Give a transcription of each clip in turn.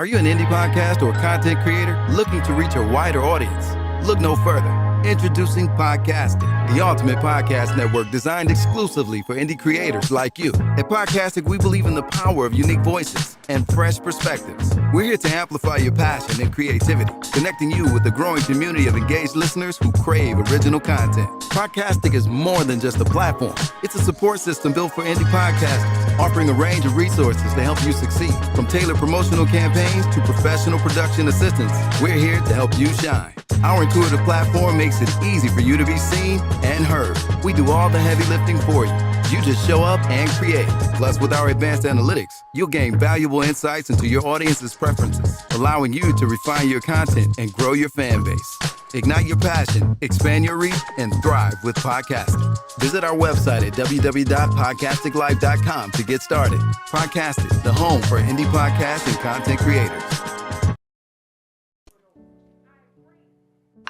Are you an indie podcast or content creator looking to reach a wider audience? Look no further. Introducing Podcastic, the ultimate podcast network designed exclusively for indie creators like you. At Podcastic, we believe in the power of unique voices and fresh perspectives. We're here to amplify your passion and creativity, connecting you with the growing community of engaged listeners who crave original content. Podcastic is more than just a platform. It's a support system built for indie podcasters, offering a range of resources to help you succeed. From tailored promotional campaigns to professional production assistance, we're here to help you shine. Our intuitive platform makes it easy for you to be seen and heard. We do all the heavy lifting for you. You just show up and create. Plus, with our advanced analytics, you'll gain valuable insights into your audience's preferences, allowing you to refine your content and grow your fan base. Ignite your passion, expand your reach, and thrive with podcasting. Visit our website at www.podcasticlife.com to get started. Podcastic, the home for indie podcasts and content creators.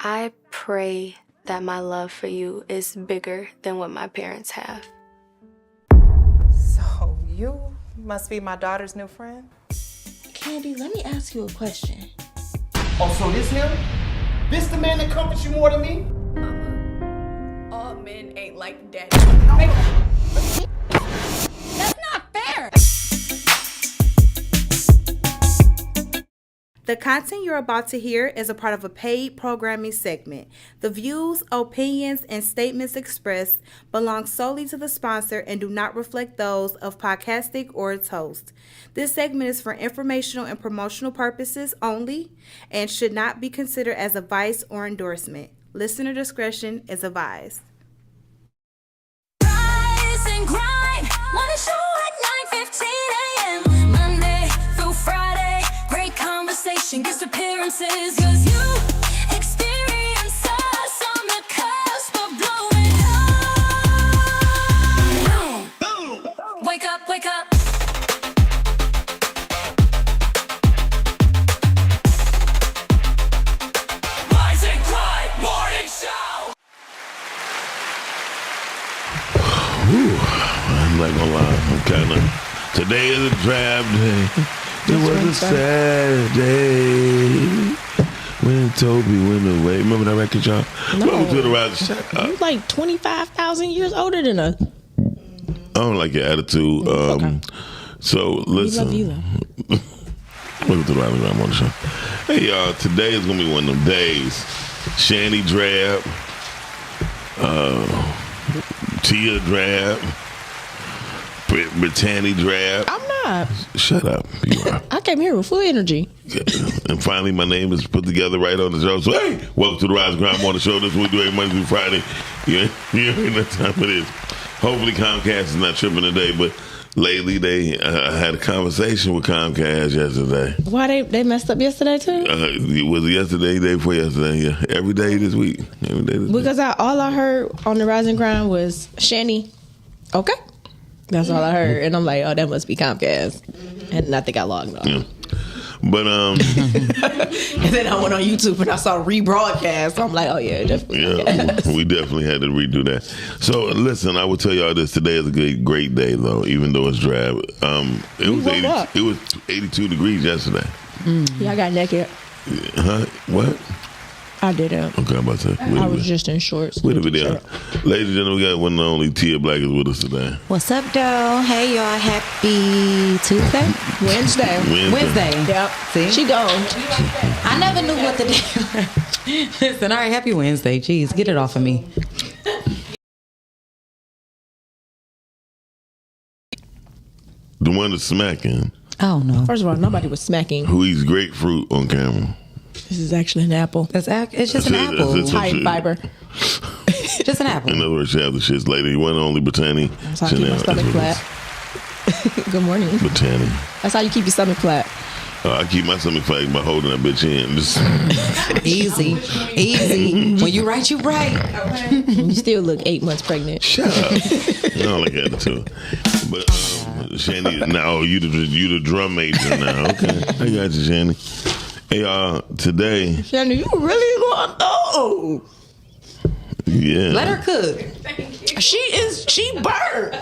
I pray that my love for you is bigger than what my parents have. So you must be my daughter's new friend? Candy, let me ask you a question. Oh, so this him? This the man that comforts you more than me? Mama, all men ain't like daddy. That's not fair! The content you're about to hear is a part of a paid programming segment. The views, opinions, and statements expressed belong solely to the sponsor and do not reflect those of Podcastic or its host. This segment is for informational and promotional purposes only and should not be considered as advice or endorsement. Listener discretion is advised. Rise and grind, wanna show at 9:15 a.m. Monday through Friday, great conversation, guest appearances, cause you experience us on the cusp of blowing up. Boom. Wake up, wake up. Rise and grind, morning show. I'm not gonna lie, today is a drab day. It was a sad day when Toby went away. Remember that record, y'all? No. Welcome to the Rise. Shut up. You like 25,000 years older than us. I don't like your attitude. Okay. So listen. We love you though. Welcome to the Rise and Grind Morning Show. Hey y'all, today is gonna be one of them days. Shanny drab, Tia drab, Brittany drab. I'm not. Shut up. You are. I came here with full energy. And finally, my name is put together right on the show. So, hey, welcome to the Rise and Grind Morning Show. This is what we do every Monday through Friday. You ain't that time it is. Hopefully, Comcast is not tripping today, but lately, they had a conversation with Comcast yesterday. Why they messed up yesterday too? It was yesterday, day before yesterday, yeah. Every day this week. Every day this week. Because all I heard on the Rise and Grind was Shanny. Okay. That's all I heard. And I'm like, oh, that must be Comcast. And I think I logged on. Yeah. But and then I went on YouTube and I saw rebroadcast. So I'm like, oh yeah, definitely. yeah, we definitely had to redo that. So listen, I will tell y'all this: today is a great day, though, even though it's drab. It was 82 degrees yesterday. Yeah, I got naked. Huh? What? I didn't. Okay, I'm about to say. I was just in shorts. Wait a video. Ladies and gentlemen, we got one and only Tia Black is with us today. What's up, though? Hey, y'all. Happy Tuesday? Wednesday. Yep. See? She gone. I never knew what to do. Listen, all right, happy Wednesday. Jeez, get it off of me. The one that's smacking. Oh, no. First of all, nobody was smacking. Who eats grapefruit on camera. This is actually an apple. It's just an apple. High in fiber. Just an apple. In other words, she had the shits lady. One and only Brittany. That's how I keep my stomach flat. Good morning. Brittany. That's how you keep your stomach flat. I keep my stomach flat by holding that bitch in. Just Easy. When you right, you right. You still look 8 months pregnant. Shut up. I don't like attitude. But Shanny, now you the drum major now. Okay, I got you, Shanny. Hey, today. Shanny, you really going through? Yeah. Let her cook. She burnt.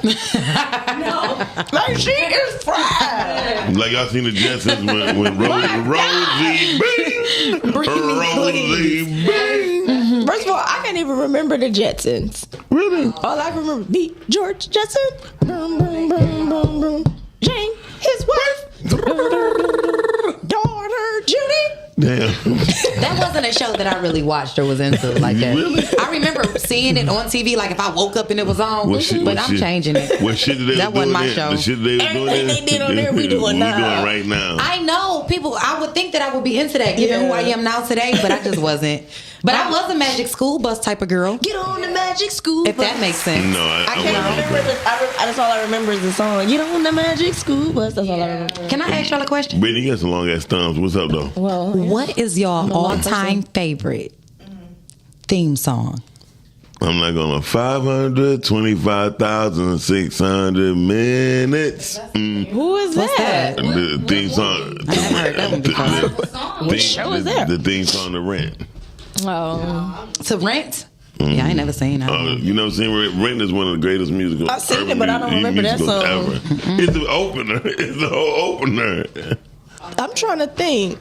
No. Like, she is fried. Like y'all seen the Jetsons when Rosie Bing. Rosie Bing. First of all, I can't even remember the Jetsons. Really? All I can remember the George Jetson. Boom, boom, boom, boom, boom. Jane, his wife. Daughter, Judy. Damn. That wasn't a show that I really watched or was into like that. Really? I remember seeing it on TV, like if I woke up and it was on. But I'm changing it. What shit did they That was wasn't doing my then? show. The shit they was doing Everything then? they did on there, we doing now. We doing right now. I know people. I would think that I would be into that, given who I am now today, but I just wasn't. But I was a Magic School Bus type of girl. Get on the Magic School If Bus. that makes sense. No, I Can't wasn't. remember that's all I remember is the song. Get on the Magic School Bus. That's all I remember. Can I ask y'all a question? Brittany, you got some long ass thumbs. What's up though? Well, What is y'all all-time favorite theme song? I'm not gonna 525,600 minutes. who is that? The theme song. I never heard that one before. What show is that? The theme song to Rent. Oh, To Rent? Yeah, I ain't never seen that. You know what I'm saying? Rent is one of the greatest musicals. I've seen it, but I don't remember that song. Ever. It's the opener. It's the whole opener. I'm trying to think.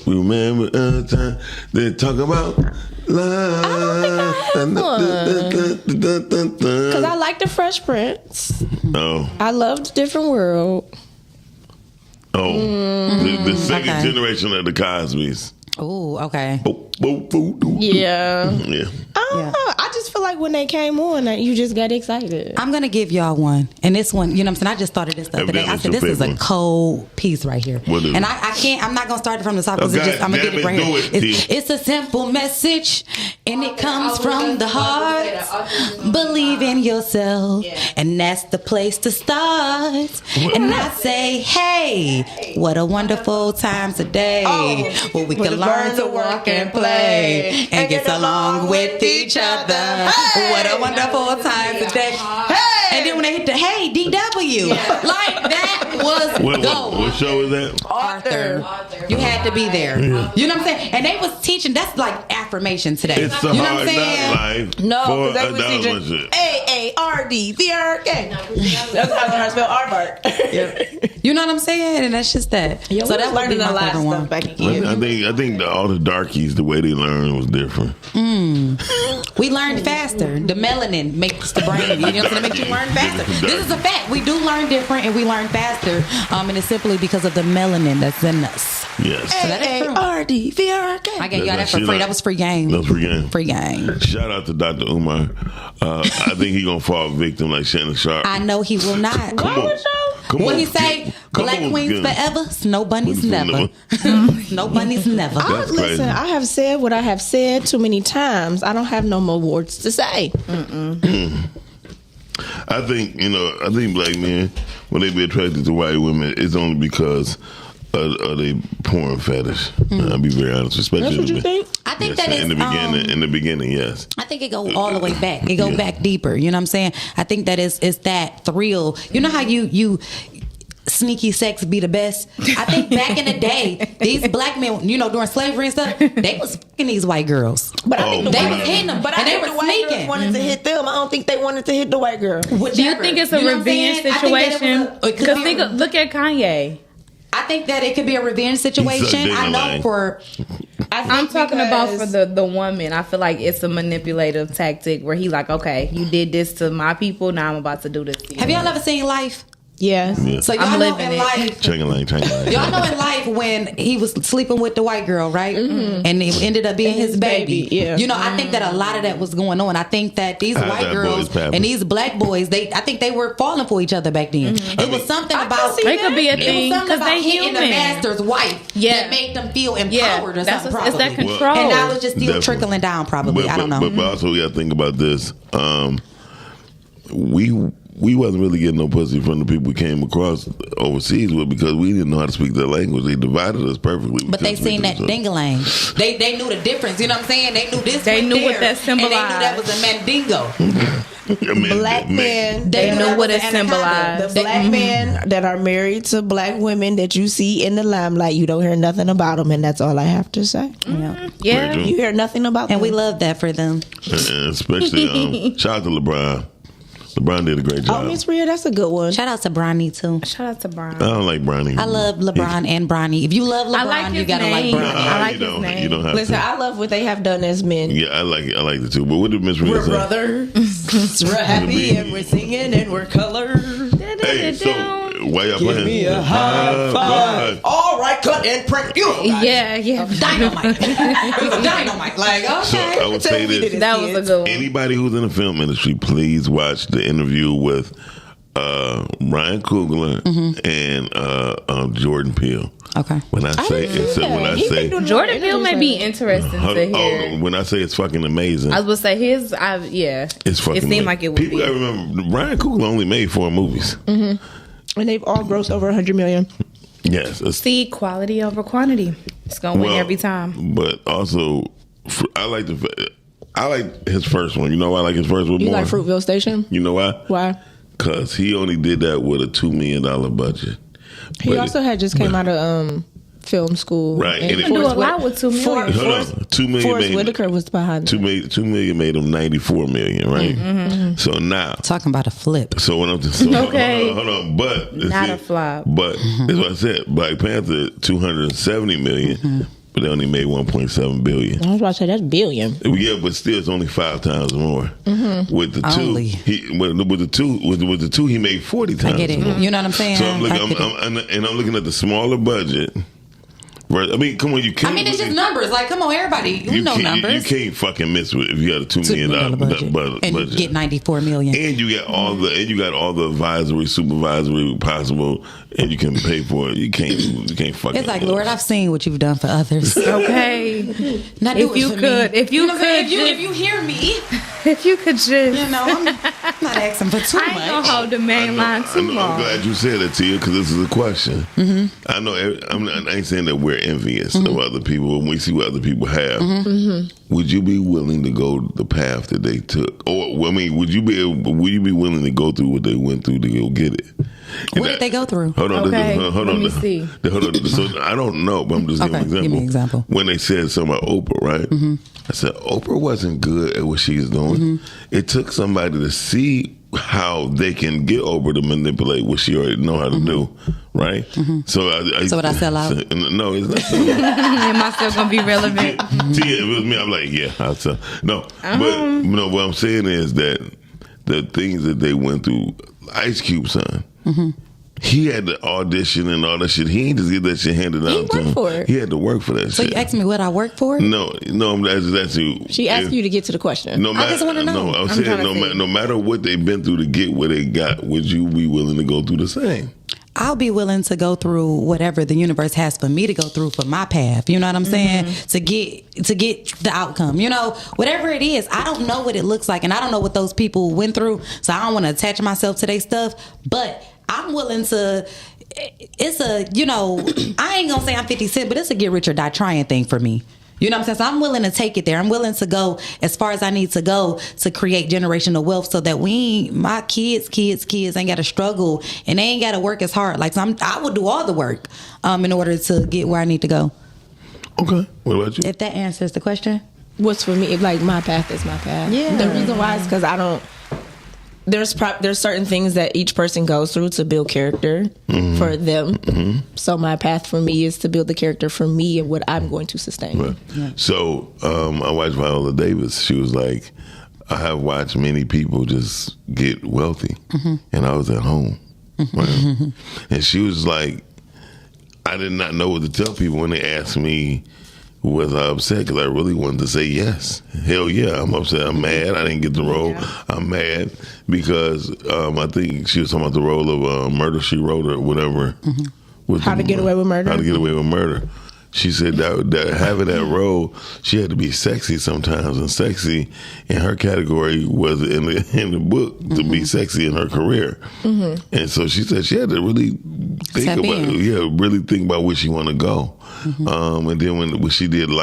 Remember a time they talk about love. Because I like the Fresh Prince. Oh, I loved Different World. the second okay. generation of the Cosbys. Oh, okay. Yeah. Yeah. I don't know. I just feel like when they came on, you just got excited. I'm going to give y'all one. And this one, you know what I'm saying? I just thought of this the other day. I said, this is a cold piece right here. What is and it? I can't, I'm not going to start it from the top because Okay, I'm going to get it right damn it, here. do it, It's a simple message and it comes from the heart. Believe in yourself. And that's the place to start. And I say, hey, what a wonderful time today. Where we can learn to work and play and get along with each other. What a wonderful time today. And then when they hit the hey DW, like that was gold. What show is that? Arthur. You had to be there. You know what I'm saying? And they was teaching. That's like affirmation today. It's the you know what hard I'm saying? knock life. No, for because they was adults. teaching AARDVRK. That's how I spell aardvark. You know what I'm saying? And that's just that. Yeah, so we that was would be learning a my lot of favorite stuff one. back in here. I think all the darkies, the way they learned was different. We learned faster. The melanin makes the brain, you know what I'm saying? It makes you learn faster. This is a fact. We do learn different and we learn faster. And it's simply because of the melanin that's in us. Yes. So that is true. AARDVRK. I gave y'all that for free. That was free game. That was free game. Free game. Shout out to Dr. Umar. I think he gonna fall victim like Shannon Sharp. I know he will not. Come on. Come What on, he say? kid. Come Black on, queens kid. forever, snow bunnies Never. never. Snow bunnies never. That's crazy. Listen, I have said what I have said too many times. I don't have no more words to say. I think black men, when they be attracted to white women, it's only because of they porn fetish. I'll be very honest, especially That's what you think? I think yes, that is in the beginning. In the beginning, yes. I think it go all the way back. It go back deeper. You know what I'm saying? I think that it's that thrill. You know how you sneaky sex be the best? I think back in the day, these black men, you know, during slavery and stuff, they was fucking these white girls. But I think the They white was hitting them, But and I they think were the white girls sneaking. wanted to hit them. I don't think they wanted to hit the white girl. Do you think it's a revenge situation? Because look at Kanye. I think that it could be a revenge situation. I know for. I'm talking about for the woman. I feel like it's a manipulative tactic where he like, okay, you did this to my people, now I'm about to do this to you. Have y'all ever seen Life? Yes. Yeah. So y'all I'm know living in it. Life. Chicken line. Y'all know in Life when he was sleeping with the white girl, right? And it ended up being his baby. Yeah. You know, I think that a lot of that was going on. I think that these How's white that girls boy's pappy? and these black boys, I think they were falling for each other back then. It was something about It could be a it thing was something because about they hitting the human. master's wife that made them feel empowered or that's something. it's that probably. control. And now it's just still Definitely. trickling down. Probably, I don't know. But also we got to think about this. We wasn't really getting no pussy from the people we came across overseas with because we didn't know how to speak their language. They divided us perfectly. But they seen that dingalang. They knew the difference. You know what I'm saying? They knew this. They went knew there, what that symbolized. And they knew that was a mandingo. Black men. They knew that what was it an anaconda. symbolized. The black men that are married to black women that you see in the limelight, you don't hear nothing about them, and that's all I have to say. Yeah. You hear nothing about them. And we love that for them. And especially shout out to LeBron. LeBron did a great job. Oh, Miss Rhea, that's a good one. Shout out to Bronny too. Shout out to Brian. I don't like Bronny. I love LeBron and Bronny. If you love LeBron, I like you his gotta name. like Bronny. I like you his don't, name. You don't have Listen, to. I love what they have done as men. Yeah, I like it. I like it too. But what did Miss Rhea We're say? brothers. We're happy and we're singing and we're colored. Hey, so why y'all Give playing? me a high five. All right, cut and print. You know, guys. Yeah. Dynamite. Dynamite. Like, okay. So I would say this. That was a good one. Anybody who's in the film industry, please watch the interview with Ryan Coogler and Jordan Peele. Okay. When I say Jordan Peele may be interesting to hear. When I say it's fucking amazing, I was gonna say his. it's fucking. It seemed like it would People be. gotta remember, Ryan Coogler only made 4 movies. And they've all grossed over 100 million. Yes. See, quality over quantity. It's gonna win every time. But also, I like his first one. You know why I like his first one You more? like Fruitville Station? You know why? Why? Because he only did that with a $2 million budget. He also had just came out of film school. Right. And And it- You can do a lot with $2 million. Hold on. $2 million Forrest made Whitaker was behind $2 million made him $94 million, right? Mm-hmm. So now, Talking about a flip. so when I'm Okay. hold on, but Not a flop. But that's what I said. Black Panther $270 million, but they only made $1.7 billion. I was about to say that's billion. Yeah, but still, it's only 5 times more. With the two, Only. with the two, he made 40 times I get it. more. You know what I'm saying? So I'm I get it. I'm looking at the smaller budget. Right? I mean, come on, you can't. I mean, it's just numbers. Like, come on, everybody. We know numbers. You can't fucking miss with if you got a $2 million budget. And budget. get 94 million. And you got all the advisory, supervisory possible, and you can pay for it. You can't fucking. It's like, Lord, I've seen what you've done for others. Okay. Not If do it you for could- me. if you know what I'm saying? could if you hear me, If you could just. you know, I'm not asking for too I ain't gonna much. hold the main line too I'm long. glad you said that, Tia, because this is a question. I know. I ain't saying that we're envious of other people when we see what other people have. Would you be willing to go the path that they took, or I mean, would you be willing to go through what they went through to go get it? What did they go through? Hold on, Okay, hold let on. me see. Hold on. So I don't know, but I'm just giving Okay, an example. give me an example. When they said something about Oprah, right? I said Oprah wasn't good at what she was doing. It took somebody to see how they can get Oprah to manipulate what she already know how to do, right? So So would I sell out? No, it's not. Am I still gonna be relevant? Tia, if it was me, I'm like, yeah, I'll sell. No, but no. What I'm saying is that the things that they went through, Ice Cube's son. He had to audition and all that shit. He ain't just get that shit handed out to him. for it. He had to work for that So shit. you asked me what I work for? No, that's you. She asked you to get to the question. No matter, just wanna know. No, I'm trying saying to see. no matter what they've been through to get what they got, would you be willing to go through the same? I'll be willing to go through whatever the universe has for me to go through for my path. You know what I'm saying? To get the outcome. You know, whatever it is, I don't know what it looks like, and I don't know what those people went through. So I don't want to attach myself to their stuff. But I'm willing to. It's a, you know, I ain't gonna say I'm 50 Cent, but it's a get rich or die trying thing for me. You know what I'm saying? So I'm willing to take it there. I'm willing to go as far as I need to go to create generational wealth so that my kids ain't got to struggle and they ain't got to work as hard. Like, so I would do all the work in order to get where I need to go. Okay. What about you? If that answers the question. What's for me? Like my path is my path. Yeah. The reason why is because I don't. There's certain things that each person goes through to build character for them. So my path for me is to build the character for me and what I'm going to sustain. Right. So I watched Viola Davis. She was like, I have watched many people just get wealthy, and I was at home. Right? And she was like, I did not know what to tell people when they asked me, was I upset? Because I really wanted to say yes. Hell yeah, I'm upset. I'm mad. I didn't get the role. I'm mad because I think she was talking about the role of Murder, She Wrote or whatever. How to Get Away with Murder? How to Get Away with Murder. She said that having that role, she had to be sexy sometimes, and sexy in her category was in the book to be sexy in her career. And so she said she had to really really think about where she want to go. And then when she did the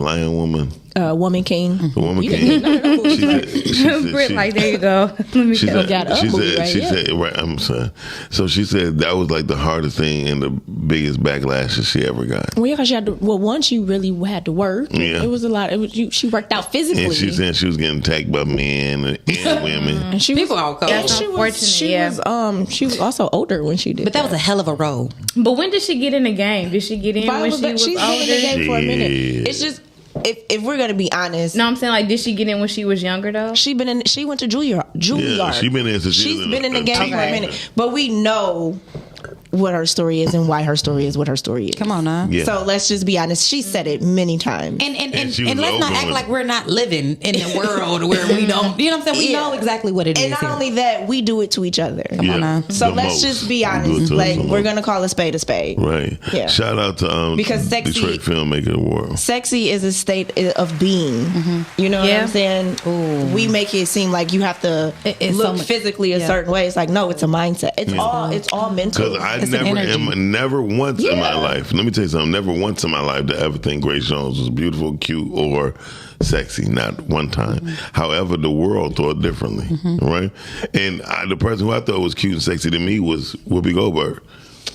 Lion Woman, Woman King. The Woman You King. didn't know. Brit, like, there you go. Let me She tell said, got a movie right she here. said, right, I'm sorry. So she said that was like the hardest thing and the biggest backlash that she ever got. Well, yeah, because she had to. Well, one, she really had to work. Yeah. It was a lot. It was she worked out physically. And she said she was getting attacked by men and women. And she People was, are cold. and That's she unfortunate, was, she was also older when she did. But that was a hell of a role. But when did she get in the game? Did she get in when she was she's older? been in the game for a minute. Shit. It's just if we're gonna be honest. No, I'm saying, like, did she get in when she was younger though? She went to Juilliard. Yeah, she been in since she She's was been in the a game for a teenager. minute, but we know what her story is and why her story is what her story is. Come on now. Yeah. So let's just be honest. She said it many times. And she was let's not open act with like it. we're not living in a world where we don't. You know what I'm saying? We Yeah. know exactly what it is. And not here. only that, we do it to each other. Come on now. So The let's most. just be We do it honest. to Like, us the we're most. gonna call a spade a spade. Right. Yeah. Shout out to Because Sexy- Detroit Filmmaker Award. Sexy is a state of being. You know what Yeah. I'm saying? We make it seem like you have to It's look so much- physically a yeah. certain way. It's like, no, it's a mindset. It's all mental. Because I It's an energy. never once in my Yeah. life, let me tell you something, never once in my life did I ever think Grace Jones was beautiful, cute, or sexy. Not one time. However, the world thought differently, right? And the person who I thought was cute and sexy to me was Whoopi Goldberg.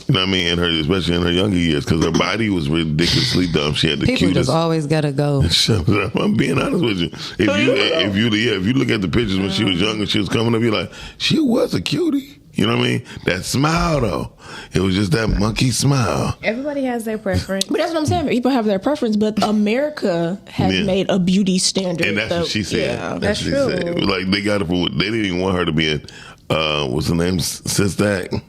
You know what I mean? Especially in her younger years, because her body was ridiculously dumb. She had the People cutest. just always gotta go. Shut up. I'm being honest with you. If you look at the pictures when she was young and she was coming up, you're like, she was a cutie. You know what I mean? That smile though, it was just that monkey smile. Everybody has their preference. But that's what I'm saying. People have their preference, but America has Yeah. made a beauty standard. And that's what she said. Yeah. That's what she true. said. Like they got it for. They didn't even want her to be in. What's her name? Sistak.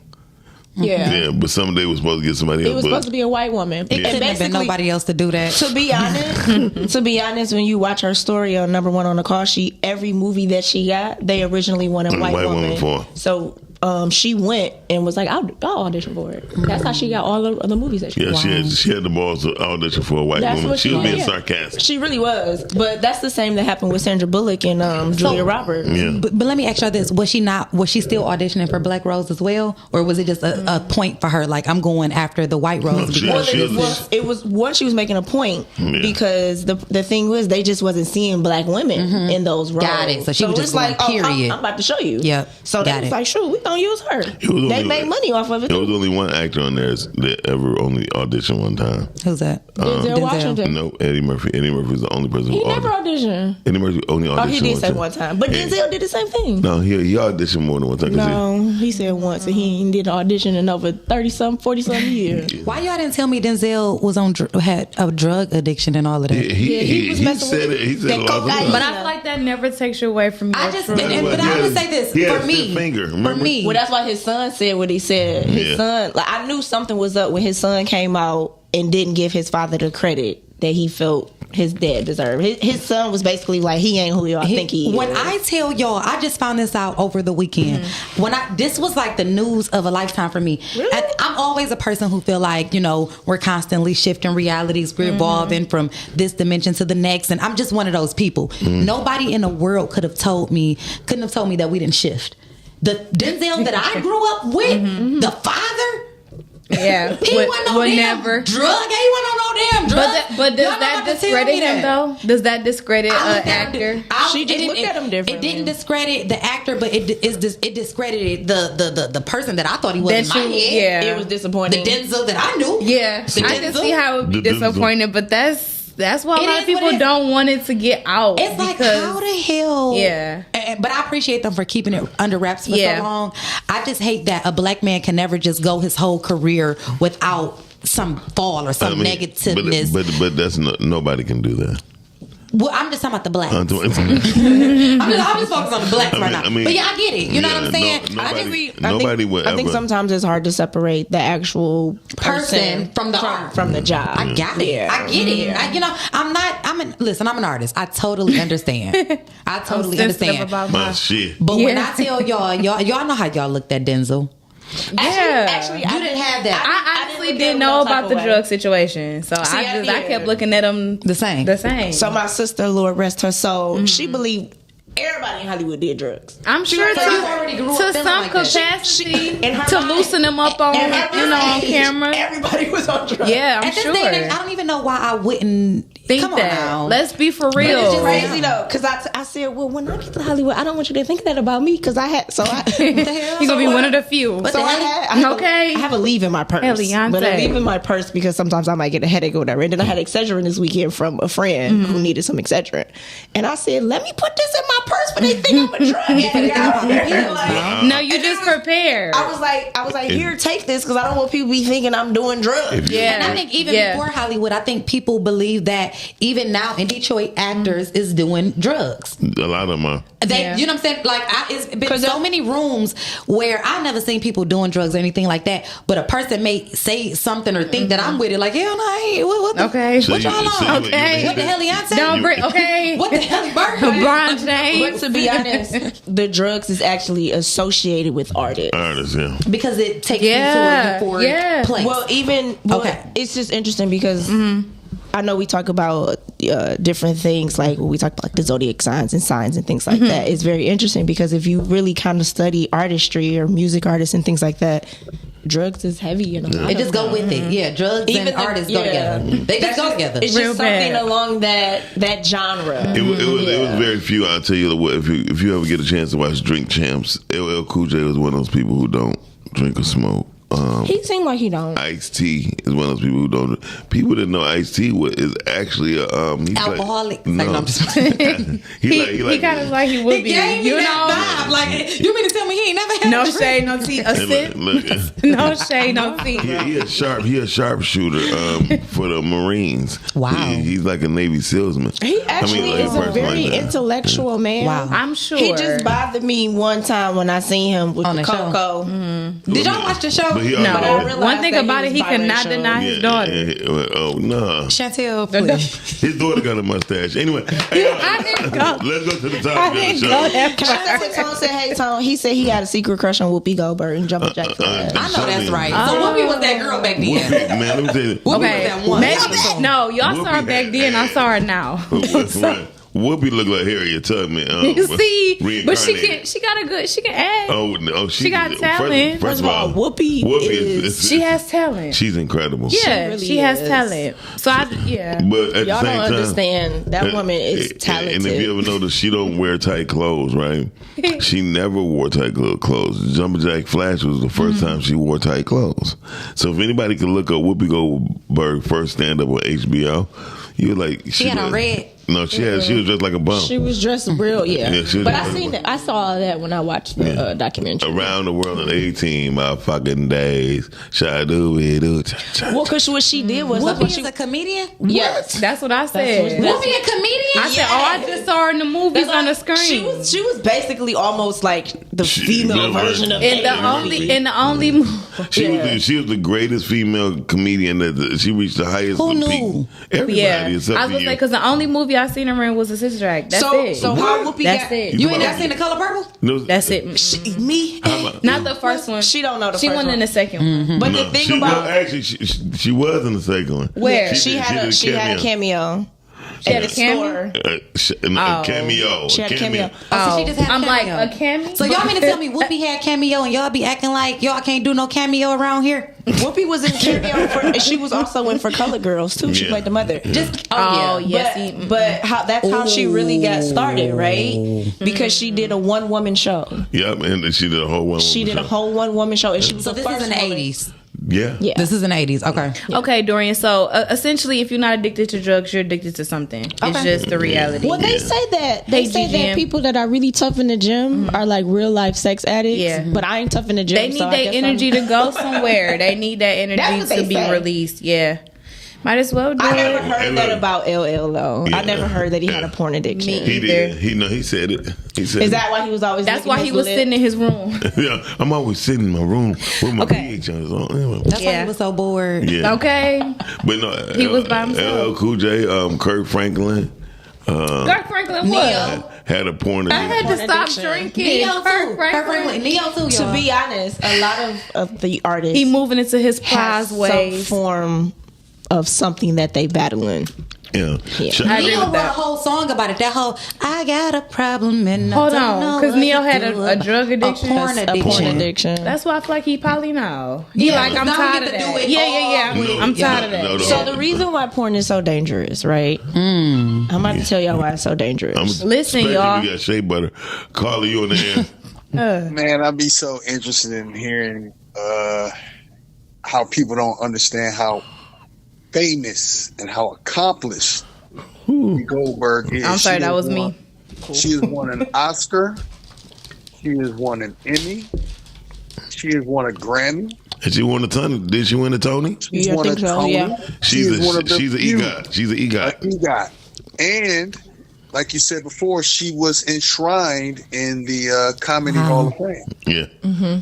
Yeah, but someday was supposed to get somebody It else. was supposed to be a white woman. It couldn't have been nobody else to do that. To be honest, when you watch her story on Number One on the Call Sheet, every movie that she got, they originally wanted a white woman for. So she went and was like, I'll audition for it. That's how she got all the movies that she Yeah, got. she had the balls to audition for a white That's woman. what She was being yeah. sarcastic. She really was. But that's the same that happened with Sandra Bullock and Julia Roberts. Yeah. But let me ask y'all this: was she still auditioning for Black Rose as well, or was it just a point for her? Like, I'm going after the white rose. she- because she- It was one, she was making a point Yeah. because the thing was they just wasn't seeing black women in those roles. Got it. So she was it's just going, period. I'm about to show you. Yep. So they Got was it. like, sure, we gonna use her. was They only- made money off of it. There was Too. only one actor on there that ever only auditioned one time. Who's that? Denzel Washington. No, Eddie Murphy. Eddie Murphy's the only person He who never auditioned. auditioned. Eddie Murphy only auditioned Oh, he did one say time. one time, but And- Denzel did the same thing. No, he auditioned more than one time. 'cause No, he said once, and he ain't did an audition in over 40-some years. Why y'all didn't tell me Denzel was had a drug addiction and all of that? he was said it. He said that a lot of cocaine. times. But I feel like that never takes you away from your I just, truth. but I would say this He had for a me. stiff finger, For remember? me, Well, that's why his son said what he said. His Yeah. son, like, I knew something was up when his son came out and didn't give his father the credit that he felt his dad deserved. His son was basically like, he ain't who y'all think he is. When I tell y'all, I just found this out over the weekend. This was like the news of a lifetime for me. Really? I'm always a person who feel like, we're constantly shifting realities. We're evolving from this dimension to the next. And I'm just one of those people. Nobody in the world couldn't have told me that we didn't shift. The Denzel that I grew up with, the father, Yeah, he wasn't no damn never. drug. He wasn't on no damn drug. But does that discredit him though? Does that discredit I an looked at actor? him- She just looked at him differently. It didn't discredit the actor, but it discredited the person that I thought he was in That my you- head. yeah. It was The disappointing. Denzel that I knew. Yeah, The I can Denzel. see how it would be The Denzel. disappointed, but that's why a It lot is of people what it is. don't want it to get out. It's like, because how the hell? Yeah. But I appreciate them for keeping it under wraps for Yeah. so long. I just hate that a black man can never just go his whole career without some fall or some negativeness. But that's nobody can do that. Well, I'm just talking about the blacks. I I'm just focused on the blacks right now. I mean, but yeah, I get it. You know yeah, what I'm saying? Nobody would I think ever. sometimes it's hard to separate the actual Person from the art. from the job. I got it. Yeah. I get it. Listen, I'm an artist. I totally understand. I totally sensitive understand. about My my shit. But when Yeah. I tell y'all know how y'all looked at Denzel. Actually, You didn't have that. I honestly look at didn't him know no type about of the way. drug situation, so I did. kept looking at them The same. The same. So my sister, Lord rest her soul, she believed everybody in Hollywood did drugs. I'm sure was to, like- already grew up to feeling some like that. capacity in her to mind- loosen them up on in her on mind, camera. everybody was on drugs. Yeah, I'm At this sure. day and age, I don't even know why I wouldn't. think Come on that. now. Let's be for But real. it's just crazy though, because I said, well, when I get to Hollywood, I don't want you to think that about me, because You're gonna be one of the few. I have a leave in my purse. Eliante. But I leave in my purse because sometimes I might get a headache or whatever. And then I had Excedrin this weekend from a friend who needed some Excedrin. And I said, let me put this in my purse, but they think I'm a drug addict. No, you just prepared. I was like, here, take this, because I don't want people to be thinking I'm doing drugs. Yeah. And I think even before Hollywood, I think people believe that even now in Detroit, actors is doing drugs. A lot of them are. You know what I'm saying? Like, it's been so many rooms where I've never seen people doing drugs or anything like that, but a person may say something or think that I'm with it. Like, hell no, I ain't. What the, Okay. what y'all on? Okay. What the hell, Beyonce? Don't bring. Okay. What the hell, LeBron James. But to be honest, the drugs is actually associated with artists. Artists, yeah. Because it takes you to a euphoric place. Well, it's just interesting because I know we talk about different things, like when we talk about like the zodiac signs and things like that. It's very interesting because if you really kind of study artistry or music artists and things like that, drugs is heavy and it just go with it. Yeah, drugs and artists go together. They just go together. It's just something along that genre. It was very few. I'll tell you what. If you ever get a chance to watch Drink Champs, LL Cool J was one of those people who don't drink or smoke. He seemed like he don't. Ice-T is one of those people who don't. People didn't know Ice-T is actually a he's alcoholic. Like, no, I'm just he kind of like he would be. You know, vibe. Like, you mean to tell me he ain't never had no shade, no tea, a sip. No shade, no tea. He a sharpshooter for the Marines. Wow, he's like a Navy SEALsman. He actually is a very intellectual man. Wow, I'm sure. He just bothered me one time when I seen him with on the Coco. Did y'all watch the show? No. One thing about it, he cannot deny his daughter. Oh no, Chantel, please. His daughter got a mustache. Anyway, I didn't go. Let's go to the top of the show. Tone said, "Hey Tone," he said he had a secret crush on Whoopi Goldberg and Jumpin' Jack Flash. I know that's right. So Whoopi was that girl back then. Whoopi, man, let me tell you. Whoopi was that one. No, y'all saw her back then. I saw her now. Whoopi look like Harriet Tubman. You see, but she can act. She got talent. First of all, Whoopi she has talent. She's incredible. Yeah, she has talent. So But at y'all the same don't time, understand that woman is talented. And if you ever notice, she don't wear tight clothes, right? She never wore tight clothes. Jumpin' Jack Flash was the first time she wore tight clothes. So if anybody could look up Whoopi Goldberg first stand up on HBO, you're like she had on red. No, she was dressed like a bum. She was dressed real, but I seen that. I saw that when I watched the documentary. Around the World in 18 motherfucking days. Well, because what she did was Whoopi is a comedian. Yes, that's what I said. Whoopi a comedian? I said, I just saw her in the movies on the screen. She was basically almost like the female version of in the only movie. She was the greatest female comedian that she reached the highest peak. Everybody except I was gonna say because the only movie I seen her in was a Sister Act. That's it. So how Whoopi That's it. You ain't never seen The Color Purple? No, that's it. Me? Not the first one. She don't know the she first went one. in the second one. But the thing about actually she was in the second one. Where she had a cameo. She had a cameo. Cameo. She had a cameo. So she just had I'm a like cameo. a cameo. So y'all mean to tell me Whoopi had cameo and y'all be acting like y'all can't do no cameo around here? Whoopi was in cameo and she was also in For Color Girls too. She played the mother. Yes. But that's how she really got started, right? Because she did a one woman show. Yep, and she did a whole one. She did a whole one woman show, and she was So the this first is in the woman. 80s. Yeah. This is in the 80s. Okay. Okay, Dorian. So essentially, if you're not addicted to drugs, you're addicted to something. It's just the reality. Well, they say that. They say that people that are really tough in the gym are like real life sex addicts. Yeah. But I ain't tough in the gym. They need their energy to go somewhere. They need that energy That's what to they be say. released. Yeah. Might as well do I it. never heard that about LL though. Yeah. I never heard that he had a porn addiction. He did. He said it. He said Is that why he was always? That's licking why his he was lip? sitting in his room. Yeah, I'm always sitting in my room with my pH on. That's why he was so bored. Yeah. Okay. But no, He was by himself. LL Cool J, Kirk Franklin. Kirk Franklin what? Had a porn I had addiction. to stop drinking. Neo too. Kirk Franklin. Neo too, To y'all. be honest, a lot of the artists He moving into his prize has some ways. form of something that they battling. Yeah. Neil wrote a whole song about it. That whole I got a problem and I Hold don't on, know because what Neil to had do a drug addiction. A porn addiction. That's why I feel like he probably know. He Yeah, like, I'm now tired we of get to do that. it Yeah. I'm tired of that. So the reason why porn is so dangerous, right? I'm about to tell y'all why it's so dangerous. Listen, Especially y'all. if you got shea butter. Carla, you on the air? Man, I'd be so interested in hearing how people don't understand how famous and how accomplished Goldberg is. I'm sorry, She that has was won- me. She has won an Oscar. She has won an Emmy. She has won a Grammy. Did she win a ton? Did she win a Tony? She's won a Tony. She's one of the an few. EGOT. She's an EGOT. EGOT. And like you said before, she was enshrined in the Comedy Hall of Fame. Yeah,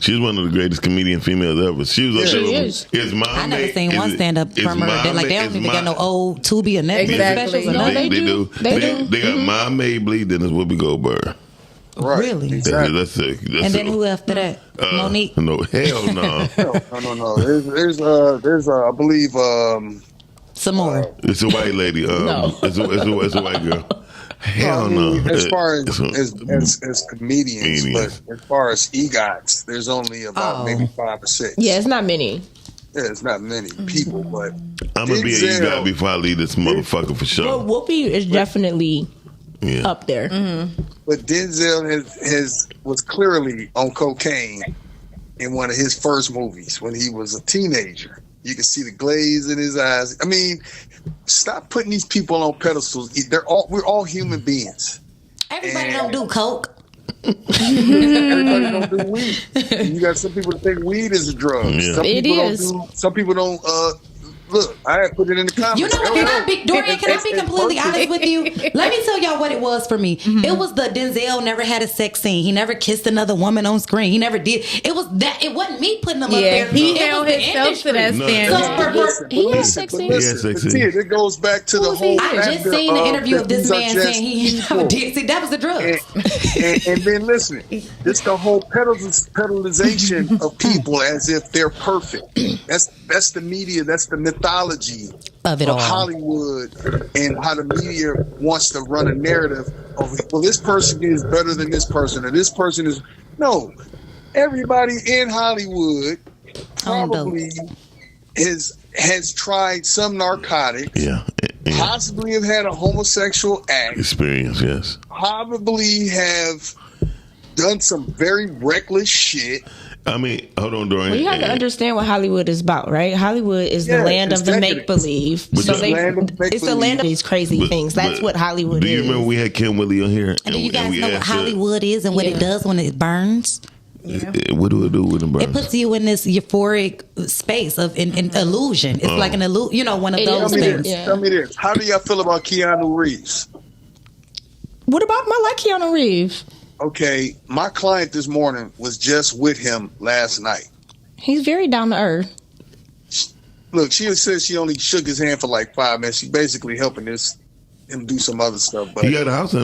she's one of the greatest comedian females ever. She was up She there. is. Is Mom I never seen one stand up from her. Like they don't even got no old Tubi or Netflix specials or nothing. They do. They got Mom Mabley, then it's Whoopi Goldberg. Right. Really? That's it. And then who after that? Monique? No, hell no. No. There's I believe some more. It's a white lady. No. It's a white girl. Hell no. As far as comedians, but as far as EGOTs, there's only about maybe 5 or 6. Yeah, it's not many. Yeah, it's not many people, but I'm gonna be an EGOT before I leave this motherfucker for sure. Well, Whoopi is definitely up there. But Denzel was clearly on cocaine in one of his first movies when he was a teenager. You can see the glaze in his eyes. I mean, stop putting these people on pedestals. We're all human beings. Everybody don't do coke. Everybody don't do weed. You got some people that think weed is a drug. Yeah. Some people don't. Look, I had put it in the comments. You know what? Dorian, can I be completely honest with you? Let me tell y'all what it was for me. It was the Denzel never had a sex scene. He never kissed another woman on screen. He never did. It was that. It wasn't me putting him up there. He It held was the himself to that industry. standard. He has sex scenes. It goes back to the whole. I just seen the interview of this man saying he never did. See, that was the drugs. And then listen, it's the whole pedalization of people as if they're perfect. That's the media. That's the mythology of it all. Hollywood and how the media wants to run a narrative of, well, this person is better than this person, or this person is. No, everybody in Hollywood probably has tried some narcotic. Yeah. Possibly have had a homosexual act. Experience, yes. Probably have done some very reckless shit. I mean, hold on, Dorian. Well, you have to understand what Hollywood is about, right? Hollywood is the land of the make believe. So it's the land of these crazy things. That's what Hollywood do you is. remember we had Kim Willie on here? And do you guys know what Hollywood is and what it does when it burns? What do it do when it burns? It puts you in this euphoric space of an illusion. It's like an illusion, one of those things. Tell me this. How do y'all feel about Keanu Reeves? What about I like Keanu Reeves? Okay, my client this morning was just with him last night. He's very down to earth. Look, she said she only shook his hand for like 5 minutes. She's basically helping him do some other stuff. But He got a house in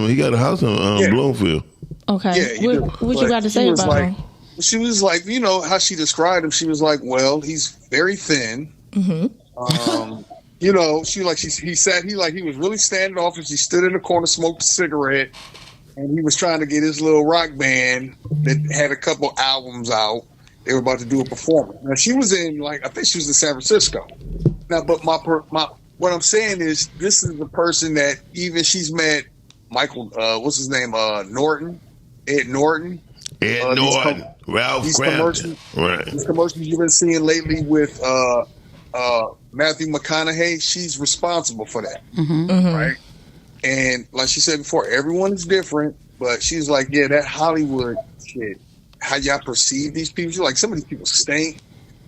Bloomfield. Okay. Yeah, what you got to say about him? She was like, how she described him. She was like, well, he's very thin. Mm-hmm. He was really standoffish. He stood in the corner, smoked a cigarette, and he was trying to get his little rock band that had a couple albums out. They were about to do a performance. Now she was in I think she was in San Francisco. Now, but what I'm saying is, this is the person that even she's met Michael. What's his name? Norton. Ed Norton. Ralph Crampton. Right. These commercials you've been seeing lately with Matthew McConaughey, she's responsible for that. Right? And like she said before, everyone is different, but she's like, yeah, that Hollywood shit, how y'all perceive these people. She's like, some of these people stink.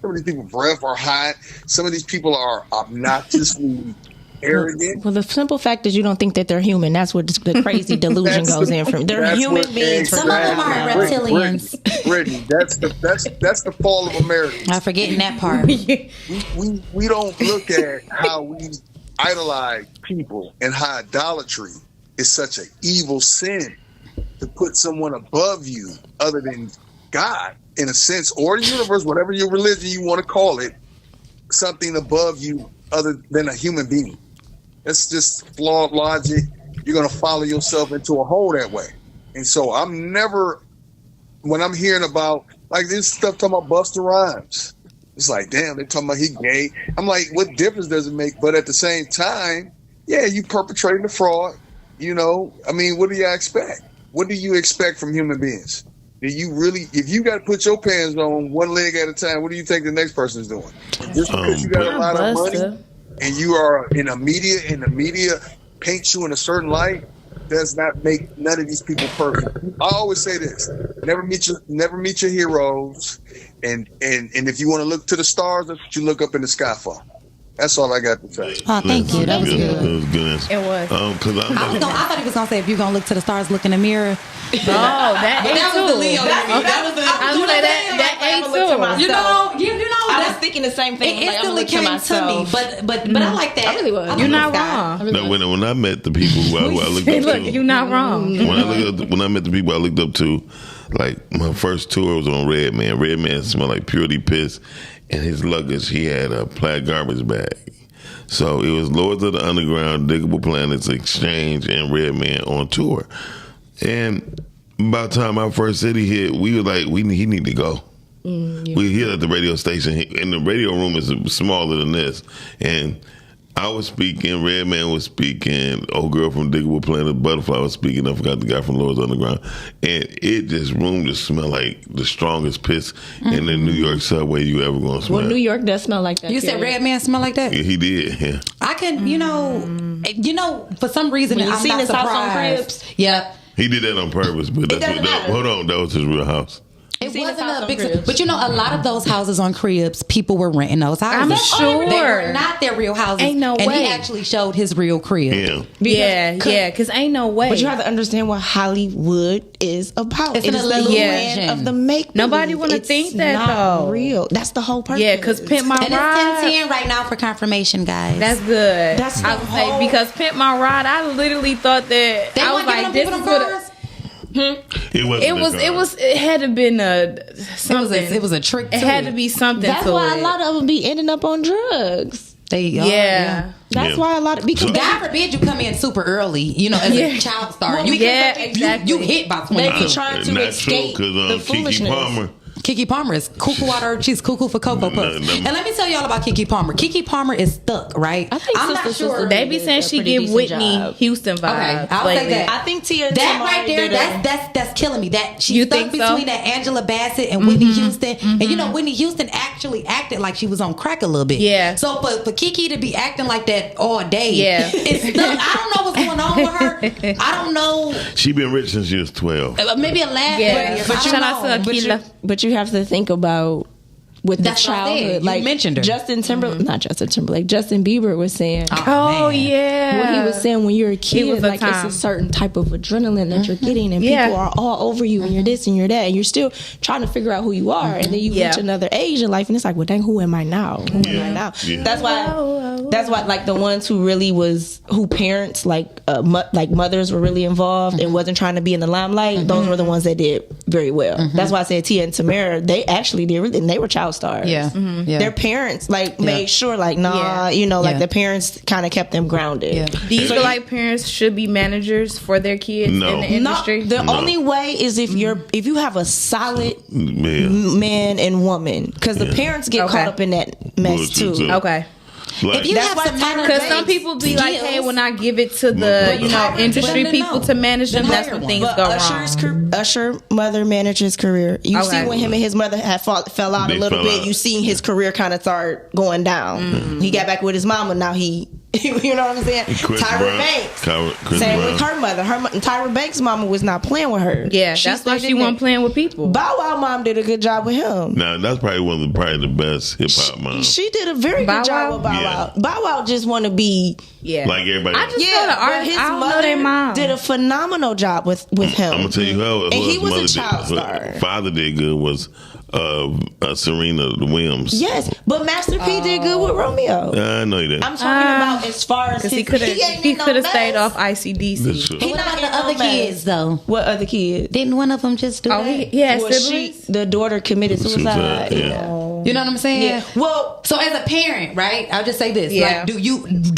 Some of these people's breath are hot. Some of these people are obnoxiously arrogant. Well, the simple fact is you don't think that they're human. That's what the crazy delusion goes in from. They're human beings. Some of them are reptilians. Brittany, that's the fall of America. I'm forgetting that part. We don't look at how we idolize people and how idolatry is such an evil sin to put someone above you other than God, in a sense, or the universe, whatever your religion you want to call it, something above you other than a human being. That's just flawed logic. You're gonna follow yourself into a hole that way. And so I'm never, when I'm hearing about like this stuff talking about Busta Rhymes, it's like, damn, they're talking about he gay. I'm like, what difference does it make? But at the same time, yeah, you perpetrating the fraud. You know, I mean, what do you expect? What do you expect from human beings? Do you really, if you got to put your pants on one leg at a time, what do you think the next person's doing? Just because you got a lot of money and you are in the media paints you in a certain light, does not make none of these people perfect. I always say this: never meet your heroes, and if you want to look to the stars, that's what you look up in the sky for. That's all I got to say. Oh, thank you. That was good. That was good. It was. I thought he was gonna say if you're gonna look to the stars, look in the mirror. Oh, that ain't that was the Leo. That ain't too. You know. I was thinking the same thing. It instantly came to me, but I like that. I really was. You're not wrong. No, when I met the people who I looked up Look, to, you're not wrong. when I met the people I looked up to, like my first tour was on Redman. Redman smelled like purity piss, and his luggage he had a plaid garbage bag. So it was Lords of the Underground, Diggable Planets, Exchange, and Redman on tour. And by the time our first city hit, we were like, he need to go. We hit at the radio station, and the radio room is smaller than this. And I was speaking, Redman was speaking, old girl from Diggable Planet, Butterfly was speaking, I forgot the guy from Lords Underground. And room just smelled like the strongest piss in the New York subway you ever gonna smell. Well, New York does smell like that. You said Redman smell like that? Yeah, he did, yeah. I can, you know, for some reason, When you I'm seen not his house on surprised. Cribs? Yep. He did that on purpose, but hold on, that was his real house. It wasn't a big, but you know, a lot of those houses on Cribs, people were renting those houses. I'm sure they were not their real houses. Ain't no and way. he actually showed his real crib. Yeah, because ain't no way. But you have to understand what Hollywood is about. It's It an is the illusion land of the make. Nobody want to think that not though. Real. That's the whole purpose. Yeah, because Pimp My And Ride. it's 10-10 right now for confirmation, guys. That's good. That's I the would say whole- because Pimp My Ride, I literally thought that They I was weren't giving like, them this people is them what. cars? It had to been something. It was a trick. It had to be something. That's to why it. a lot of them be ending up on drugs. They Yeah. That's why a lot of because God forbid you come in super early, you know, as a child star. Well, you yeah, get exactly. you hit by 20. They be trying to Not escape true, the because Kiki foolishness. Palmer. Kiki Palmer is cuckoo water. She's cuckoo for Cocoa Puffs. And let me tell y'all about Kiki Palmer. Kiki Palmer is stuck, right? I think I'm not Sister sure. They be saying she give Whitney Houston vibes. Okay, I'll say lately. that. I think Tia That Tamari right there, did that's killing me. That she's You stuck think so? between that Angela Bassett and Whitney Houston. And you know, Whitney Houston actually acted like she was on crack a little bit. Yeah. So for Kiki to be acting like that all day, Yeah. it's stuck. I don't know what's going on with her. I don't know. She been rich since she was 12. Maybe a laugh. Yeah. But But shout out to Akila. But you have to think about with That's the what I said. childhood. You Like mentioned her. Justin Timberlake, not Justin Timberlake. Justin Bieber was saying. Oh yeah. What he was saying when you're a It kid, was a like time. it's a certain type of adrenaline that you're getting, and Yeah. people are all over you, and you're this and you're that, and you're still trying to figure out who you are, and then you Yeah. reach another age in life, and it's like, well, dang, who am I now? Who am I now? Yeah. That's why, like the ones who really who parents like mothers were really involved and wasn't trying to be in the limelight. Those were the ones that did very well. That's why I said Tia and Tamara, they actually did, and they were child stars. Yeah. Yeah. Their parents made sure the parents kind of kept them grounded. Yeah. Do you feel like parents should be managers for their kids No. in the industry? The only way is if you have a solid Man. man and woman, because the parents get Okay. caught up in that mess Bullshit, too. too. Okay. Like, If you That's have why some Tyra minor Because some people be like, skills, hey, when I give it to the industry But people to manage them, The that's higher when one. things But go wrong. Usher mother managed his career. You Okay. see when him and his mother fell out They a little fell bit. out. You seen his career kind of start going down. He got back with his mama. Now he, you know what I'm saying? Chris Tyra Brown. Banks. Chris Same Brown. with her mother. Tyra Banks' mama was not playing with her. Yeah, that's why stayed she in wasn't there. playing with people. Bow Wow mom did a good job with him. Now that's probably one of the best hip hop moms. She did a very Bow good job Wow? with Bow Yeah. Wow. Bow Wow just want to be. Yeah. Like everybody. I just know the but art. his I don't know mother their mom. did a phenomenal job with him. I'm gonna tell you who And he his was a mother child did. star. Her father did good was Serena Williams. Yes, but Master P did good with Romeo. I know he did. I'm talking about as far as Because he could have stayed off ICDC. What about the other kids though? What other kids? Didn't one of them just do Oh, that? he had Well, siblings? the daughter committed suicide. Yeah. You know what I'm saying? Yeah. Well, so as a parent, right? I'll just say this: Yeah. like, do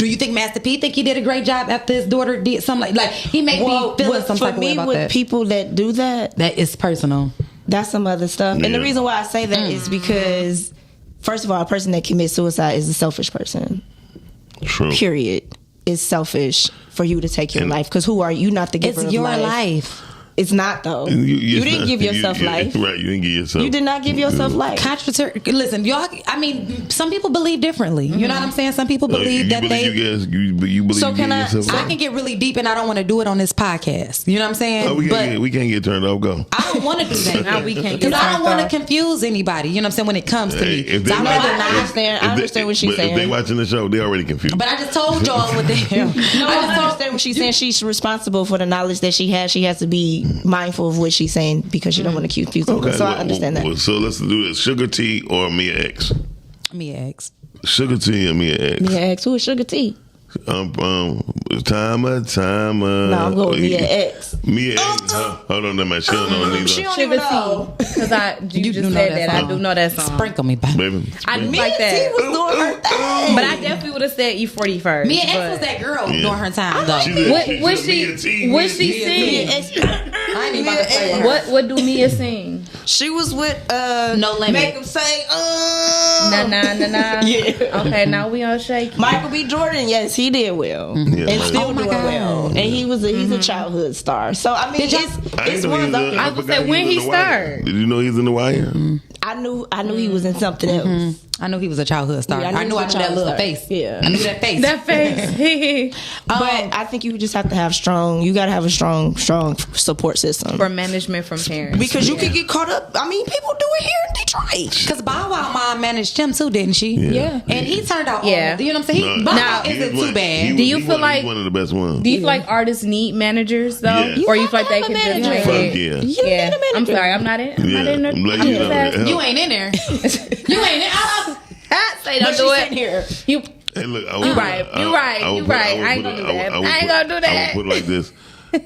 you think Master P think he did a great job after his daughter did something like he made me feel some type of way about with that? people that do that, That is personal. that's some other stuff. And the Yeah. reason why I say that is because, first of all, a person that commits suicide is a selfish person. True. Period. It's selfish for you to take your life. Because who are you? Not the giver It's of your life. life. It's not though. You didn't give yourself life. Right, you didn't give yourself. You did not give yourself life. Listen, y'all. I mean, some people believe differently. You know what I'm saying? Some people believe that they. You believe So you can give I- yourself I life? can get really deep, and I don't want to do it on this podcast. You know what I'm saying? Oh, we can't get turned off. Go. I don't want to do that. Now we can't get Because I don't turned want to off. confuse anybody. You know what I'm saying? When it comes to me, If they So I'm watch- rather not- I understand what she's but saying. If they watching the show, they already confused. But I just told y'all what they. No, I understand what she's saying. She's responsible for the knowledge that she has. She has to be mindful of what she's saying because she don't want to confuse people. So I understand that. So let's do this: Sugar T or Mia X. Mia X. Sugar T or Mia X. Mia X. Who is Sugar T? Timer. No, I'm going with Mia X. Mia X. Hold on, that my shit on neither. She don't Sugar even know. T. Because you do just know said that that. I song. do know that song. Sprinkle me, baby. Baby. I do Mia like T that. was doing her thing. But I definitely would have said E40 first. Mia X but- was that girl Yeah. during her time, though. What she sing? I ain't even about to play with her. What do Mia sing? She was with No Limit. Make him say Nah, nah, nah, nah. Yeah. Okay, now we on shake. Michael B. Jordan, yes, he did well, Yeah, and like- still Oh my doing God. well. And he's a childhood star. So I mean, Did y'all- I it's didn't know one he of was those. in- I I was forgot gonna say, when was he in The Wire. started. Did you know he's in The Wire? I knew he was in something else. I knew he was a childhood star. Yeah, I knew he was a that little child face. star. Yeah. I knew that face. That face. But I think you just have to have you got to have a strong support system. For management from parents. Because you can get caught up. I mean, people do it here in Detroit. Because Bow Wow mom managed him too, didn't she? Yeah. And he turned out Yeah. old. You know what I'm saying? Bow Wow isn't too bad. Do you feel like- he's one of the best ones? Do you feel like artists need managers though, Yeah. or you feel like they can just Fuck make it? yeah. You Yeah, need a manager. I'm sorry, I'm not in. I'm not in there. I'm letting I'm you just know. asking. You ain't in there. You ain't in. Say But don't she's do sitting it. here. You Hey, look, You right. I ain't gonna do that. I ain't gonna do that. I would put it like this.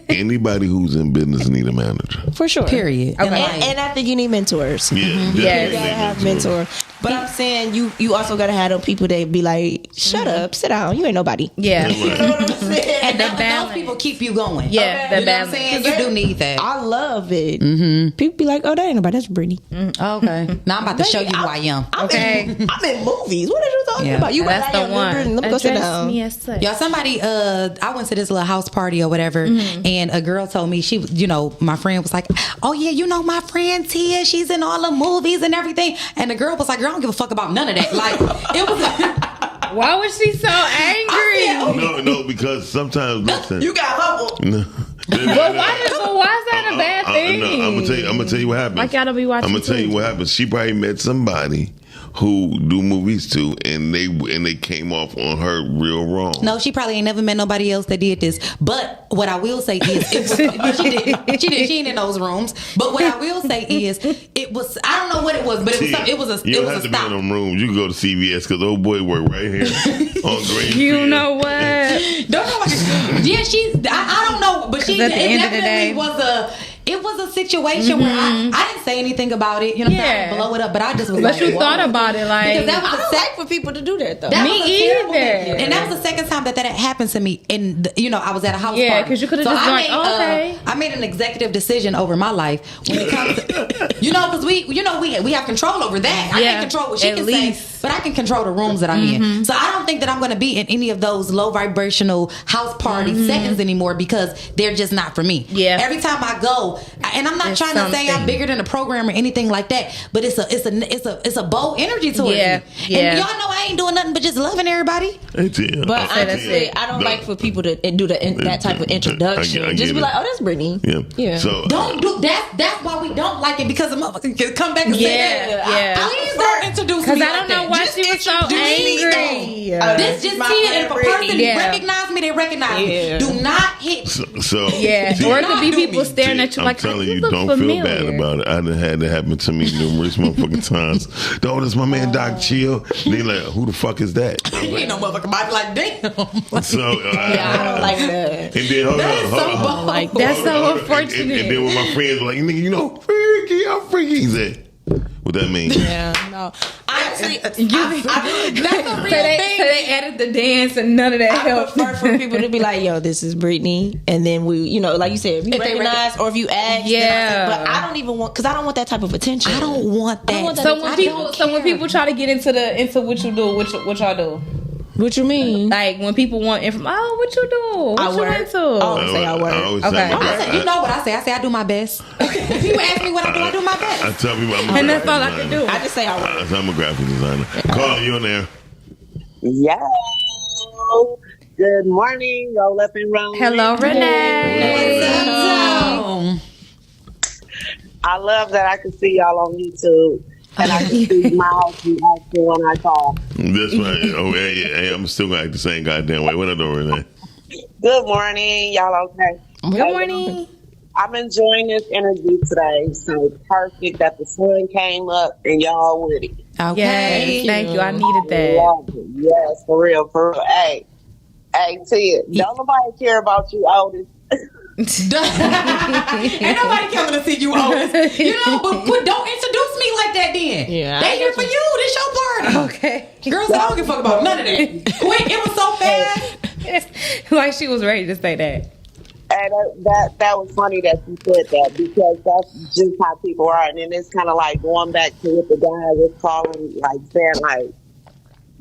Anybody who's in business need a manager. For sure. Period. Okay. And I think you need mentors. Yeah. Yes. You definitely gotta have mentor. mentor. But I'm saying you also gotta have those people that be like, shut up, sit down, you ain't nobody. yeah. You know what I'm saying? And The those balance. people keep you going. Yeah, the You know what I'm balance. saying? You do need that. I love it. People be like, oh, that ain't nobody. That's Brittany. Okay. Now I'm about to show you who I am. Okay. I'm in movies. What are you talking Yeah. about? You That's right, the I am one. Brittany. Let me go sit Address down. me as such. Y'all, somebody, I went to this little house party or whatever, and a girl told me, she, you know, my friend was like, oh yeah, you know my friend Tia, she's in all the movies and everything. And the girl was like, girl, I don't give a fuck about none of that. Like, it was. Why was she so angry? No, because sometimes listen. You got humbled. No. But why is that a bad thing? No, I'm gonna tell you what happened. Like y'all don't be watching I'm gonna tell too. you what happened. She probably met somebody who do movies too, and they came off on her real wrong. No, she probably ain't never met nobody else that did this. But what I will say is, she ain't in those rooms. But what I will say is, it was, I don't know what it was, but it was a You don't have to stop. be in them rooms. You can go to CVS because old boy work right here on Greenfield. You know what? Don't know what. Yeah, I don't know, but she. at the It end of the definitely day- was a. It was a situation where I didn't say anything about it. You know, what I'm saying? I didn't blow it up, but I just was But like, you whoa. thought about it like Because that was I the don't sec- like for people to do that though. That Me was a terrible either. thing. And that was the second time that had happened to me. And you know, I was at a house Yeah, party. 'cause you could've So just I been like, made, oh, okay. I made an executive decision over my life when it comes to, you know, because we have control over that. I Yeah, can't control what she at can least. say, but I can control the rooms that I'm in. So I don't think that I'm going to be in any of those low vibrational house party settings anymore because they're just not for me. Yeah. Every time I go, and I'm not There's trying to say I'm something. bigger than the program or anything like that, but it's a bold energy to it. Yeah, yeah. And y'all know I ain't doing nothing but just loving everybody. Hey, Tia. But Okay, honestly, Tia. I don't No. like for people to do that type of introduction. I Just get be it. like, oh, that's Brittany. Yeah. Yeah. So Don't do that. That's why we don't like it because the motherfucker can come back and say that. Yeah. Please don't introduce me. Because I like don't know that. why Just she was so introduce me, angry. Yeah. This just My it. If a friend person Brittany. recognize me, they recognize me. Do not hit. So Yeah, see, or it could be people staring at you I'm like, telling you you, look don't familiar. feel bad about it. I done had that happen to me numerous motherfucking times. Oh, that's my man Doc Chill. They like, who the fuck is that? I'm He ain't no motherfucking body like damn. So I don't like that. And then hold on. Like That's so Hold on. unfortunate. And then when my friends were like, nigga, you know, freaky, I'm freaky. He said, what that mean? Yeah, no. Honestly, that's a real So they added the dance and none of that I helped. prefer for people to be like, yo, this is Brittany. And then we, you know, like you said, if you If they recognize or if you ask. Yeah. But I don't even want, because I don't want that type of attention. I don't want that. So when people try to get into what you do, what y'all do? What you mean? Like when people want information, what you do? What I you work. into? I always say I work. always Okay. say I say, you know what I say? I say I do my best. If you ask me what I do my best. I tell people I'm a And that's graphic all I can designer. do. I just say I work. I'm a graphic designer. Carla, you on there? Yeah. Good morning. Roll up and roll. Hello, Renee. I love that I can see y'all on YouTube. And I can see Miles be acting when I call. That's right. Oh, hey, I'm still going to act the same goddamn way. What I doing, Renee? Good morning. Y'all okay? Good morning. I'm enjoying this interview today. So it's perfect that the sun came up and y'all with it. Okay. Yes, thank you. I needed that. Love it. Yes, for real, for real. Hey, Tia, don't nobody care about you, Otis. Ain't nobody coming to see you, Otis. You know, but don't introduce me like that then. Yeah, They here for you. This your party. Okay. Girls, I don't give a fuck about none of that. Quick, it was so fast. Like she was ready to say that. And that was funny that you said that because that's just how people are. And then it's kind of like going back to what the guy was calling, like saying, like,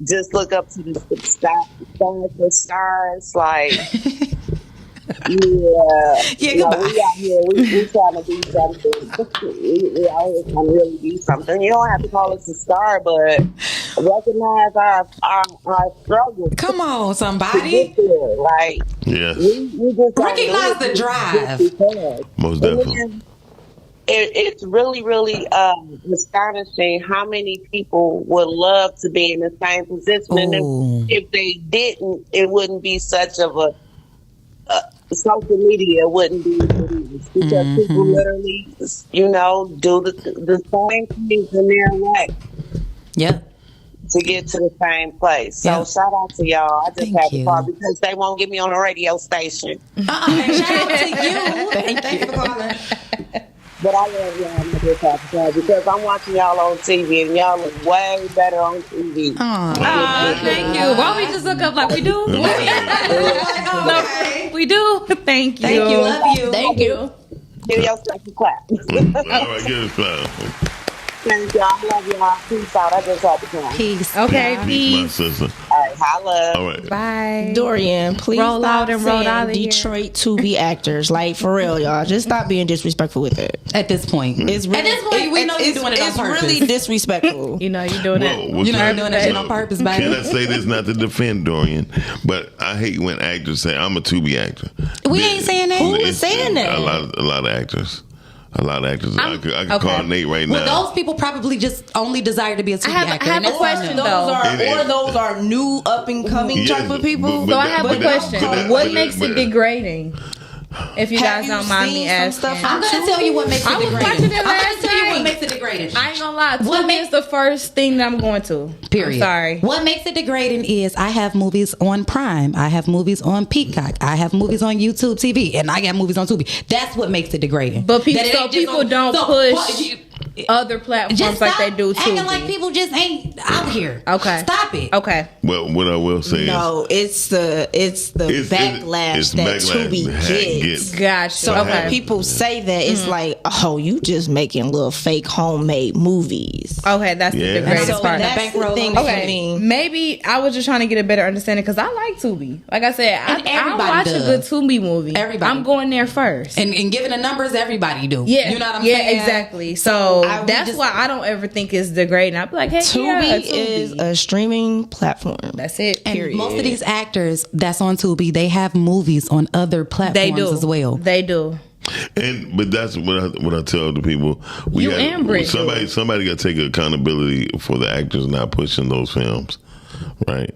just look up to the stars, like, yeah, goodbye. We out here, we trying to be something. we always trying to really be something. You don't have to call us a star, but recognize our struggle. Come on, somebody. Like, yes. we just recognize the drive. Most definitely. It's really, really astonishing how many people would love to be in the same position. And if they didn't, it wouldn't be such of a social media wouldn't be what it is. Because people literally, do the same things in their way. Yep. To get to the same place. So shout out to y'all. I just had to call because they won't get me on a radio station. Shout out to you. Thank you for calling. But I love y'all on this episode because I'm watching y'all on TV and y'all look way better on TV. Thank you. Why don't we just look up like we do? No, we do. Thank you. Thank you. Love you. Thank you. Give yourself a clap. All right, give it a clap. Thank y'all. I love y'all. Peace out. I just had to come. Peace. Okay, Peace, my peace. sister. All right, holla. All right. Bye. Dorian, please Roll stop out and roll saying out of here. Detroit to be actors. Like, for real, y'all. Just stop being disrespectful with it. At this point. It's really, At this point, we know you're doing it on purpose. It's really disrespectful. You know you're doing it. Well, You know you're doing that shit on purpose, baby. Can I say this not to defend Dorian, but I hate when actors say I'm a to-be actor. We ain't saying that. Who is saying that? A lot of actors. A lot of actors. I could okay. call Nate right Well, now. those people probably just only desire to be a TV actor. I have and a that's question, on them. though. Those are new up and coming Yes, type of people. but So I have a but question. What makes it degrading? If you Have guys you don't mind seen me some asking. stuff I'm gonna tell you what makes it I was degrading. watching it I'm last gonna tell you what night. makes it degrading. I ain't gonna lie. What Tubi is the first thing that I'm going to. Period. I'm sorry. What makes it degrading is I have movies on Prime. I have movies on Peacock. I have movies on YouTube TV. And I got movies on Tubi. That's what makes it degrading. But people, That it so ain't just people on- don't so, push other platforms just like stop they do acting Tubi. like people just ain't out here. Okay. Stop it. Okay. Well, what I will say No, it's the backlash it's that backlash Tubi that gets. Gotcha. So Okay. when people say that, it's like, oh, you just making little fake homemade movies. Okay, that's Yeah. the greatest So part. that's the thing for Okay, me. maybe I was just trying to get a better understanding because I like Tubi. Like I said, I everybody watch does. a good Tubi movie. Everybody. I'm going there first. And given the numbers, everybody do. Yeah, You know what I'm yeah, saying? exactly. So I would that's just- why I don't ever think it's degrading. I'd be like, hey, Tubi yeah, is a streaming platform. That's it. And Period. most of these actors that's on Tubi, they have movies on other They platforms do as well. They do. but that's what I tell the people. You and Brit somebody got to take accountability for the actors not pushing those films. right?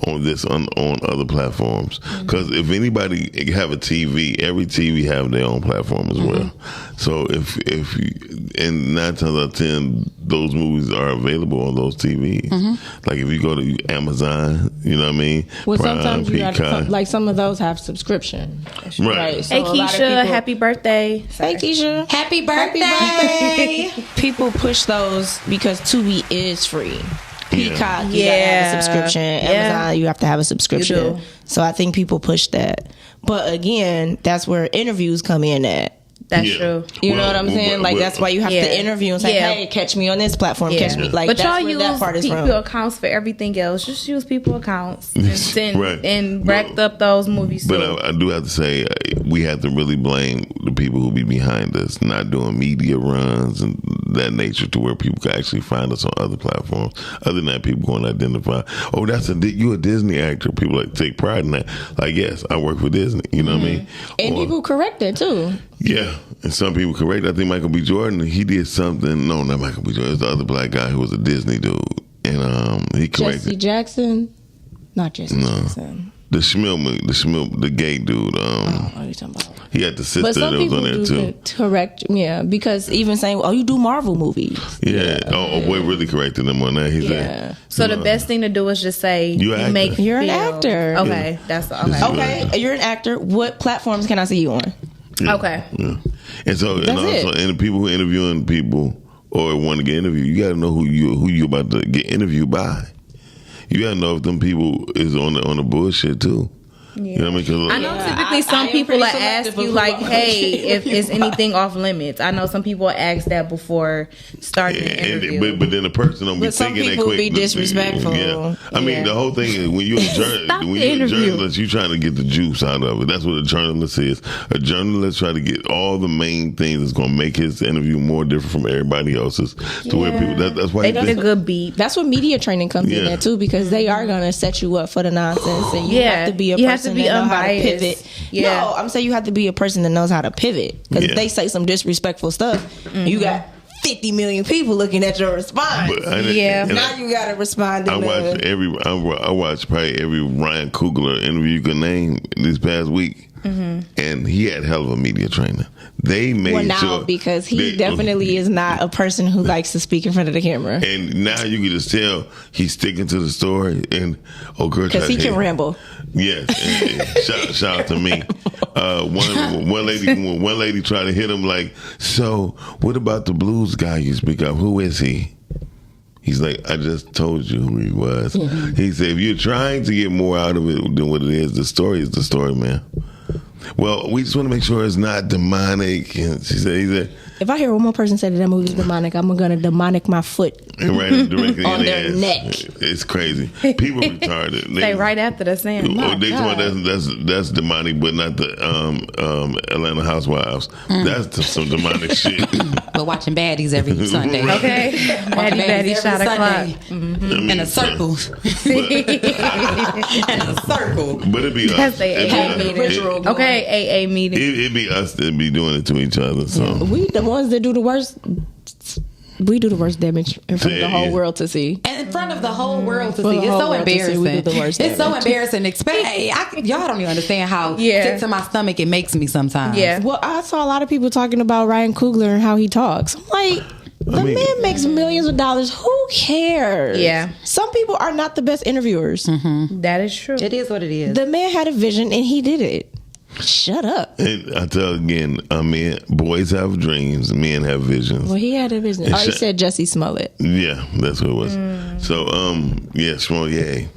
On other platforms. Because if anybody have a TV, every TV have their own platform as well. So if and 9 times out of 10, those movies are available on those TVs. Like if you go to Amazon, you know what I mean? Well, Prime, sometimes you got Peacock. to, like some of those have subscription. Right. So Hey a lot of Keisha, people- happy birthday. Hey Keisha. Happy birthday. People push those because Tubi is free. Peacock, you gotta Yeah. have a subscription. Yeah. Amazon, you have to have a You subscription. do. So I think people push that. But again, that's where interviews come in at. That's true. You know what I'm saying? Like that's why you have to interview and say, "Hey, catch me on this platform. Yeah. Catch me." Like but that's y'all where use that part is people from. accounts for everything else. Just use people accounts and, Right. and racked up those movies too. But I do have to say, we have to really blame the people who be behind us, not doing media runs and that nature to where people can actually find us on other platforms. Other than that, people going to identify, oh, you a Disney actor. People like take pride in that. Like, yes, I work for Disney. You know what I mean? And people correct it too. Yeah, and some people correct. I think Michael B. Jordan, he did something. No, not Michael B. Jordan. It was the other black guy who was a Disney dude, and he corrected. Jesse Jackson, not Jesse Jackson. The Schmill, the gay dude. What are you talking about? He had the sister But that some was people on there do too. correct, because even saying, "Oh, you do Marvel movies." Yeah. Oh, we really corrected him on that. He said, So the best thing to do is just say You an actor. You're an films. actor. Okay, that's okay. Okay, you're an actor. What platforms can I see you on? Yeah. Okay. Yeah. And so, That's and also, it. and the people who interviewing people or want to get interviewed, you got to know who you about to get interviewed by. You got to know if them people is on the bullshit too. You know what I mean? 'Cause I know typically some I am people pretty will ask selective you of like, who I- "Hey, if is anything off limits?" I know some people ask that before starting the interview. but then the person don't be But some thinking that people quick. be disrespectful. Yeah, I mean the whole thing is when you're a journalist, you trying to get the juice out of it. That's what a journalist is. A journalist try to get all the main things that's going to make his interview more different from everybody else's. To where people that's why They need a good beat. That's what media training comes in Yeah. there too, because they are gonna set you up for the nonsense, and you have to be a you person have to be that knows how to unbiased. pivot. Yeah. No, I'm saying you have to be a person that knows how to pivot. Because Yeah. if they say some disrespectful stuff, you got 50 million people looking at your response. But and now you gotta respond. I watched probably every Ryan Coogler interview you can name this past week, and he had hell of a media trainer. They made Well, now sure because he definitely is not a person who likes to speak in front of the camera. And now you can just tell he's sticking to the story, and girl, Because he can ramble. Yes, and shout out to me. One lady tried to hit him like, so what about the blues guy you speak of? Who is he? He's like, I just told you who he was. He said, if you're trying to get more out of it than what it is, the story is the story, man. Well, we just want to make sure it's not demonic. And he said, If I hear one more person say that movie's demonic, I'm gonna demonic my foot right directly on in their ass. neck. It's crazy. People retarded. Say right after the saying. Oh, they told that's demonic, but not the Atlanta Housewives. That's some demonic shit. We're watching baddies every Sunday. Okay. Watching Baddie shot every o'clock. Sunday. In a circle. In a circle. But it'd be That's us. the AA meeting. Okay, AA meeting. It'd be us that be doing it to each other. So We the ones that do the worst. We do the worst damage in front of the whole world to see. And in front of the whole world to For see. the It's whole so world to see, embarrassing. we do the worst It's so damage. embarrassing. Y'all don't even understand how sick to my stomach it makes me sometimes. Yeah. Well, I saw a lot of people talking about Ryan Coogler and how he talks. I'm like, the man makes millions of dollars. Who cares? Yeah. Some people are not the best interviewers. That is true. It is what it is. The man had a vision and he did it. Shut up. and I tell again, men, boys have dreams, men have visions. Well, he had a vision. And Oh, he said Jussie Smollett. Yeah, that's what it was. So yeah, small yay.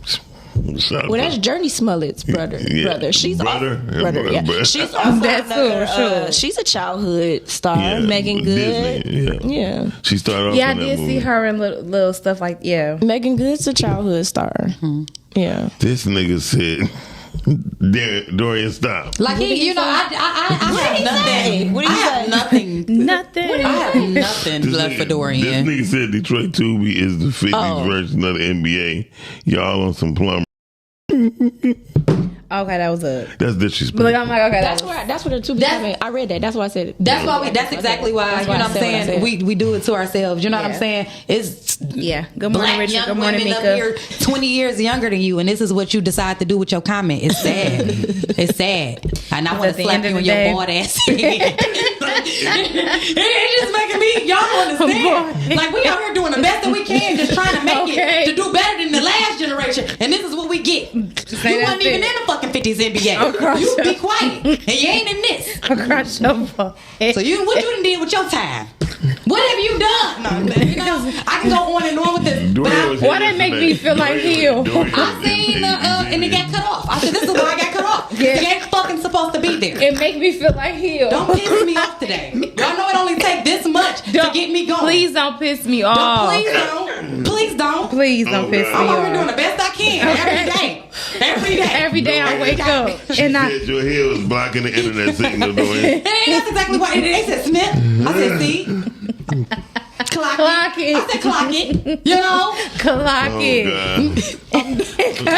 Well, that's Journey Smollett's brother. Yeah. Brother. She's Brother? Also, brother. Yeah. Brother. She's also That's another, sure. she's a childhood star. Yeah, Megan Good. Disney, Yeah. She started off Yeah, I in that did movie. see her in little stuff like Megan Good's a childhood star. Yeah. This nigga said, Dorian, stop. Like he, you know, I have nothing. What did I he have say? nothing. Nothing. I have nothing This left for nigga Dorian. said Detroit Tubi is the 50s Oh. version of the NBA. Y'all on some plumber. Okay, that was a. That's disrespectful. But I'm like, okay, That's where the two becoming. I read that. That's why I said it. That's why that's exactly why, That's you know why what I'm I said what I saying? said. We do it to ourselves. You know what I'm Yeah. saying? It's Good morning, black Richard. young Good morning, women up Mika. here 20 years younger than you, and this is what you decide to do with your comment. It's sad. It's sad. And I want at to the slap end of you in the your day- bored ass head. It's just making me, y'all don't understand. Like, we out here doing the best that we can, just trying to make Okay. it to do better than the last generation. And this is what we get. You Say wasn't that's even it. in the fucking 50s NBA. Across You be your- quiet. And you ain't in this. Across your forehead. So what you done did with your time? What have you done? No, you know, I can go on and on with this. But Why that make me feel like hell? I seen and it got cut off. I said, this is why I got cut off. Yeah. It ain't fucking supposed to be there. It make me feel like hell. Don't piss me off today. Y'all know it only take this much to get me going. Please don't piss me off. Please don't. Please don't. Please don't piss me I'm over here doing off. the best I can every day. Every day. Every day I wake up and I. Said your hair was blocking the internet signal, Dorian. And that's exactly why they said snip. I said, see? Clock it. I said clock it. You know? Clock it. God. And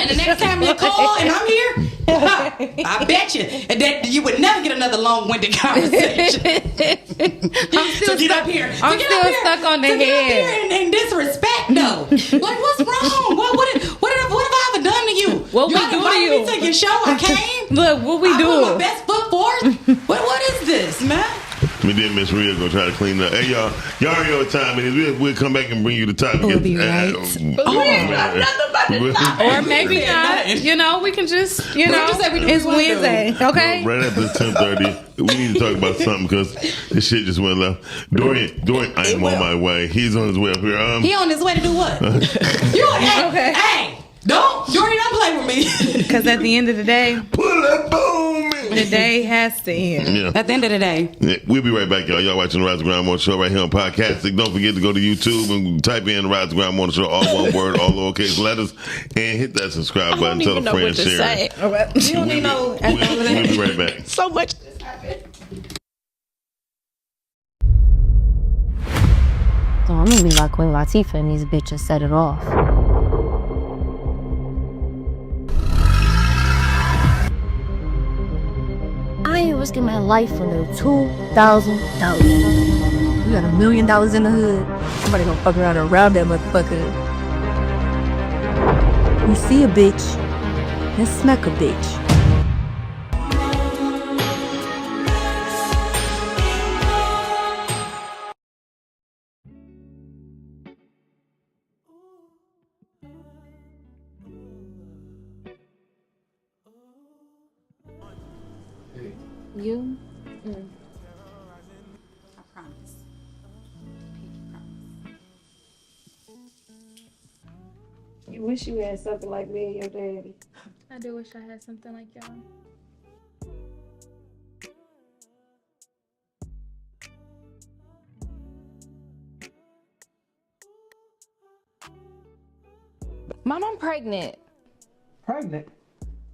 the next time you call and I'm here, I bet you that you would never get another long-winded conversation. I'm still So get stuck. up here. I'm So get still up here. stuck on the So get up head. here and disrespect though. Like, what's wrong? What have I ever done to you? What you we do to invited you? me to your show. I came. Look, what we I put my do? best foot forth. What is this, man? Me then Miss Rhea gonna try to clean up. Hey y'all already know what time it is. We'll come back and bring you the topic. We'll be right. Or maybe not. You know, we can just, you know, just say we do what it's we wanna do. Wednesday, okay? Right after 10:30, we need to talk about something because this shit just went left. Dorian, I am on my way. He's on his way up here. He on his way to do what? Okay. Hey, don't play with me. Because at the end of the day, pull that boom. the day has to end. Yeah. At the end of the day. Yeah, we'll be right back, y'all. Y'all watching the Rise of Ground Morning Show right here on Podcastic. Don't forget to go to YouTube and type in Rise of Ground Morning Show, all one word, all lowercase letters, and hit that subscribe button. Tell a friend, share it. You don't even know. We'll be right back. So much. So I'm gonna be like Queen Latifah and these bitches set it off. I ain't risking my life for no $2,000. You got $1 million in the hood. Somebody gonna fuck around and rob that motherfucker. You see a bitch, then smack a bitch. You? I promise. You wish you had something like me and your daddy. I do wish I had something like y'all. Mom, I'm pregnant. Pregnant?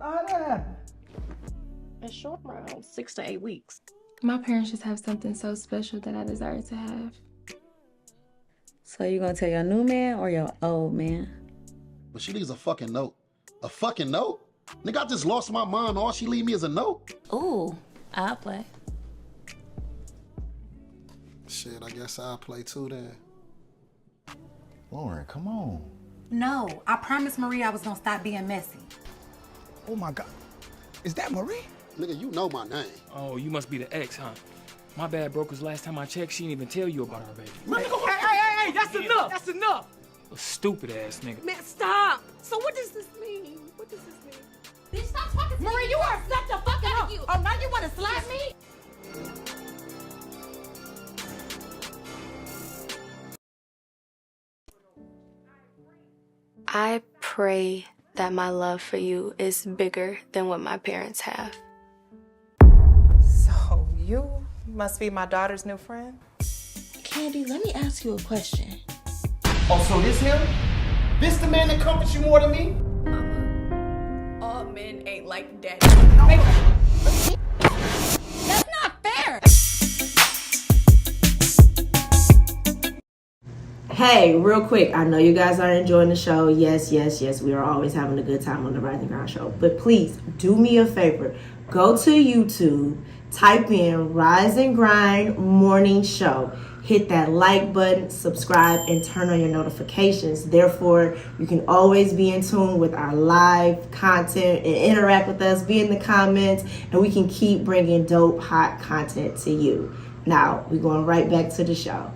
Oh, that. It's short around 6 to 8 weeks. My parents just have something so special that I desire to have. So you gonna tell your new man or your old man? But she leaves a fucking note. A fucking note? Nigga, I just lost my mind. All she leave me is a note. Ooh, I'll play. Shit, I guess I'll play too then. Lauren, come on. No, I promised Marie I was gonna stop being messy. Oh my God. Is that Marie? Nigga, you know my name. Oh, you must be the ex, huh? My bad, bro, cause last time I checked, she didn't even tell you about her baby. Hey, that's enough. That's enough. A stupid ass nigga. Man, stop. So what does this mean? What does this mean? Bitch, stop talking to me. Marie, you are such a fucking hoe. Oh, now you wanna slap me? I pray that my love for you is bigger than what my parents have. So you must be my daughter's new friend? Candy, let me ask you a question. Oh, so this him? This the man that comforts you more than me? All men ain't like daddy. That's not fair. Hey, real quick, I know you guys are enjoying the show. Yes, we are always having a good time on the Rise and Grind show. But please, do me a favor. Go to YouTube, type in Rise and Grind Morning Show. Hit that like button, subscribe, and turn on your notifications. Therefore, you can always be in tune with our live content and interact with us, be in the comments, and we can keep bringing dope, hot content to you. Now, we're going right back to the show.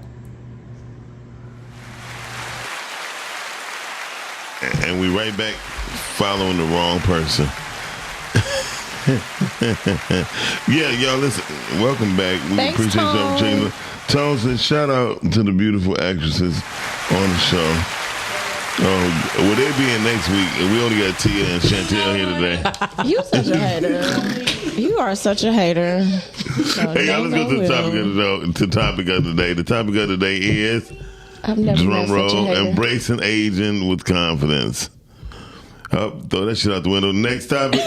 And we right back following the wrong person. Yeah, y'all, listen. Welcome back. We Thanks, appreciate y'all checking out. Tone says, shout out to the beautiful actresses on the show. Well, they'll be in next week, and we only got Tia and Chantel here today. You such a hater. You are such a hater. Hey, y'all, let's go to the topic of the day. The topic of the day is, I've never drum been such a roll, hater. embracing aging with confidence. Throw that shit out the window. Next topic.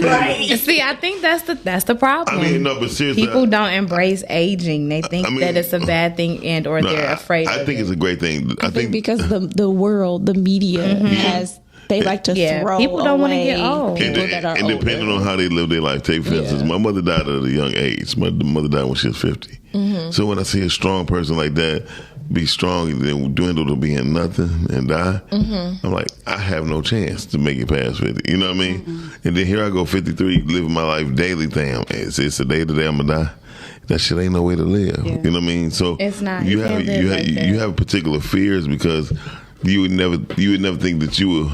Right. See, I think that's the problem. I mean, no, but seriously, people don't embrace aging. They think that it's a bad thing, or they're afraid. I think it's a great thing. I think because the world, the media has, they like to throw people don't want to get away old. people that are and depending on how they live their life. Take for instance, my mother died at a young age. My mother died when she was 50. Mhm. So when I see a strong person like that be strong and then dwindle to being nothing and die, I'm like, I have no chance to make it past 50. You know what I mean? And then here I go, 53, living my life daily. Damn, it's the day to day I'm gonna die. That shit ain't no way to live. Yeah. You know what I mean? So It's not. You You have can't live like that. you have particular fears because you would never think that you would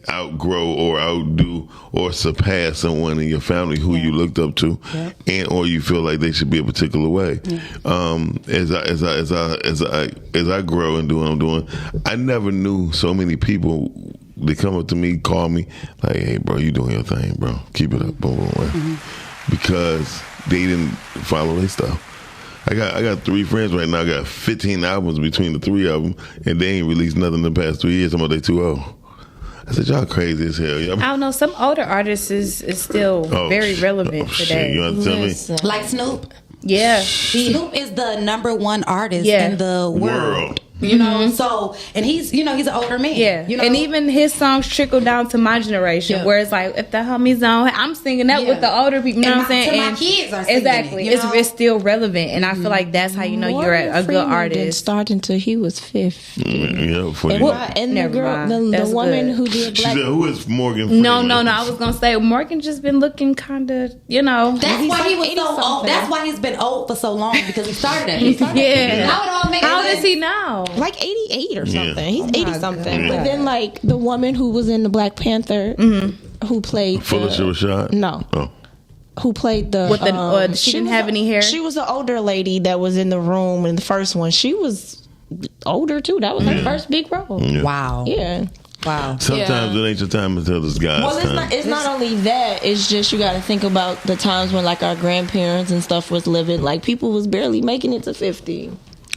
outgrow or outdo or surpass someone in your family who you looked up to, and or you feel like they should be a particular way. As I grow and do what I'm doing, I never knew so many people. They come up to me, call me, like, "Hey, bro, you doing your thing, bro? Keep it up, boom, boom, boom." Because they didn't follow their stuff. I got 3 friends right now. I got 15 albums between the 3 of them, and they ain't released nothing in the past 3 years. I'm about they too old. I said, y'all crazy as hell. I don't know. Some older artists is still very relevant today. Shit, you want to tell me? Like Snoop. Yeah. Snoop is the #1 artist Yeah. in the world. You know, so, and he's an older man. Yeah, you know? and even his songs trickle down to my generation, where it's like, if the homies on, I'm singing that with the older people. You know what I'm saying? My kids are singing exactly. it, you know? It's still relevant, and I feel like that's how you know you're a good artist. Didn't start until he was 50. Yeah, for And, you. and the Never girl, mind. the That's woman good. who did She Black. said, who is Morgan Freeman? No. I was gonna say Morgan just been looking kind of, That's why he was like so old. 80-something. That's why he's been old for so long, because he started at it. Yeah. Now it all makes How old sense. is he now? Like 88 or Yeah. something. He's 80 something. God. But then, like, the woman who was in the Black Panther, who played Felicia Rashad? No. Oh. Who played the With the she didn't was have any hair? She was the older lady that was in the room in the first one. She was older too. That was her first big role. Yeah. Wow. Yeah. Wow. Sometimes it ain't your time until this guy's Well, time. it's not only that. It's just you got to think about the times when, like, our grandparents and stuff was living. Like, people was barely making it to 50.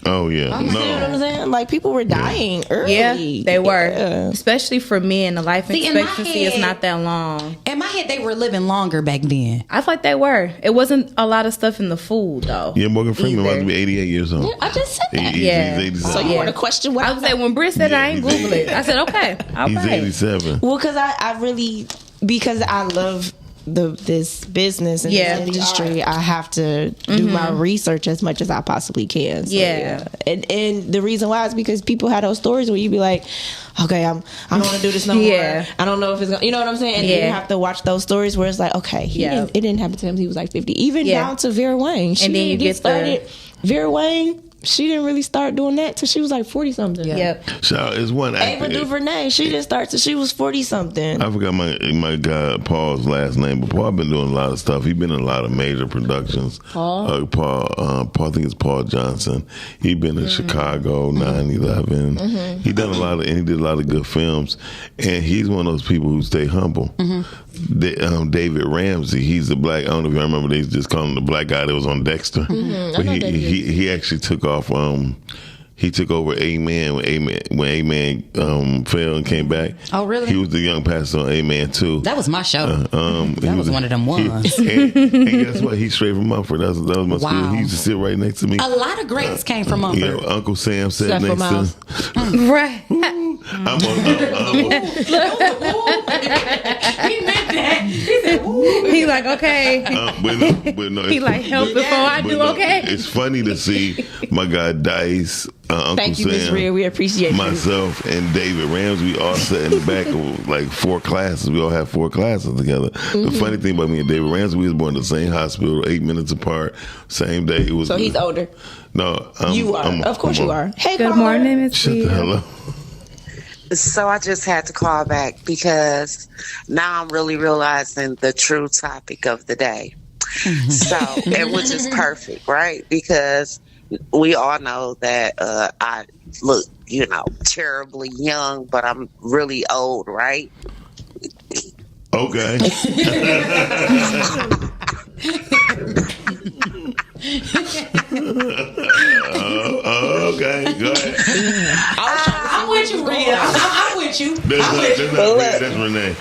Oh, yeah. You see what I'm saying? Like, people were dying early. Yeah, they were. Yeah. Especially for men, the life See, in my expectancy is head- not that long. In my head, they were living longer back then. I thought they were. It wasn't a lot of stuff in the food though. Yeah, Morgan Freeman Either. must be 88 years old. Yeah, I just said that. Yeah. He's 87. So you want to question what I was like, when Britt said I ain't he's Google it, I said okay, all He's right. 87. Well, because I really, because I love this business and Yeah. this industry, I have to do my research as much as I possibly can. So, Yeah. And the reason why is because people have those stories where you be like, okay, I don't want to do this no Yeah. more. I don't know if it's gonna, you know what I'm saying? And then you Yeah. have to watch those stories where it's like, okay, Yeah. it didn't happen to him. He was like 50. Even Yeah. down to Vera Wang. She And then didn't you get get started. Vera Wang, she didn't really start doing that till she was like 40 something. Yep. So it's one Ava actor. DuVernay, she didn't start till she was 40 something. I forgot my guy Paul's last name, but Paul been doing a lot of stuff. He been in a lot of major productions. Paul? Paul, I think it's Paul Johnson. He been in Chicago, 9/11. He done a lot of, and he did a lot of good films. And he's one of those people who stay humble. David Ramsey, he's the black. I don't know if you remember. They just called him the black guy that was on Dexter. But I know David. he actually took off He took over Amen when Amen fell and came back. Oh, really? He was the young pastor on Amen too. That was my show. That was one of them ones. And guess what? He's straight from Mumford. That was my school. He used to sit right next to me. A lot of greats came from Mumford. Yeah, Uncle Sam sat next to Right. I'm He meant that. He said, "Ooh." He like, okay. but no, He like, help before I do, okay? It's funny to see my guy Dice, Uncle Thank you, Ms. Sam, Rhea. We appreciate myself, and David Rams. We all sat in the back of like 4 classes. We all had 4 classes together. The funny thing about me and David Rams, we was born in the same hospital, 8 minutes apart, same day. It was. So he's older. No, you are. Of course you are. Hey, good morning, Miss Shut the hell up. So I just had to call back because now I'm really realizing the true topic of the day. So, and which is perfect, right? Because we all know that I look, terribly young, but I'm really old, right? Okay. Okay, go ahead. I'm with you, Rhea. I'm with you. That's Renee.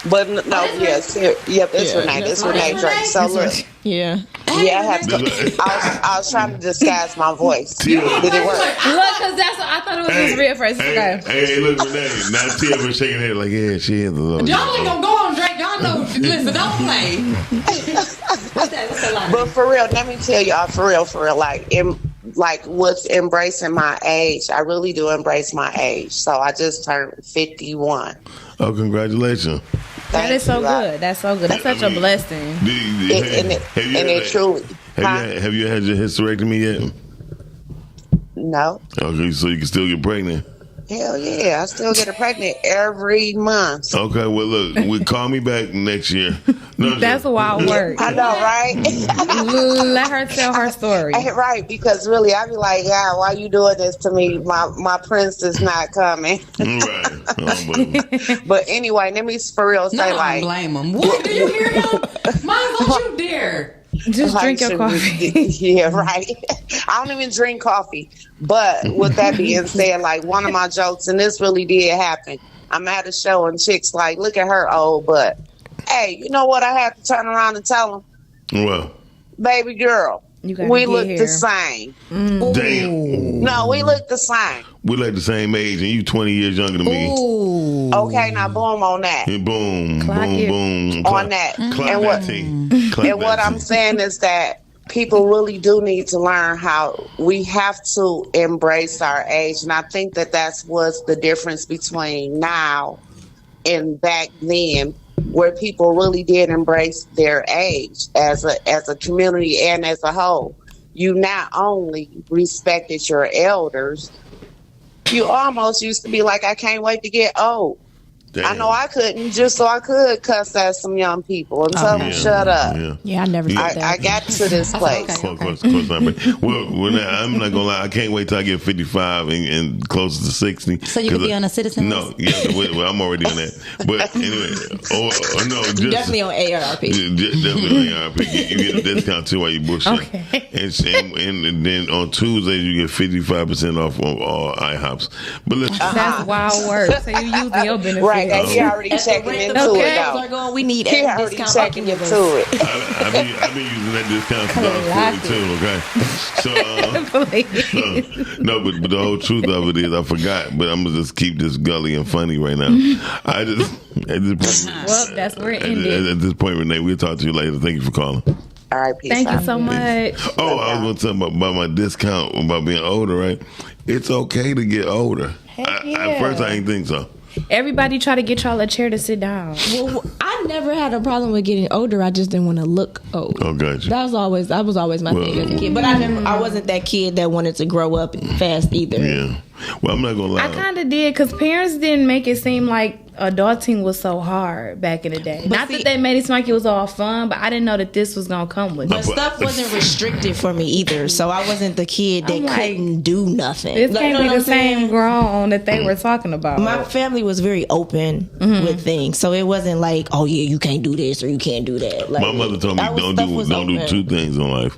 But no, yes, that's Renee. That's Renee Drake. So look, yeah, I have to. I was trying to disguise my voice. Did it work? Look, because that's what I thought it was Miss Rhea first. Okay. Hey, look, Renee. Now Tia been shaking her head like, yeah, she is the Lord. Y'all ain't gonna go on, Drake. Y'all know. Listen, don't play. What's that line? But for real, let me tell y'all, for real, like what's embracing my age. I really do embrace my age. So I just turned 51. Oh, congratulations. That is so good. That's so good. That's such a blessing. Have you had your hysterectomy yet? No. Okay, so you can still get pregnant. Hell yeah, I still get pregnant every month. Okay, well look, call me back next year. No, that's a wild word. I know, right? Let her tell her story. Right, because really, I be like, yeah, why you doing this to me? My prince is not coming. Right. But anyway, let me for real say, I don't blame him. What do you hear him? Mine, don't you dare. Just drink your coffee. Yeah, right. I don't even drink coffee. But with that being said, like one of my jokes, and this really did happen. I'm at a show and chicks like, look at her old butt. Hey, you know what? I have to turn around and tell them. Well, baby girl, we look the same. Damn. No, we look the same. We like the same age, and you 20 years younger than me. Ooh. Okay, now boom on that. And boom, Clock boom, it. boom. On that. Clock And that T. And what I'm saying is that people really do need to learn how we have to embrace our age. And I think that that's what's the difference between now and back then, where people really did embrace their age as a community and as a whole. You not only respected your elders, you almost used to be like, I can't wait to get old. Damn. I know I couldn't, just so I could cuss at some young people and tell them shut up. Yeah, I never did that. I got to this place. Of course not. Well, I'm not gonna lie. I can't wait till I get 55 and closer to 60. So you can be on a citizen? No, well, I'm already on that. But anyway, no, just definitely on AARP. Definitely on AARP. You get a discount too while you bushing. Okay. And then on Tuesdays you get 55% off of all IHOPs. But listen, that's wild work. So you use your benefit. Right, he already checking into it though. We need he already checking into it. I've been using that discount since I was 42, okay? No, but the whole truth of it is I forgot, but I'm gonna just keep this gully and funny right now. At this point, well, that's where it ended. At this point, Renee, we'll talk to you later. Thank you for calling. All right, peace Thank out. you so much. Oh, I was gonna tell about my discount about being older, right? It's okay to get older. At first, I didn't think so. Everybody try to get y'all a chair to sit down. Well, I never had a problem with getting older. I just didn't want to look old. Oh, gotcha. That was always my thing as a kid. But I wasn't that kid that wanted to grow up fast either. Yeah. Well, I'm not gonna lie. I kind of did because parents didn't make it seem like adulting was so hard back in the day. Not that they made it seem like it was all fun, but I didn't know that this was gonna come with it. But stuff wasn't restricted for me either, so I wasn't the kid that couldn't do nothing. This can't be the same grown that they were talking about. My family was very open with things, so it wasn't like, oh yeah, you can't do this or you can't do that. My mother told me don't do 2 things in life: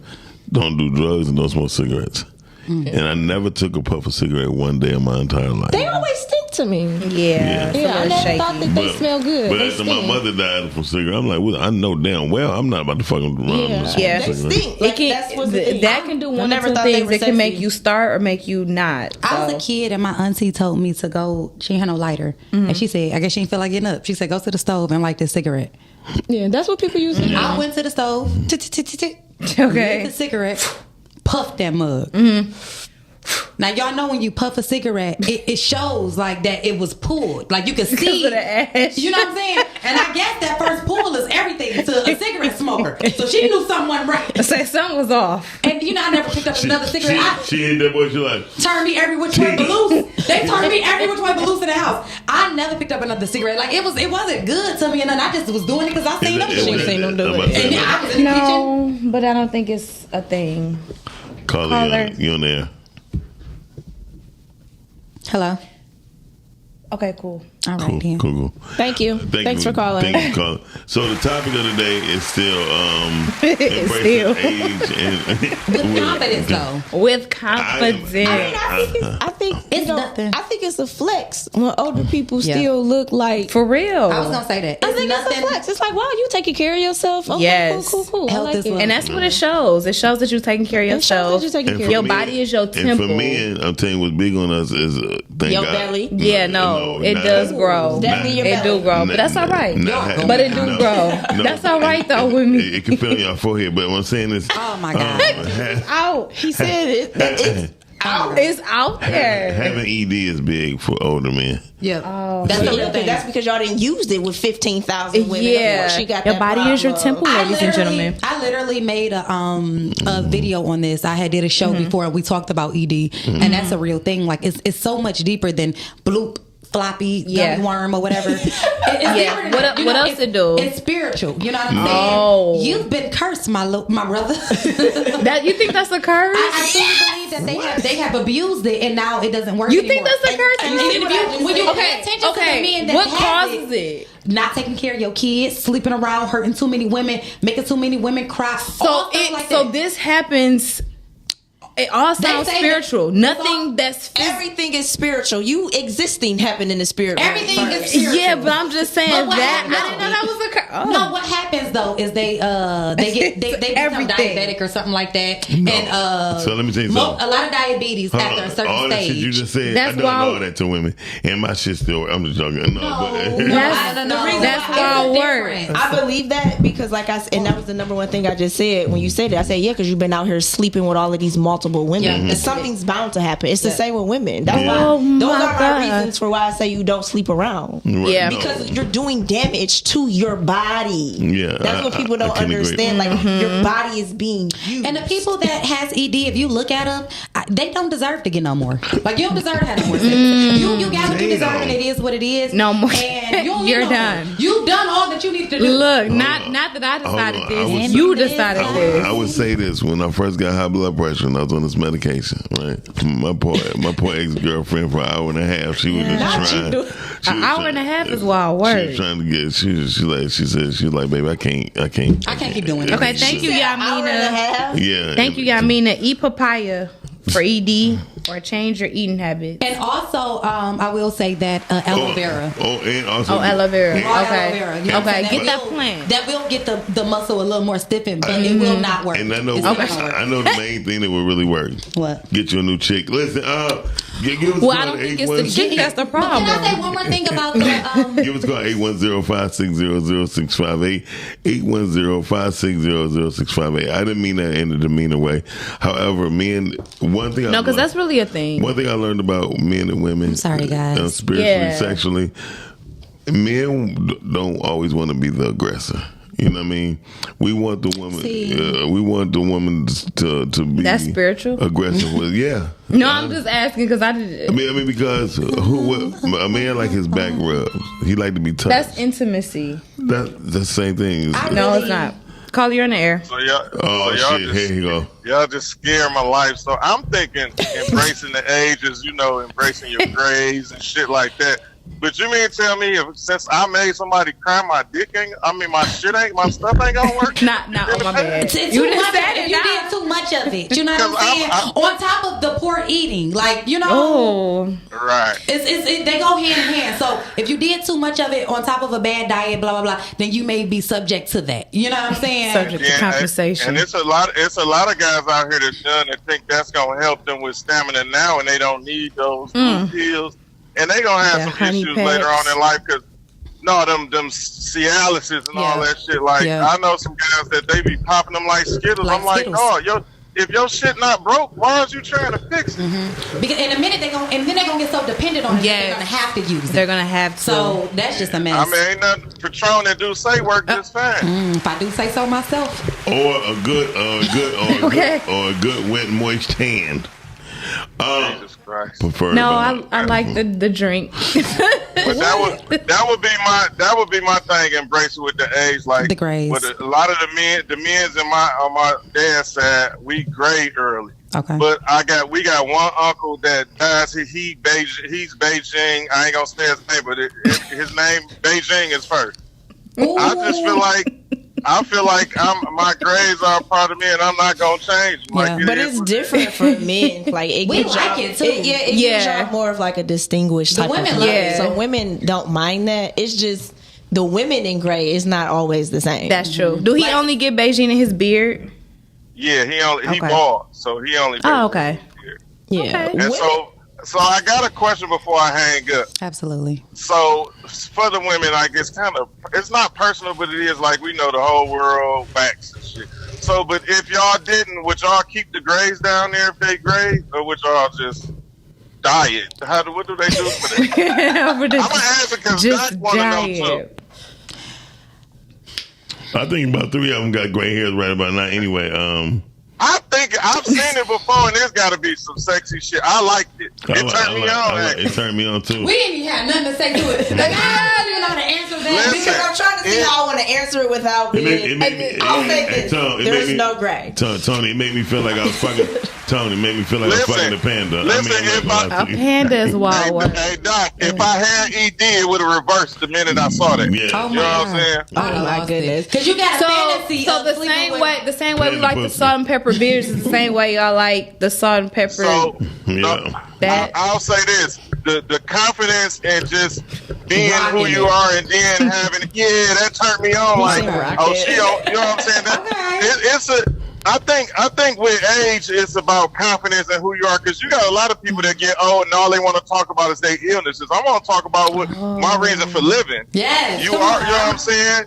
don't do drugs and don't smoke cigarettes. and I never took a puff of cigarette one day in my entire life. They always stink to me. Yeah. I never thought that they smell good. But They after my stink. mother died from cigarette, I'm like, well, I know damn well I'm not about to fucking around with some Yeah. cigarette. It can, that can do one of two things. It can make you start or make you not. I was a kid and my auntie told me to go. She had no lighter, and she said, "I guess she didn't feel like getting up." She said, "Go to the stove and light this cigarette." Yeah, that's what people use. I went to the stove. Okay. Lit the cigarette. Puffed that mug. Now y'all know when you puff a cigarette, it shows like that it was pulled. Like you can see. of the ash. You know what I'm saying? And I guess that first pull is everything to a cigarette smoker. So she knew something wasn't right. Say something was off. And you know, I never picked up another cigarette. She hit that boy. She like Turned me every which way but loose. They turned me every which way but loose in the house. I never picked up another cigarette. Like it wasn't good to me, and then I just was doing it because I seen them do it. I'm about to say, And I was in the kitchen. No, but I don't think it's a thing. Caller, you on there? Hello. Okay, cool. All right, then. Cool. Thank you. Thanks for calling. Thank you for calling. So the topic of the day is still embracing age and With confidence, though. With confidence. I think It's nothing. I think it's a flex when older people still look like. For real. I was gonna say that. I think it's a flex. It's like, wow, you taking care of yourself. Okay, Yes. cool. I like it. And that's what it shows. It shows that you're taking care of It shows yourself. that you're taking care of Your me- body is your And temple. for men, I'm telling you, what's big on us is thank Your God. belly. Yeah, no, it not- does grow. Definitely your It do belly. grow, but that's all right. But it do grow. That's all right though with me. It can fit on your forehead, but what I'm saying is, Oh my God. Out. He said it. It's out. It's out there. having ED is big for older men. Yeah. Oh, That's the real thing. That's because y'all didn't use it with 15,000 women. Yeah. She got Your that body is your problem. temple, ladies and gentlemen. I literally made a video on this. I had did a show before and we talked about ED, and that's a real thing. Like it's so much deeper than bloop. Floppy, gummy worm, or whatever. It's Yeah. different. What else it do? It's spiritual. You know what I'm saying? Oh. You've been cursed, my brother. That you think that's a curse? I truly believe that they have abused it, and now it doesn't work. You anymore. think that's a curse? And when you pay attention to the men that what have causes it? not taking care of your kids, sleeping around, hurting too many women, making too many women cry. So this happens. It all sounds spiritual. Nothing that's everything is spiritual. You existing happened in the spirit. Everything is spiritual. Yeah, but I'm just saying But what that. happens- I didn't know that was a curse. No, what happens though is they become Everything. diabetic or something like that, No. and So let me tell you a something. lot of diabetes Hold after on. a certain All that stage. shit you just said, That's I don't why- know all that to women, and my shit still. I'm just joking. No, but That's why it works. I believe that because, like I said, and that was the number one thing I just said when you said it. I said, yeah, because you've been out here sleeping with all of these multiple women. Yeah. And something's bound to happen. It's the same with women. That's why Oh those my are my God. reasons for why I say you don't sleep around. Right, Yeah. no. Because you're doing damage to your body. Yeah, That's what people don't I can agree. understand. Like your body is being used. And the people that has ED, if you look at them, they don't deserve to get no more. Like you don't deserve to have no more sex. You got what you deserve, and it is what it is. No more. And you don't You're need no done. more. You've done all that you need to do. Look, not that I decided Hold on. I this. was- You decided this. I would say this when I first got high blood pressure and I was on this medication. Right, my poor ex girlfriend for an hour and a half. She was just trying. An hour and a half is wild She work. was trying to get. She said, baby, I can't keep doing it. Okay, thank you, Yamina. Yeah. Thank you, Yamina. Eat papaya for ED or change your eating habits. And also, I will say that aloe vera. And also, aloe vera. Raw Okay. aloe vera. You know what I'm Okay, saying? get that plant. That will get the muscle a little more stiffened, but it will not work. And I know, It's not gonna work. I know the main thing that will really work. What? Get you a new chick. Listen, give us Well, a I call don't at think it's the 816 chick that's the problem. Can I say one more thing about the? Give us a call 810-560-0658. 810-560-0658. I didn't mean that in a demeanor way. However, one thing No, because that's really a thing. one thing I learned about men and women. I'm sorry, guys. Spiritually, Yeah. sexually, men don't always want to be the aggressor. You know what I mean? We want the woman. We want the woman to be That's spiritual? aggressive with. Yeah. No, I'm just asking because I I did. mean, because a man like his back rubs. He like to be touched. That's intimacy. That's the same thing. No, it's not. Call you in the air. So y'all, Oh so y'all shit! just, Here you go. y'all just scare my life. So I'm thinking embracing the ages, embracing your grays and shit like that. But you mean tell me if since I made somebody cry, my shit ain't, my stuff ain't gonna work? Not on my bed. You did too much of it. You know what I'm saying? On top of the poor eating, like right. They go hand in hand. So if you did too much of it on top of a bad diet, blah blah blah, then you may be subject to that. You know what I'm saying? Subject to compensation. And it's a lot of guys out here that's done that think that's gonna help them with stamina now, and they don't need those pills. And they gonna have some issues later on in life because them Cialises and all that shit. Like I know some guys that they be popping them like Skittles. I'm like, if your shit not broke, why aren't you trying to fix it? Because in a minute they're gonna get so dependent on it, they're gonna have to use it. They're gonna have to. So that's just a mess. I mean, ain't nothing Patron and Douce work just fine. If I do say so myself. Or a good wet moist hand. Jesus Christ. No, I like the drink. But that would be my thing. Embrace it with the age, like the grades. With a lot of the men's on my dad's side, we grade early. Okay. But we got one uncle that dies. He's Beijing. I ain't gonna say his name, but his name Beijing is first. Ooh. I feel like my grades are a part of me, and I'm not gonna change. Like, but it's different for men. Like it we gives like y'all, it too. It gives y'all more of like a distinguished type women of love it. it. So women don't mind that. It's just the women in gray is not always the same. That's true. Do he only get Beijing in his beard? Yeah, he bald, so he only. Oh, okay. Yeah. Okay. And so I got a question before I hang up. Absolutely. So for the women, like it's not personal, but it is like we know the whole world backs and shit. So, but if y'all didn't, would y'all keep the grades down there if they grade, or would y'all just diet? What do they do for that? I'm gonna ask it because Doc want to know too. I think about 3 of them got gray hairs right about now. Anyway, I think I've seen it before, and there's got to be some sexy shit. I liked it. It turned me on too. We didn't even have nothing to say to it. Like, I don't even know how to answer that. Because I'm trying to see how I want to answer it without being. I'll say this. There's no gray. Tony, it made me feel like I was fucking. Tony made me feel like I was fucking a panda. A panda is wild. Hey Doc, if I had ED, it would have reversed the minute I saw that. Yeah. You know what I'm saying? Oh my goodness. Because you got a fantasy. So the same way we like the salt and pepper beers is the same way y'all like the salt and pepper. So I'll say this: the confidence and just being who you are, and then having that turned me on. Like, you know what I'm saying? I think with age, it's about confidence and who you are. Because you got a lot of people that get old and all they want to talk about is their illnesses. I want to talk about what my reason for living. Yes, you are. You know what I'm saying?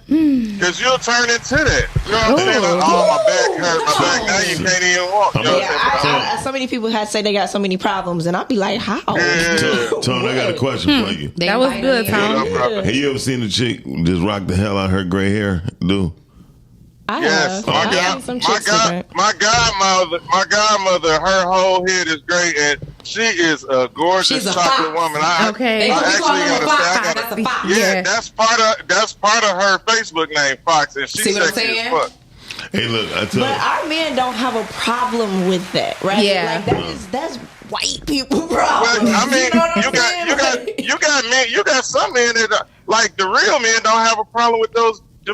Because you'll turn into that. You know what I'm saying? Like, my back hurt. My back now you can't even walk. You know what I'm saying? So many people say they got so many problems, and I'll be like, how? Tone, I got a question for you. That was good, Tom. Have you ever seen a chick just rock the hell out of her gray hair? Yes, my godmother, her whole head is great, and she is a gorgeous chocolate woman. I actually gotta say, that's part of her Facebook name, Fox, and she's sexy as fuck. Hey, look, I tell you. But our men don't have a problem with that, right? Yeah, like that's white people problem. But, I mean, you got some men that like the real men don't have a problem with them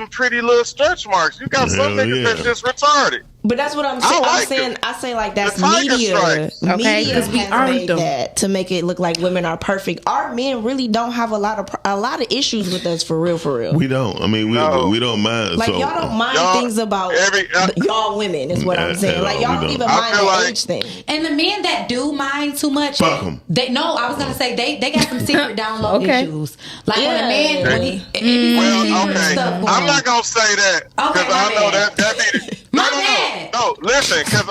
pretty little stretch marks. You got some niggas that's just retarded. But that's what I'm saying. I say like that's media. Okay, because we made that to make it look like women are perfect. Our men really don't have a lot of issues with us for real. We don't. I mean, we don't mind. Like y'all don't mind things about y'all women is what I'm saying. Like y'all don't even mind the age thing. And the men that do mind too much, fuck them. I was gonna say they got some secret download issues. Like when a man when he stuff I'm not gonna say that because I know that be No, listen, because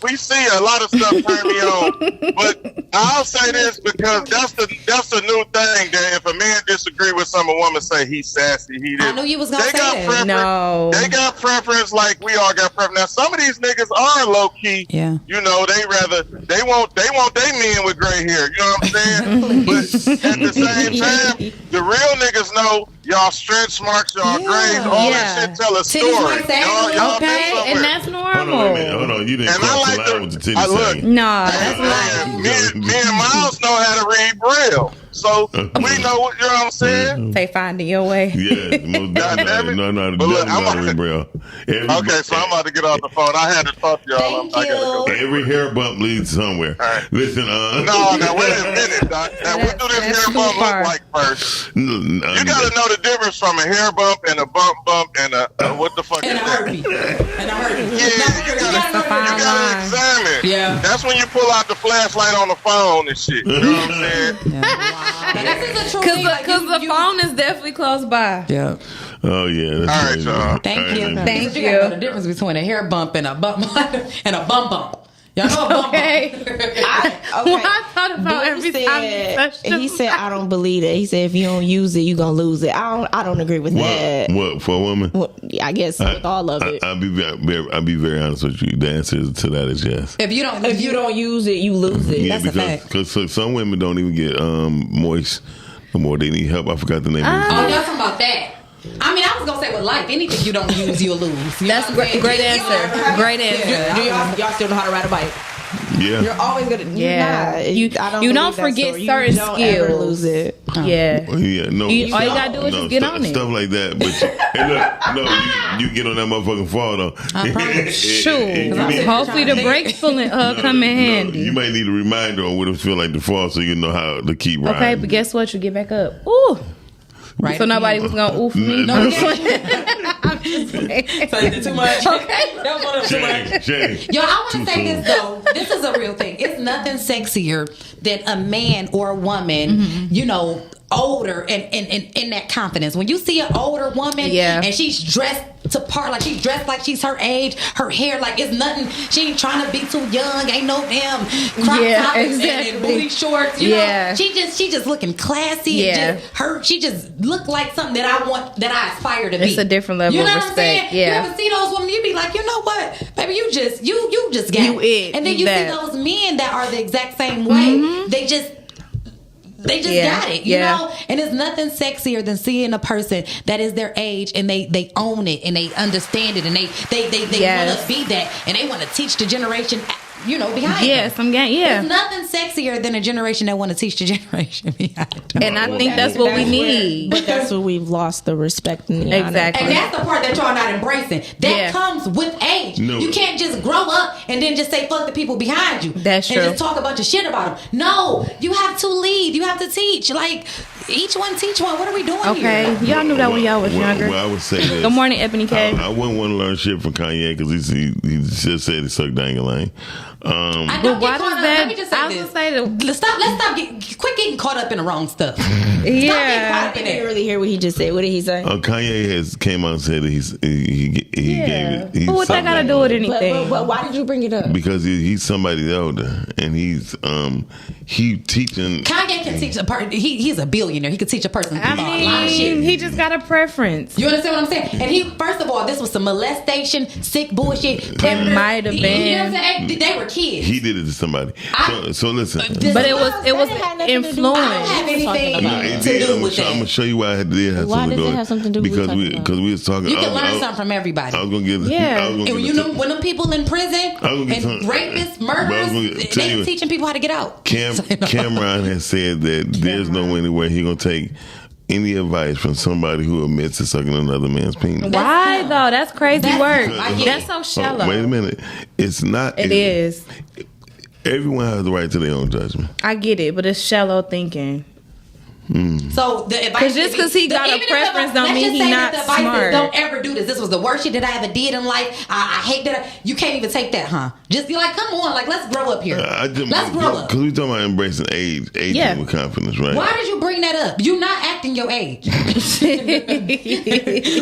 we see a lot of stuff turn me on, but I'll say this because that's the new thing that if a man disagree with something, a woman say he's sassy, he did. I knew you was gonna say that. No, they got preference like we all got preference. Now some of these niggas are low key. Yeah, you know they want they men with gray hair. You know what I'm saying? But at the same time, the real niggas know y'all stretch marks, y'all grays, all that shit tell a story. Y'all and that's normal. Hold on. You didn't cross the line with the titty saying. No, that's not. Me and Miles know how to read Braille. So we know, you know what I'm saying? Say finding your way. Yeah, most definitely. No, But look, definitely, bro. Okay, so I'm about to get off the phone. I had to talk to y'all. I gotta go. Every hair bump leads somewhere. Listen, No, now wait a minute, Doc. Now what do this hair bump look like first? You gotta know the difference from a hair bump and a bump and a what the fuck is that? And a herpes. Yeah, you gotta examine. Yeah. That's when you pull out the flashlight on the phone and shit. You know what I'm saying? Because the phone is definitely close by. Yeah. Oh yeah. That's all right, y'all. Thank you. Thank You gotta know the difference between a hair bump and a bump and a bump bump. Y'all know a bump Okay. bump. I thought about every time He said, "I don't believe it." He said, "If you don't use it, you gonna lose it." I don't agree with that. What for a woman? Well, I guess with all of it. I'll be very honest with you. The answer to that is yes. If you don't use it, you lose it. Yeah, That's a fact. because some women don't even get moist no more. They need help. I forgot the name. of it. Oh, y'all talking about that? I mean, I was gonna say with life, anything you don't use, you'll lose. That's great answer. Great answer. Do y'all still know how to ride a bike? Yeah. You're always gonna. Yeah. You don't forget story. certain you don't skills. Ever lose it. Yeah. Yeah, no. all you gotta do is just get on it. Stuff like that. But you get on that motherfucking fall though. Sure. Hopefully the brakes come in handy. You might need a reminder on what it feel like to fall, so you know how to keep riding. Okay, but guess what? You get back up. Ooh. Right. So nobody was gonna oof me. No, I'm just saying. Too much. Okay. Too much. Yo, I want to say this though. This is a real thing. It's nothing sexier than a man or a woman, you know, older and in that confidence. When you see an older woman and she's dressed to part, like she's dressed like she's her age, her hair like it's nothing. She ain't trying to be too young. Ain't no damn crop tops and booty shorts. You know, she just looking classy. Yeah. And she just look like something that I aspire to be. It's a different level you know of what respect. I'm saying? You ever see those women? You be like, you know what, baby, you just got You it. and then You you see that. those men that are the exact same way. They just got it, you know? And it's nothing sexier than seeing a person that is their age and they own it and they understand it and they want to be that and they want to teach the generation, you know, behind them. There's nothing sexier than a generation that want to teach the generation behind them. And I think that's what we need. But that's where we've lost the respect and the honor. Exactly. And that's the part that y'all not embracing. That comes with age. No. You can't just grow up and then just say fuck the people behind you. That's and true. just talk a bunch of shit about them. No, you have to lead. You have to teach. Like each one teach one. What are we doing here? Okay, y'all knew that when y'all was younger. Well, I would say this. Good morning, Ebony K. I wouldn't want to learn shit from Kanye because he just said he sucked Dangling. I But don't why get caught does up. that? Let me just say this. Let's stop quit getting caught up in the wrong stuff. I didn't really hear what he just said. What did he say? Kanye came out and said that he gave it. But what that got to do with anything? But why did you bring it up? Because he's somebody older and he's he teaching. Kanye can teach a person. He's a billionaire. He could teach a person a lot of shit. He just got a preference. You understand what I'm saying? And he, first of all, this was some molestation, sick bullshit. It might have been. You know what I'm saying? They were kids. He did it to somebody. So listen. But it was influence. I don't have anything to do with I'm that. gonna show you why it did have Why something to does do it have something to do with because what we're because we was talking. You can learn something from everybody. I was gonna get And you know when them people in prison I was and gonna get some- rapists, But I was murderers, gonna tell they you- teaching people how to get out. Cameron has said that there's no way he gonna take any advice from somebody who admits to sucking another man's penis. Why though? That's crazy work. Because- That's so shallow. Wait a minute. It's not. It is. Everyone has the right to their own judgment. I get it, but it's shallow thinking. So the advice, Just 'cause he got a even if preference don't let's mean just he say not that the advice is, smart. don't ever do this. This was the worst shit that I ever did in life. I hate that. You can't even take that, huh? Just be like, come on, like let's grow up here. Let's grow up. Because we talking about embracing aging Yeah. with confidence, right? Why did you bring that up? You're not acting your age.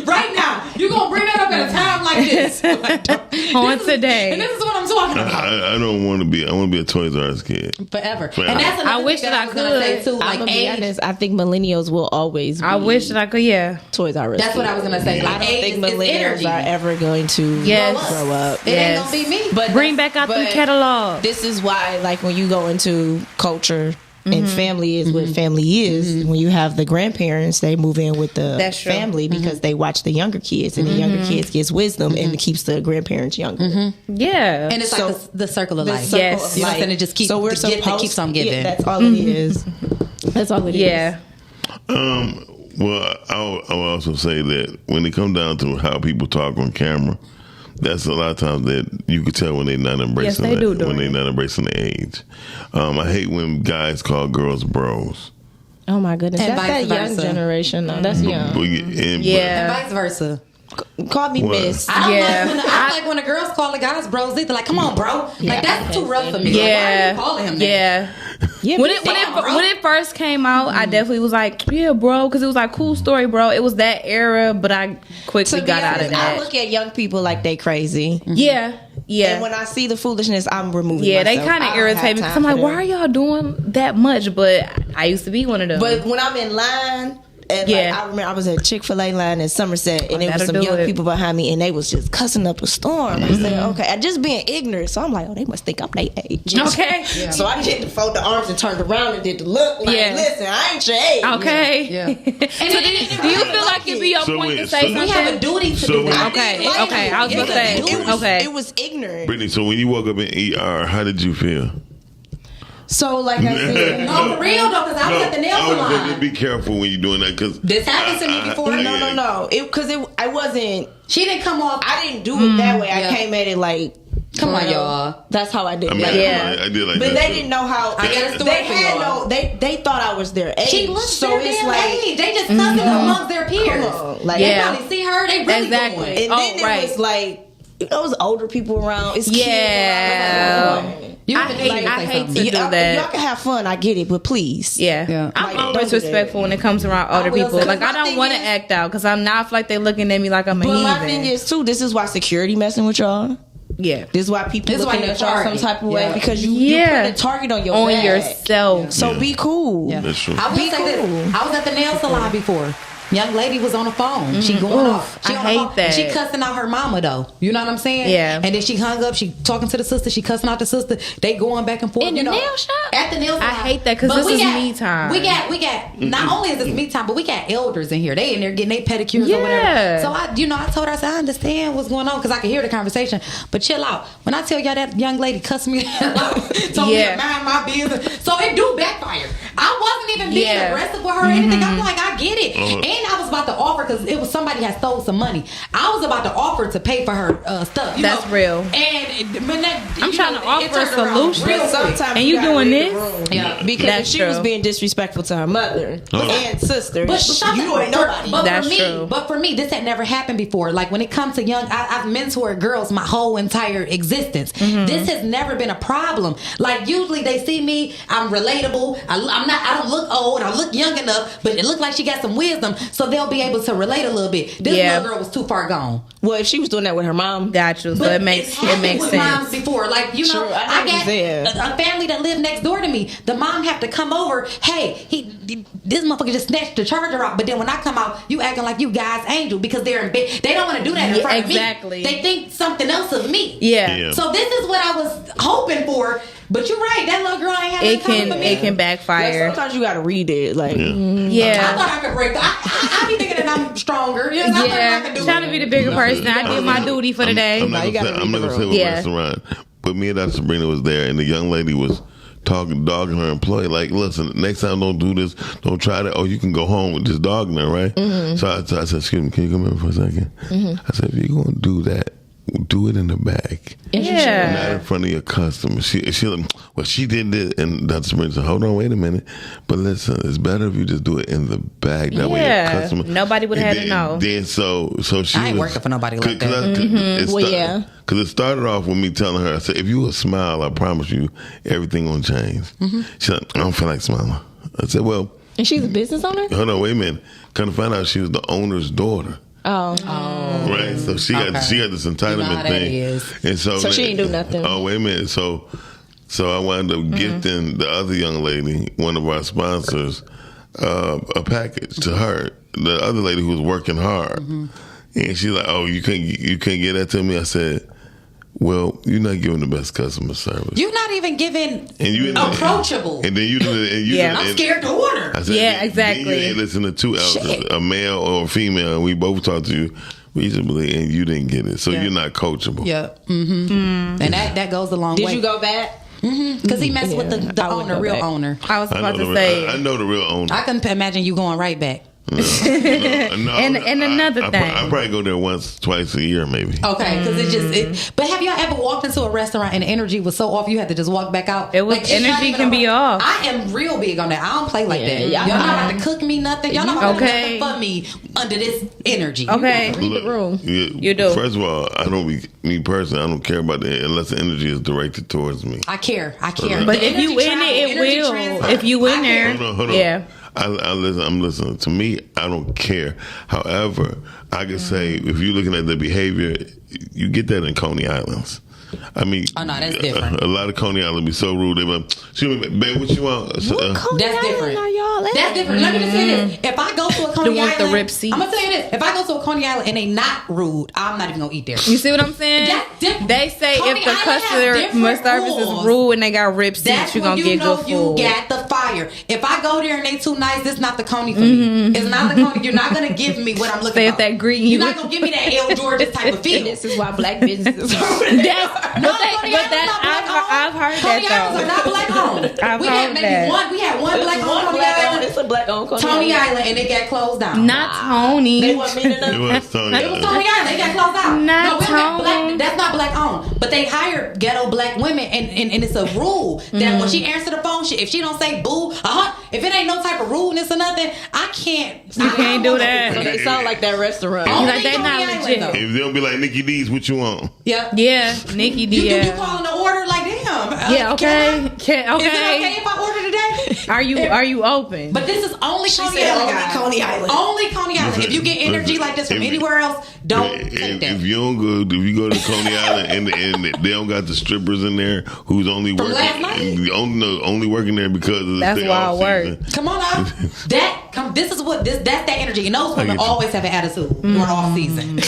Right now, you're gonna bring that up at a time like this. On today. And this is what I'm talking about. I don't want to be. I want to be a Toys R Us kid. Forever. Forever. And that's another I wish thing that I was gonna say too. Like I'm gonna be age. honest. I think millennials will always. I wish that I could. Yeah. Toys R Us. That's what I was gonna say. Like I don't age think is millennials energy. are ever going to Yes. grow up. It ain't gonna be me. But Bring back out the catalog. This is why, like, when you go into culture and family is what family is. When you have the grandparents, they move in with the That's true. family because they watch the younger kids, and the younger kids gets wisdom and it keeps the grandparents younger. Yeah. And it's like the circle of life. circle Yes. of You know what I'm life. saying? It just keeps So we're the gift that supposed- keeps on giving. Yeah, that's all it is. That's all it is. Yeah. Well, I'll also say that when it comes down to how people talk on camera, that's a lot of times that you can tell when they're not embracing when they're not embracing the age. I hate when guys call girls bros. Oh my goodness, And that's that vice young versa. generation though. That's young. And vice versa. Call me miss. I don't like when the girls call the guys bros either. Like, come on, bro. Like, that's too rough for me. Like, why are you calling him that? When it first came out, I definitely was like, yeah, bro, because it was like, cool story, bro. It was that era, but I quickly got out of that. I look at young people like they crazy. Yeah. And when I see the foolishness, I'm removing Yeah, myself. they kind of irritate me because I'm like, why are y'all doing that much? But I used to be one of them. But when I'm in line, and like, I remember I was at Chick-fil-A line in Somerset, and there was some that'll young do it. people behind me, and they was just cussing up a storm. I said, okay, I just being ignorant. So I'm like, oh, they must think I'm their age. Okay. So I did the fold the arms and turned around and did the look. Like, listen, I ain't your age. Okay. Yeah. And do you feel like it'd be your point to say something? We have a duty to do that. Okay. I was gonna say. It was ignorant. Brittany, so when you woke up in ER, how did you feel? So, like I said, No, for real though, because I was at the nail salon. Just be careful when you're doing that, because This happened to me before. No. Because I wasn't. She didn't come off. I didn't do it that way. I came at it like. Come on, y'all. That's how I did. I mean, it. I did like But that. they too. didn't know how. I got a story They for had y'all. They thought I was their age. She looks so their it's damn like age. They just cussing amongst their peers. Like, They probably see her. They really Exactly. going. And then it was like it was older people around. It's kids around. I hate to do Y'all that. can have fun. I get it, but please. Yeah. I'm Like, always don't do respectful when it comes around older will people. say- Like, I My don't thing want to is- act out because I'm not feel like they're looking at me like I'm a But my thing heathen. is too. This is why security messing with y'all. Yeah. This is why people This is why looking you're at y'all some targeted. type of way Yeah. because you put a target on your back. yourself. So Yeah. be cool. Yeah. That's true. I will Be say this. cool. I was at the nail salon before. Young lady was on the phone. She going off. She I on the hate phone. that. She cussing out her mama though. You know what I'm saying? Yeah. And then she hung up. She talking to the sister. She cussing out the sister. They going back and forth. In the nail shop? At the nail salon. I hate that because But this we is got- me time. We got. Not only is this me time, but we got elders in here. They in there getting their pedicures or Yeah. whatever. So I told her, I said, I understand what's going on because I can hear the conversation. But chill out. When I tell y'all that young lady cussed me out, told me to mind my business. So it do backfire. I wasn't even being aggressive with her or anything. I'm like, I get it. And I was about to offer because it was somebody had stole some money. I was about to offer to pay for her stuff. That's real. I'm trying to offer a solution. Sometimes And you gotta doing read the this? room. Yeah. Because That's if she was true. being disrespectful to her mother and sister, you ain't nobody. But That's for me, true. but for me, this had never happened before. Like when it comes to young, I've mentored girls my whole entire existence. This has never been a problem. Like usually they see me, I'm relatable. I don't look old. I look young enough, but it looked like she got some wisdom, so they'll be able to relate a little bit. This little girl was too far gone. Well, if she was doing that with her mom, got you. So But it makes with sense. moms before, like you know, True, I know I what got you're saying. a family that lived next door to me. The mom have to come over. Hey, this motherfucker just snatched the charger out. But then when I come out, you acting like you guys angel because they're in bed. They don't want to do that in front exactly. of me. They think something else of me. Yeah. So this is what I was hoping for. But you're right. That little girl ain't having It can backfire. sometimes you gotta read it. Like, I thought I could break. I be thinking that I'm stronger. You know, I thought I could do Trying to be the bigger person. I did my duty for the day. I'm not gonna say what restaurant, but me and Dr. Sabrina was there, and the young lady was dogging her employee. Like, listen, next time don't do this. Don't try that. Oh, you can go home with just dogging her, right? So I said, excuse me, can you come in for a second? I said, if you're gonna do that, do it in the back. Yeah. Not in front of your customer. She did this, and Dr. Sabrina said, hold on, wait a minute. But listen, it's better if you just do it in the back. That way your customer. Nobody would have then, to know. Then so she I ain't was working for nobody like that. Because it started off with me telling her, I said, if you will smile, I promise you, everything gonna change. She's like, I don't feel like smiling. I said, well. And she's a business owner? Hold on, wait a minute. Come to find out she was the owner's daughter. Oh. Right, so she got this entitlement thing, and so she ain't do nothing. Oh, wait a minute. So I wound up gifting the other young lady, one of our sponsors, a package to her. The other lady who was working hard, and she's like, "Oh, you can't get that to me." I said, "Well, you're not giving the best customer service. You're not even giving and approachable." And then you I'm scared to order. I said, Then you ain't listen to two elders, a male or a female, and we both talked to you reasonably, and you didn't get it, so you're not coachable. Yeah. And that goes a long way. Did you go back? Because he messed with the owner, real owner. I was I about know to the say. real, I know the real owner. I couldn't imagine you going right back. And another I thing. probably go there once, twice a year, maybe. Okay, because but have y'all ever walked into a restaurant and the energy was so off you had to just walk back out? It was energy can be off. I am real big on that. I don't play like that. Y'all not about to cook me nothing. Y'all not about to do nothing for me under this energy. Okay. Read the room. You do. First of all, I don't me personally, I don't care about that unless the energy is directed towards me. I care. But if you in it will. If you in there, Hold on. yeah. I'm listening. To me, I don't care. However, I can say if you're looking at the behavior, you get that in Coney Islands. I mean, oh no, that's different. A lot of Coney Island be so rude. They be like, excuse me, babe, what you want? That's different. That's different. Let me just say this: if I go to a Coney Island, I'm gonna tell you this: if I go to a Coney Island and they not rude, I'm not even gonna eat there. You see what I'm saying? They say Coney if the Island customer service is rude and they got rib seats, that's you're gonna get good food. You got the fire. If I go there and they too nice, it's not the Coney for me. It's not the Coney. You're not gonna give me what I'm looking for. That green. You're not gonna give me that L. George's type of feel. This is why black businesses are I've heard Coney that Islands are not black owned. I've we heard had that. We had one black owned Coney Island. It's a black owned Coney Island, and it got closed down. Not Tony. They want me to know. It was Tony. It was Coney Island. They got closed out. Not we don't have Tony. that's not black owned. But they hire ghetto black women, and it's a rule that when she answers the phone, if she don't say boo, if it ain't no type of rudeness or nothing, I can't. You can't do that. So they sound like that restaurant. Like they not legit. If they don't be like Nikki D's, what you want? Yeah. Yeah, Nikki D. You calling the order like damn. Yeah. Okay. Is it okay if I order today? Are you open? But this is only Coney Island. Coney Island. Only Coney Island. If you get energy like this from anywhere else, don't take that. If you don't go, if you go to Coney Island and they don't got the strippers in there who's only From working, last night? only working there because of That's the why I off work. season. Come on now. That's that energy. And those women always have an attitude during off season.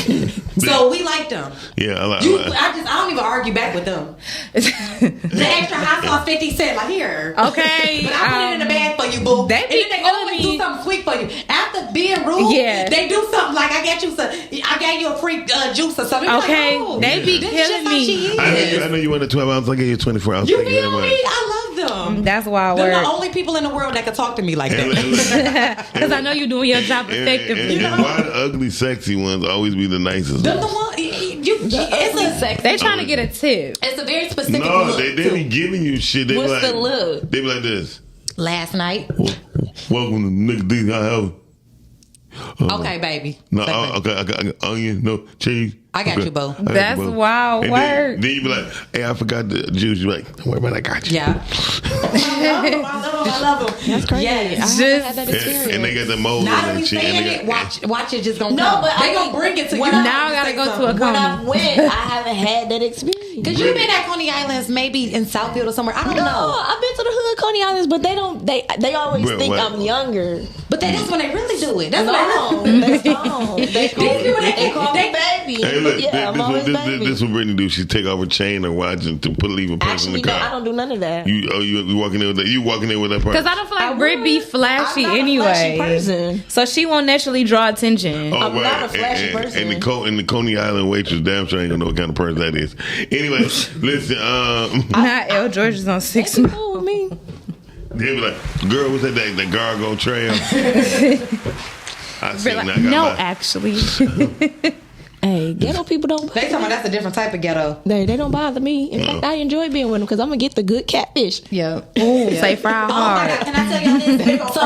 So we like them. Yeah, I I don't even argue back with them. The extra hot sauce 50 cents, like here. Okay. But I put it in the bag for you, boo. They and then they always do something sweet for you. After being rude, they do something like I gave you a free juice or something. Okay. Like, oh, They be this killing is just how she me. is. I know you wanted 12 ounces. I gave you 24 ounces. You Thank feel very me? much. I love them. That's why I They're work. the only people in the world that can talk to me like that. Because I know you're doing your job effectively. And why the ugly, sexy ones always be the nicest They're the ones? one. They trying to get a tip. It's a very specific No, look. they be giving you shit. They What's be like, the look? They be like this. Last night. Welcome to Nick D. I have. Okay, baby. No, Say, baby. okay, onion, no cheese. I got you, boo. That's wild and work. Then you be like, hey, I forgot the juice. You like, don't worry about it, I got you. Yeah. I love them. That's crazy. Yes. I haven't had that experience. And they got the mold Not and only shit. saying And it, watch it just gonna No, come. but They gonna bring it to you. Now I gotta go to a When Coney. I went, I haven't had that experience. Cause you've been at Coney Islands, maybe in Southfield or somewhere. I don't No, know. I've been to the hood Coney Islands, but they don't. They always But think what? I'm younger. But that's when they really do it. That's when No, that's wrong. They call me baby. Hey, look, Yeah, I'm always baby. this what Brittany do. She take off her chain or watch and to leave a purse in Actually, the no, car. I don't do none of that. You walking there with that? You walking there with that purse? Because I don't feel like Brit be flashy I'm not a anyway. flashy person. So she won't naturally draw attention. Oh, I'm not a flashy person. And the Coney Island waitress damn sure ain't gonna know what kind of person that is. Anyway, listen. Not L. George is on 6 months. Cool with me. They be like, girl, what's that? That gargoyle trail. I seen Like, that. I got no, my- actually. Hey, ghetto people don't. They talking about that's a different type of ghetto. They don't bother me. In fact, I enjoy being with them because I'm gonna get the good catfish. Yeah. Ooh, say fry Oh my hard. God, can I tell y'all this? So,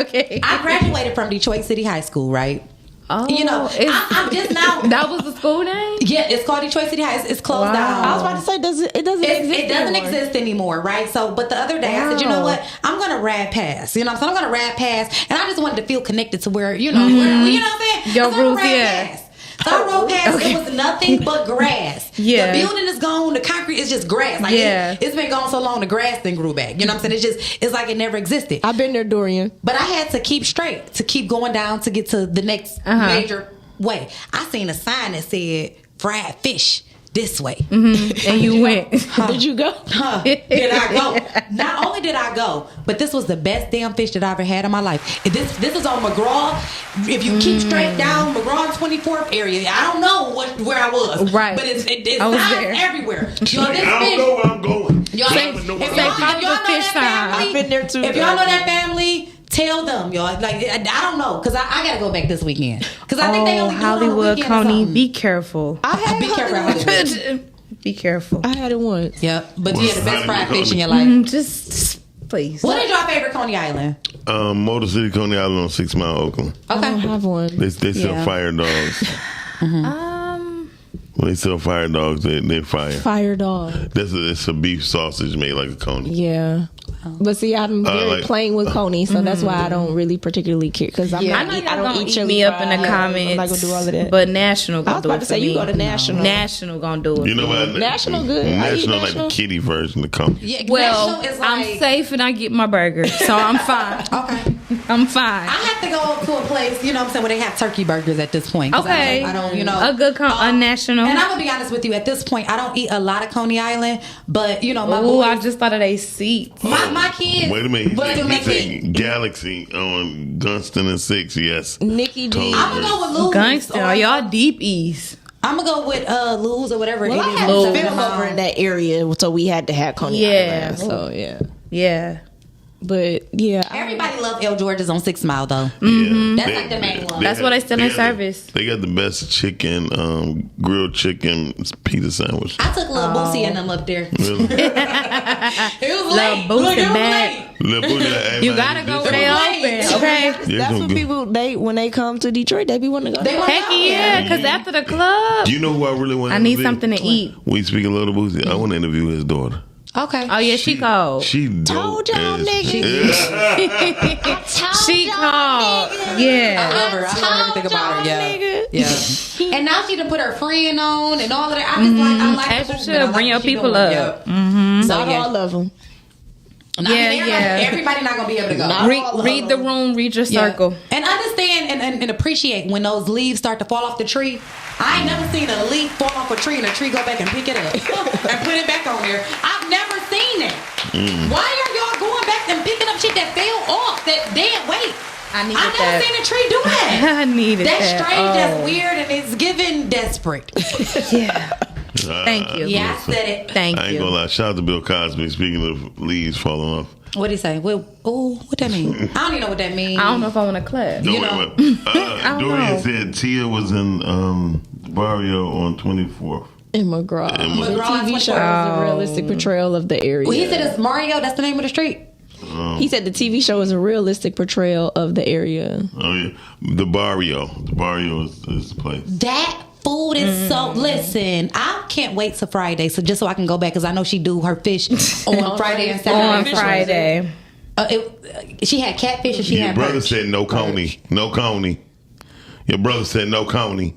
Okay. I graduated from Detroit City High School, right? Oh, You know, I'm just now. That was the school name? Yeah, it's called Detroit City High. It's closed Wow. down. I was about to say, it doesn't exist. It doesn't anymore. exist anymore, right? So, but the other day I said, you know what? I'm gonna rad pass. You know what I'm saying? I'm gonna rad pass, and I just wanted to feel connected to where you know, where, you know what I'm saying? Your So I roots, rad yeah. pass. So I rode past. It was nothing but grass. Yeah. The building is gone. The concrete is just grass. Like Yeah. it's been gone so long, the grass then grew back. You know what I'm saying? It's like it never existed. I've been there, Dorian. But I had to keep straight to keep going down to get to the next major way. I seen a sign that said fried fish. this way. And you went. Did you go? Did I go? Not only did I go, but this was the best damn fish that I ever had in my life. This is on McGraw. If you keep straight down McGraw 24th area, I don't know where I was. Right. But it's I was signs there. everywhere. I don't know where I'm going. Y'all, Say- if say y'all know fish that time. family, I've been there too. if y'all know that family, tell them, y'all. Like I don't know, cause I gotta go back this weekend. Cause I think they only do it on the Hollywood, weekend or Coney, something. be careful. I had Be careful, Hollywood. Be careful. I had it once. Yep, but Well, you had the best fried Hollywood, fish in your Coney. life. Just please. What is your favorite Coney Island? Motor City, Coney Island on 6 Mile, Oakland. I don't have one. They sell Yeah. fire dogs. When they sell fire dogs, they fire. Fire dog. It's a beef sausage made like a coney. Yeah. But see, I'm very like- plain with Coney, so that's why I don't really particularly care. Because I know y'all I don't gonna eat eat chili me up in the fries. comments. I'm not gonna do all of that. But National I gonna was do about it to for say, you me. go to National. National gonna do it. You know for what? me. National good. I eat National like National. the kitty version of coney. Yeah, Well, National is I'm like, safe and I get my burger, so I'm fine. Okay. I'm fine. I have to go to a place, you know what I'm saying, where they have turkey burgers at this point. 'cause Okay. I don't, you know. A good a National. And I'm gonna be honest with you, at this point, I don't eat a lot of Coney Island, but you know, my Ooh, I boys, just thought of they seats. my kids. Wait a minute. But He make said it. Galaxy on Gunston and 6, yes. Nikki D. Totally. I'm gonna go with Lou's. Gunston, are y'all deep east? I'm gonna go with Lou's or whatever Well, I it is. had Lou. a family over in that area, so we had to have Coney Yeah. Island. So yeah. Yeah. But yeah, Everybody loves El George's on 6 Mile though. Yeah. That's like the main one. That's what they still in service. They got the best chicken, grilled chicken pizza sandwich. I took Lil Boosie and them up there. Really? It was Lil late. Boosie Look, it was back. late. Lil Booty, hey, You man, gotta go this when they one- open, okay? Yeah, that's it's what good. people when they come to Detroit, they be wanting to go. They want Heck yeah, because after the club, You know who I really want to I need interview? something to eat. We speak a little Boosie. I want to interview his daughter. Okay. Oh yeah, she called. She dope Told y'all as- She called. Yeah. I love her. I love everything about her. Yeah. And now she done put her friend on and all of that. I just like, I like As the you movement. should. I like Bring your what she people doing. up. Yeah. So, Not yeah. all of them. And I mean, Yeah, everybody not gonna be able to go. Not- Read the room, read your Yeah. circle. And understand and appreciate when those leaves start to fall off the tree. I ain't never seen a leaf fall off a tree and a tree go back and pick it up and put it back on there. I've never seen that. Why are y'all going back and picking up shit that fell off that dead weight? I needed I've never that. seen a tree do that. I needed That's that. strange, that's Oh. weird, and it's giving desperate. Yeah. Thank you. Yeah, I said it. Thank I ain't you. gonna lie. Shout out to Bill Cosby. Speaking of leaves falling off. What do you say? Well, oh, what that mean? I don't even know what that means. I don't know if I want to clap. No, You wait, know. wait. I don't Dorian know. said Tia was in Barrio on 24th. In McGraw. The McGraw TV show is a realistic portrayal of the area. Well, he said it's Mario. That's the name of the street. He said the TV show is a realistic portrayal of the area. Oh yeah, the Barrio. The Barrio is the place. That food is so. Listen, I can't wait till Friday, so just so I can go back because I know she do her fish on Friday and Saturday. On Friday. She had catfish and she Your had brother perch. said no coney. No coney. Your brother said no coney.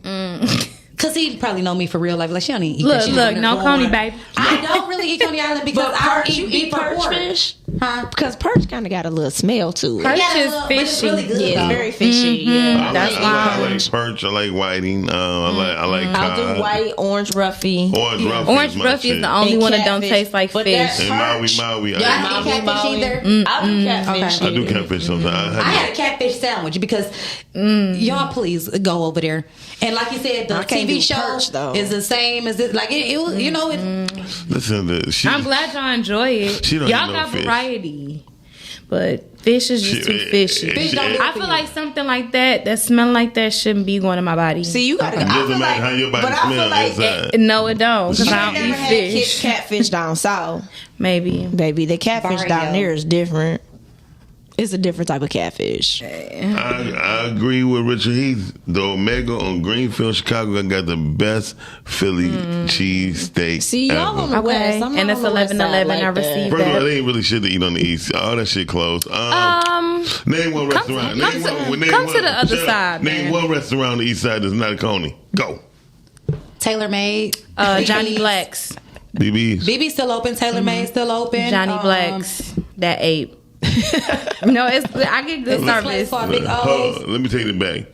Cause he probably know me for real life. Like she don't even eat Look, that shit. look, no Coney, baby. I don't really eat Coney Island because I don't eat beef or perch pork. fish? Huh? Because perch kind of got a little smell to it. Perch Yeah, is but it's fishy. really good, Yeah, it's though. very fishy. Yeah, That's I why. like perch. I like whiting. I like I'll cod. do white, orange roughy. Orange roughy. Orange my roughy shit. is the only And one that don't catfish. taste like But fish. And Maui. Y'all I, eat catfish Maui. either? I do catfish. I do catfish sometimes. I had a catfish sandwich because y'all please go over there. And like you said, the I can't TV do show perch, though. is the same as it. Like it was, you know. It, Listen to this. I'm glad y'all enjoy it. She don't Y'all eat no got fish. variety. But fish is just too fishy. Fish don't do it I for feel you. like something like that smell like that shouldn't be going in my body. See, you gotta. It I doesn't feel matter like, how your body but I feel smells like inside. No, it don't. Because you I ain't don't never eat had fish. catfish down south. Maybe. Baby, the catfish down Barrio. there is different. It's a different type of catfish. I agree with Richard Heath. The Omega on Greenfield, Chicago, got the best Philly cheese steak See, y'all ever. on the west. I'm And not it's on the west 11-11. side like I that. received First of all, that. they ain't really shit to eat on the east. All that shit closed. Name one restaurant. come to the other side, Name man. one restaurant on the east side that's not a Coney. Go. Tailor Made. Johnny Black's. BB's. BB still open. Tailor Made still open. Johnny Black's. That ape. No, it's I get good It's this place service. called Big O's. Let me take it back.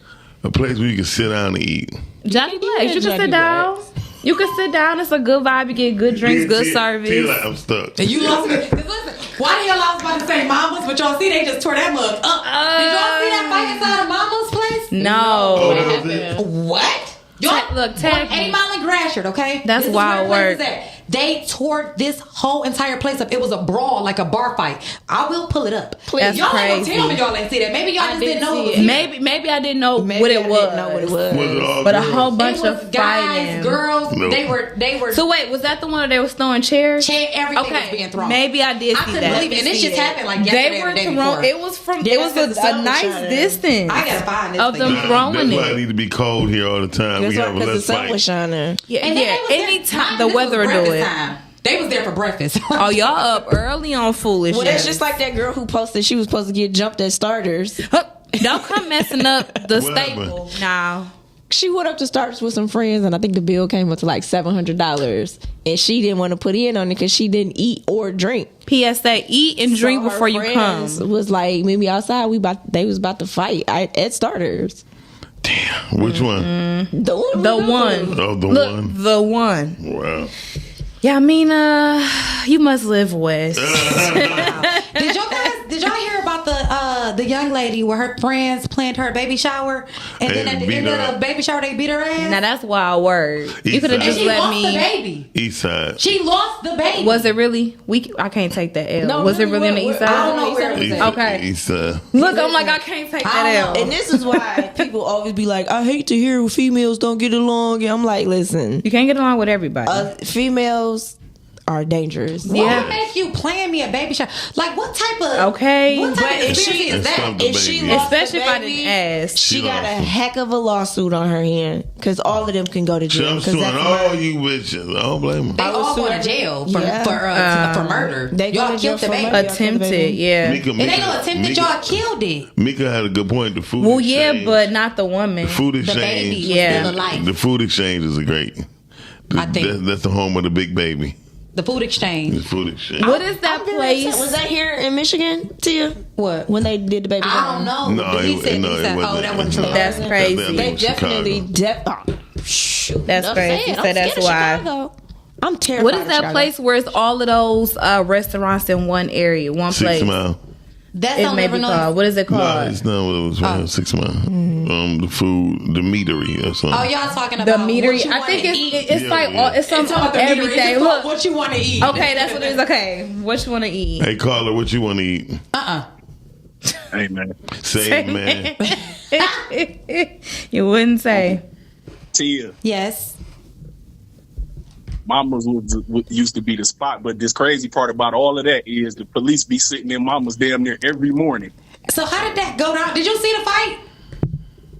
A place where you can sit down and eat. Johnny Black's. You can Johnny sit down. You can sit down. It's a good vibe. You get good drinks, good service. Feel like I'm stuck. And you lost me. Listen, why do y'all was about to say Mama's? But y'all see, they just tore that mug up. Did y'all see that fight inside of Mama's place? No. What? Y'all look, 8 Mile and Gratiot, okay? That's This is wild where the place work. is at. They tore this whole entire place up. It was a brawl, like a bar fight. I will pull it up. Please. That's Y'all ain't crazy. gonna tell me y'all ain't see that. Maybe y'all just didn't know it was Maybe I didn't know what it was. But a whole bunch of guys, fighting. girls. No. They were. So wait, was that the one where they was throwing chairs? Everything was being thrown. Maybe I did see I couldn't that. believe it. And this just happened like yesterday They were or the day throwing. before. It was from. It was a nice distance. I gotta find this of thing. them throwing That's why I it. need to be cold here all the time. That's We why, have a because the less sun fight. was shining. Yeah, And yeah. they was Anytime there- the weather will do breakfast it. time. They was there for breakfast. Oh, y'all up early on foolishness. Well, that's just like that girl who posted she was supposed to get jumped at Starters. Don't come messing up the What staple. No. She went up to Starters with some friends, and I think the bill came up to like $700. And she didn't want to put in on it because she didn't eat or drink. PSA: eat and drink So her before you come. friends was like, meet me outside. They was about to fight at Starters. Which one? The one. The one. Oh, the Look, one. the one. Wow. Yeah, I mean, you must live west. Did y'all hear about the young lady where her friends planned her baby shower, and then at the end of the baby shower they beat her ass? Now that's wild word. You could have just she let lost me. the baby. East side. She lost the baby. Was it really? I can't take that L. No, was it really, really on the east side? I don't know where it was at. Okay. East side. Look, I'm like, I can't take that L. And this is why people always be like, I hate to hear females don't get along. And I'm like, listen, You can't get along with everybody. females are dangerous. What would make you plan me a baby shower? Like what type of Okay. What type But of if she- experience is It's that? something, If she baby. lost Especially the if I baby, didn't ask. She got a lost it. heck of a lawsuit on her hand because all of them can go to jail. I'm 'cause suing that's all murder. you bitches. I don't blame them. They all go to jail for for murder. They go Y'all to jail killed the for baby. murder. Attempted, yeah. Mika, It ain't no attempt that y'all killed it. Mika had a good point. The food Well, exchange. yeah, but not the woman. The food The exchange. baby was Yeah. still alive. The food exchange is a great. I think- that's the home of the big baby. The food exchange. The food exchange. What is that place? Was that here in Michigan, Tia? What? When they did the baby I don't know. No, He it said, wasn't. oh, that wasn't true. That's crazy. They definitely shoot. That's crazy. So that's why. I'm terrified. What is of that Chicago. place where it's all of those restaurants in one area, one 6 place? Mile. That's It on may be Illinois. called. What is it No, called? it's not what it was. Right 6 Mile. The food, the meatery or something. Oh, y'all talking The about meatery. what you I wanna think eat. it's Yeah, like yeah. it's something It's about the meatery. every day. It's Look, what you want to eat. okay, that's what it is. Okay, what you want to eat? Hey, caller, what you want to eat? Hey man, Say, man. You wouldn't say. Tia, Yes. Mama's used to be the spot, but this crazy part about all of that is the police be sitting in Mama's damn near every morning. So how did that go down? Did you see the fight?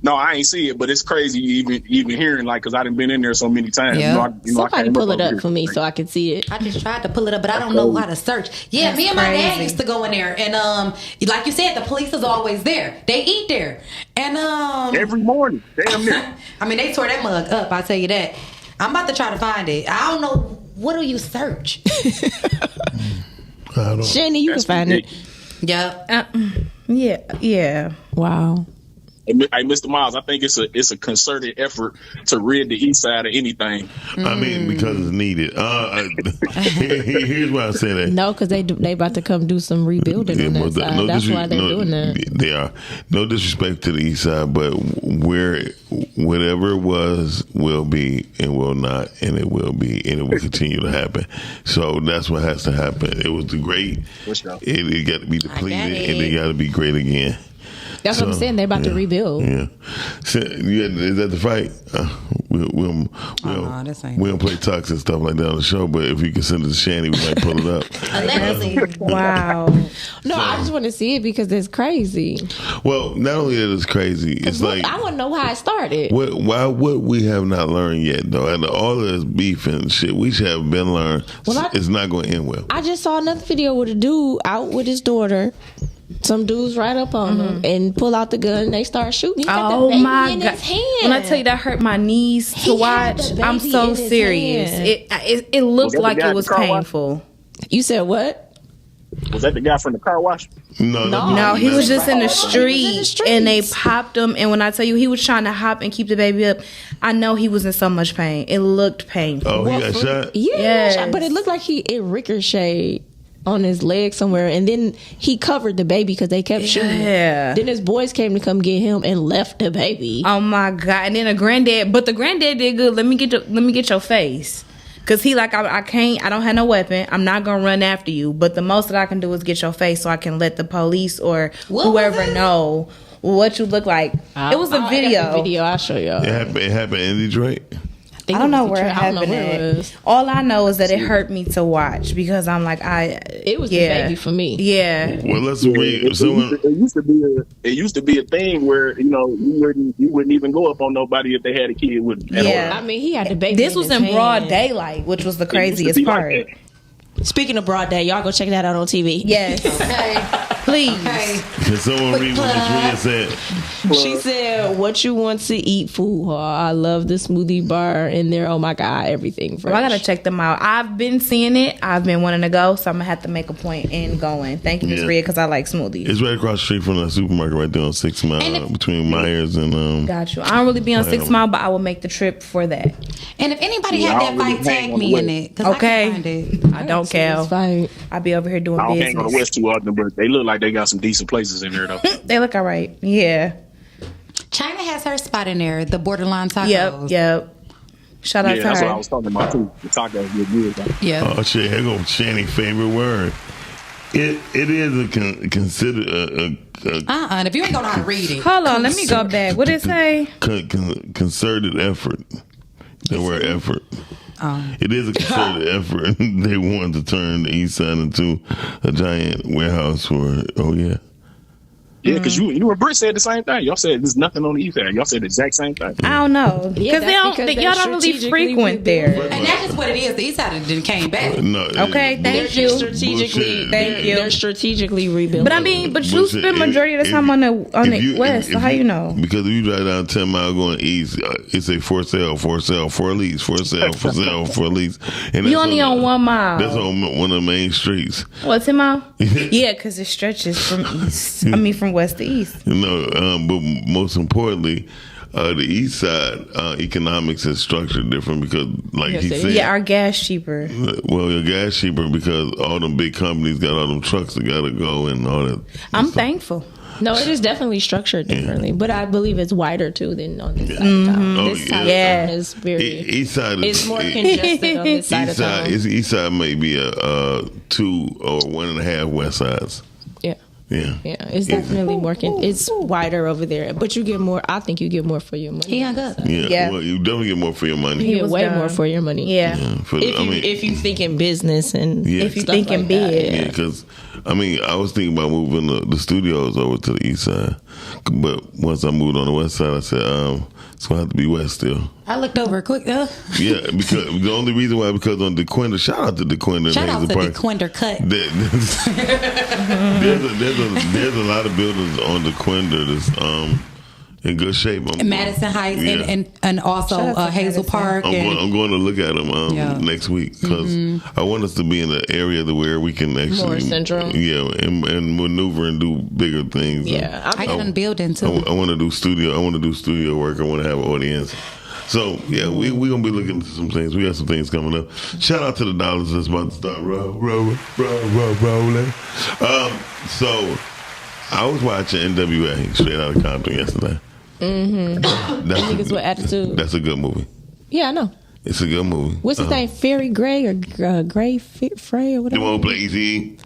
No, I ain't see it, but it's crazy even hearing like because I done been in there so many times. Yeah. I Somebody can't pull look it over up here. for me so I can see it. I just tried to pull it up, but I don't know how to search. Yeah, That's me and my dad crazy. used to go in there, and like you said, the police is always there. They eat there, and every morning. Damn near. I mean, they tore that mug up. I'll tell you that. I'm about to try to find it. I don't know. What do you search? I don't. Shani, you can find it. Yep. Yeah. Wow. Hey, Mr. Miles, I think it's a concerted effort to rid the East Side of anything. I mean, because it's needed. Here's why I say that. No, because they about to come do some rebuilding on that but side. That's why they're doing that. They are. No disrespect to the East Side, but whatever it was will be and will not, and it will be, and it will continue to happen. So that's what has to happen. It was the great. It got to be depleted, and it got to be great again. That's what I'm saying. They're about to rebuild. Yeah. So, is that the fight? We don't play talks and stuff like that on the show, but if you can send it to Shani, we might pull it up. Wow. No, I just want to see it because it's crazy. Well, not only that it's crazy, it's like I want to know how it started. what we have not learned yet, though, and all of this beef and shit, we should have been learned. Well, It's not going to end well. I just saw another video with a dude out with his daughter. Some dudes right up on him and pull out the gun and they start shooting. He got the baby in his hand. When I tell you that hurt my knees to watch, I'm so serious. hand. It looked Was that like the guy it was in the car wash? painful. You said what? Was that the guy from the car wash? No, he was just in the street, and they popped him. And when I tell you he was trying to hop and keep the baby up, I know he was in so much pain. It looked painful. Oh, he got shot? Yeah, Yes. but it looked like it ricocheted on his leg somewhere, and then he covered the baby because they kept shooting. Yeah. Then his boys came to come get him and left the baby. Oh my God! And then the granddad did good. Let me get your face. Cause he like, I can't, I don't have no weapon. I'm not gonna run after you. But the most that I can do is get your face so I can let the police or whoever know what you look like. It was a video. I'll show y'all. It happened in Detroit. I don't know where it happened at. All I know is that it hurt me to watch because I'm like, it was the baby for me. Yeah. Well, let's read. It used to be a thing where you wouldn't even go up on nobody if they had a kid with. Yeah. I mean, he had the baby. This was in broad daylight, which was the craziest part. Speaking of broad day, y'all go check that out on TV. Yes. Please. Can someone read what Miss Rhea said? She said, "What you want to eat, food hall? I love the smoothie bar in there. Oh my God, everything fresh." Well, I gotta check them out. I've been seeing it. I've been wanting to go, so I'm gonna have to make a point in going. Thank you, Miss Rhea, because I like smoothies. It's right across the street from the supermarket right there on 6 Mile between Myers and. Got you. I don't really be on 6 Mile, but I will make the trip for that. And if anybody had that fight, tag me in it. Okay. I can find it. I don't care. I'll be over here doing I don't business. hang on the West too often, but they look like they got some decent places in there though. They look all right. Yeah. China has her spot in there, the Borderline Tacos. Yep. Shout out to her. That's what I was talking about too. The tacos get good. Though. Yeah. Oh shit! Here goes Shanny's favorite word. It is a considered And if you ain't gonna know how to read it, hold on. Let me go back. What did it say? Concerted effort. The word effort. It is a concerted effort. They wanted to turn the East Side into a giant warehouse for. Oh yeah. Yeah, because you and Britt said the same thing. Y'all said there's nothing on the East Side. Y'all said the exact same thing. I don't know because y'all don't really frequent there. and that's just what it is. The East Side didn't came back. No. Okay, thank you. Thank you. They're strategically rebuilding. But you spend majority of the time on the West. So how you know? Because if you drive down 10 Mile going east, it's a for sale, for lease, for sale, for sale, for lease. And You only on 1 mile. That's on one of the main streets. What, 10 Mile? Yeah, because it stretches from from west to east. But most importantly, the East Side economics is structured different because, like he said, yeah, our gas cheaper. Well, your gas cheaper because all them big companies got all them trucks that gotta go and all that. I'm thankful. No, it is definitely structured differently, but I believe it's wider too than on this side Mm-hmm. of town. This side of town is very. East Side is it's more congested on this side of town. East Side may be a 2 or 1.5 West Sides. Yeah, it's definitely more. It's wider over there, but you get more. I think you get more for your money. He hung up. Yeah, well, you definitely get more for your money. You get way more for your money. Yeah. If you think in business and if you think in big. Yeah, because I was thinking about moving the studios over to the East Side, but once I moved on the West Side, I said it's gonna have to be West still. I looked over quick though. Yeah, because the only reason why because on DeQuinder, shout out to DeQuinder. Shout out to DeQuinder Cut. There's a lot of buildings on DeQuinder that's in good shape. Madison Heights and also Hazel Park. I'm going to look at them next week because I want us to be in an area where we can actually more central. Yeah, and maneuver and do bigger things. Yeah, I got a building too. I want to do studio. I want to do studio work. I want to have an audience. So yeah, we gonna be looking into some things. We got some things coming up. Shout out to the dollars that's about to start rolling. So I was watching NWA Straight Outta Compton yesterday. Niggas with attitude. That's a good movie. Yeah, I know. It's a good movie. What's his name? Ferry Gray or Gray Frey or whatever. You won't play Easy?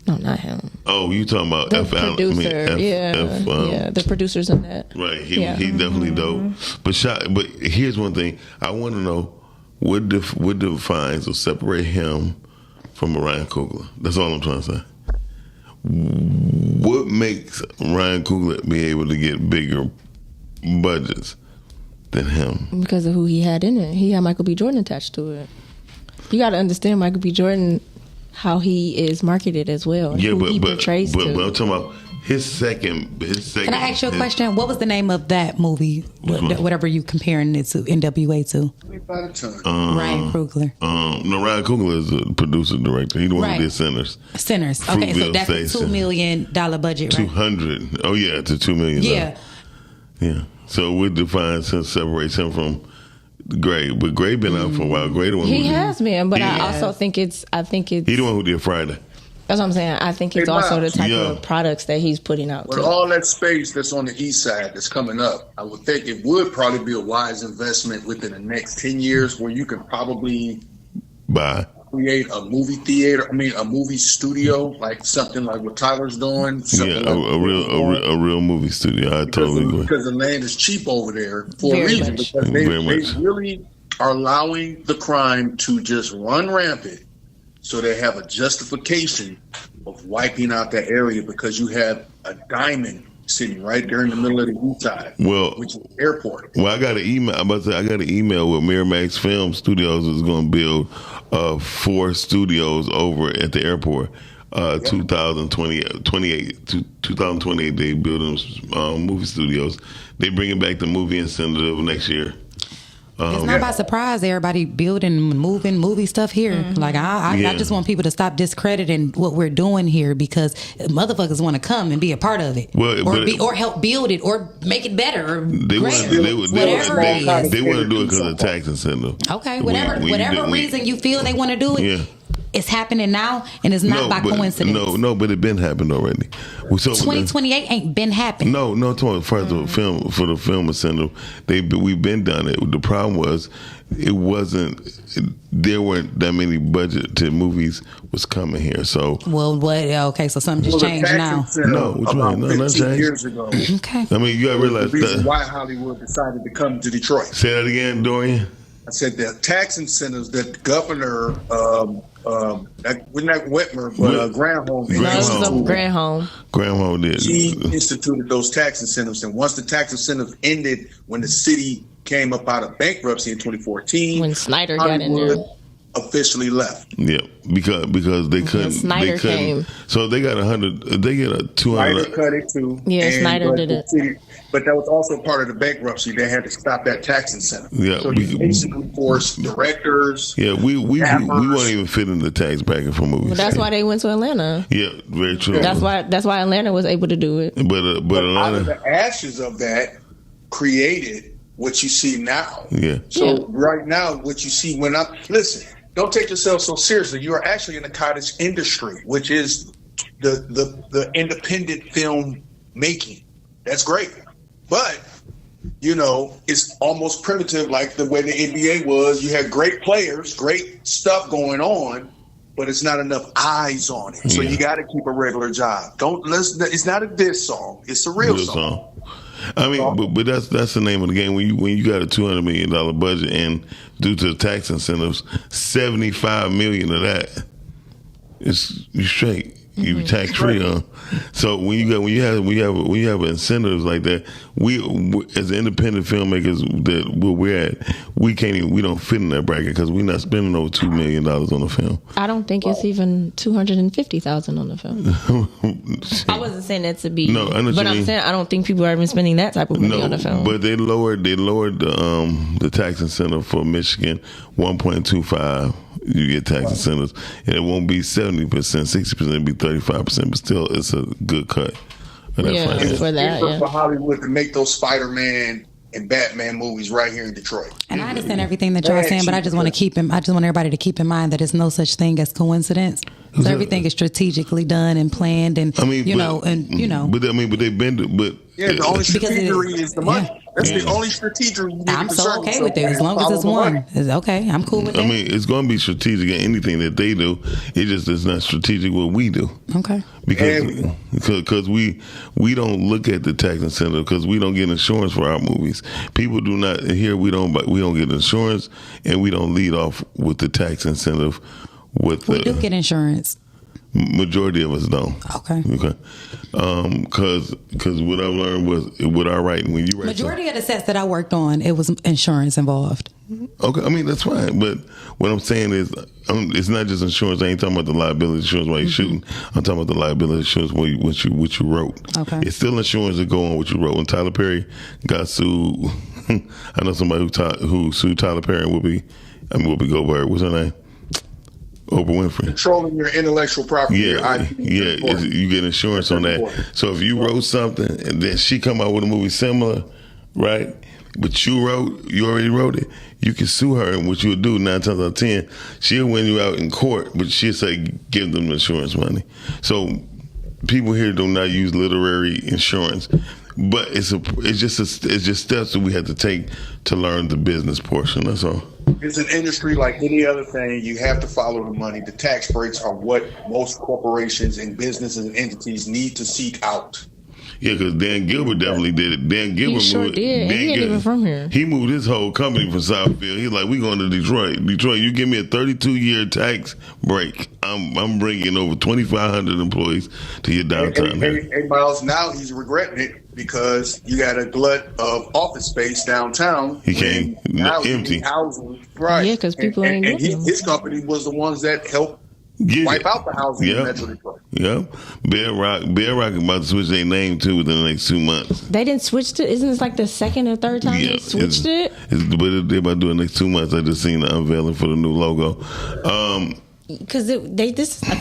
No, not him. Oh, you talking about the producer? The producers on that. Right, he definitely dope. But here's one thing I want to know: what defines or separate him from Ryan Coogler? That's all I'm trying to say. What makes Ryan Coogler be able to get bigger budgets than him? Because of who he had in it. He had Michael B. Jordan attached to it. You got to understand Michael B. Jordan, how he is marketed as well. Yeah, who but he portrays but to. I'm talking about His second. Can I ask you a question? What was the name of that movie? Whatever you comparing it to, NWA to? Ryan Coogler. No, Ryan Coogler is a producer director. He's the one who did Sinners. Sinners. Okay, so that's a $2 million budget, right? 200. Oh yeah, it's a $2 million. Yeah. Yeah. So what defines him, separates him from Gray? But Gray been out for a while. Gray the one He has been, but I also think it's. He the one who did Friday. That's what I'm saying. I think it's also the type of products that he's putting out With too. all that space that's on the east side that's coming up, I would think it would probably be a wise investment within the next 10 years where you can probably create a movie theater. I mean, a movie studio, like something like what Tyler's doing. Yeah, a real movie studio. I totally agree. Because the land is cheap over there for a reason. Because they really are allowing the crime to just run rampant. So they have a justification of wiping out that area because you have a diamond sitting right there in the middle of the east side, which is the airport. Well, I got an email. I got an email with Miramax Film Studios is going to build 4 studios over at the airport. 2028, they building movie studios. They bringing back the movie incentive next year. It's not by surprise everybody building and moving movie stuff here. Mm-hmm. Like I just want people to stop discrediting what we're doing here because motherfuckers want to come and be a part of it, or help build it, or make it better. Or they want to do it because of tax incentive. Okay, whatever reason you feel they want to do it. Yeah. It's happening now, and it's not by coincidence. No, but it been happened already. 2028 ain't been happening. No, for the film incentive, we've been done it. The problem was, there weren't that many budgeted movies was coming here. So okay, so something just changed now. No, which one? No, not changed. Years ago. Okay. I mean, you gotta realize the reason why Hollywood decided to come to Detroit. Say that again, Dorian. I said the tax incentives that Governor, wasn't that Whitmer, but Granholm did. She instituted those tax incentives, and once the tax incentives ended, when the city came up out of bankruptcy in 2014, when Snyder got in there, officially left. Yeah, because they couldn't. Snyder came. So they got 100. They get a 200. Snyder cut it too. Yeah, Snyder did it. But that was also part of the bankruptcy. They had to stop that tax incentive. Yeah, so you basically forced directors. Yeah, we won't even fit in the tax bracket for movies. Well, that's why they went to Atlanta. Yeah, very true. That's why Atlanta was able to do it. But Atlanta, out of the ashes of that, created what you see now. Yeah. So right now, what you see listen. Don't take yourself so seriously. You are actually in the cottage industry, which is the independent film making. That's great. But, it's almost primitive like the way the NBA was. You had great players, great stuff going on, but it's not enough eyes on it. So you got to keep a regular job. Don't listen. It's not a diss song. It's a real song. I mean, but that's the name of the game. When you got a $200 million budget, and due to the tax incentives, $75 million of that is you straight. You tax free, So when you have incentives like that, we as independent filmmakers that where we're at, we don't fit in that bracket because we're not spending over $2 million on the film. I don't think it's even $250,000 on the film. I wasn't saying that to be, but I'm saying I don't think people are even spending that type of money on the film. But they lowered the tax incentive for Michigan 1.25. You get tax incentives, and it won't be 70%, 60%, it'll be 35%, but still, it's a good cut. For Hollywood to make those Spider-Man and Batman movies right here in Detroit. And I understand everything that y'all are saying, but I just want everybody to keep in mind that there's no such thing as coincidence. So everything is strategically done and planned, and But they've been, the only strategery is the money. That's the only strategery. I'm so okay with it as long as it's one. It's okay. I'm cool with that. I mean, it's going to be strategic in anything that they do. It's not strategic what we do. Okay. Because we don't look at the tax incentive because we don't get insurance for our movies. People do not here. We don't get insurance, and we don't lead off with the tax incentive. We do get insurance. Majority of us don't. Okay. Because what I learned was with our writing, when you write Majority of the sets that I worked on, it was insurance involved. Okay, I mean that's fine, but what I'm saying is, it's not just insurance. I ain't talking about the liability insurance while you're shooting. I'm talking about the liability insurance what you wrote. Okay, it's still insurance that go on what you wrote. When Tyler Perry got sued, I know somebody who sued Tyler Perry and Whoopi Goldberg. What's her name? Oprah Winfrey. Controlling your intellectual property. You get insurance on that. So if you wrote something and then she come out with a movie similar, right? But you already wrote it, you can sue her, and what you'll do 9 times out of 10, she'll win you out in court, but she'll say give them insurance money. So people here do not use literary insurance, but it's just steps that we have to take to learn the business portion. That's all. It's an industry like any other thing. You have to follow the money. The tax breaks are what most corporations and businesses and entities need to seek out. Yeah, because Dan Gilbert definitely did it. Dan Gilbert did. He ain't even from here. He moved his whole company from Southfield. He's like, we going to Detroit. Detroit, you give me a 32-year tax break. I'm bringing over 2,500 employees to your downtown. And Miles, now he's regretting it because you got a glut of office space downtown. He can't empty housing, right? Yeah, because people ain't getting his company was the ones that helped wipe out the housing in Metro Detroit. Yeah, Bear Rock about to switch their name too within the next 2 months. They didn't switch it. Isn't this like the second or third time they switched it? But they're about to do it in the next 2 months. I just seen the unveiling for the new logo. Because I think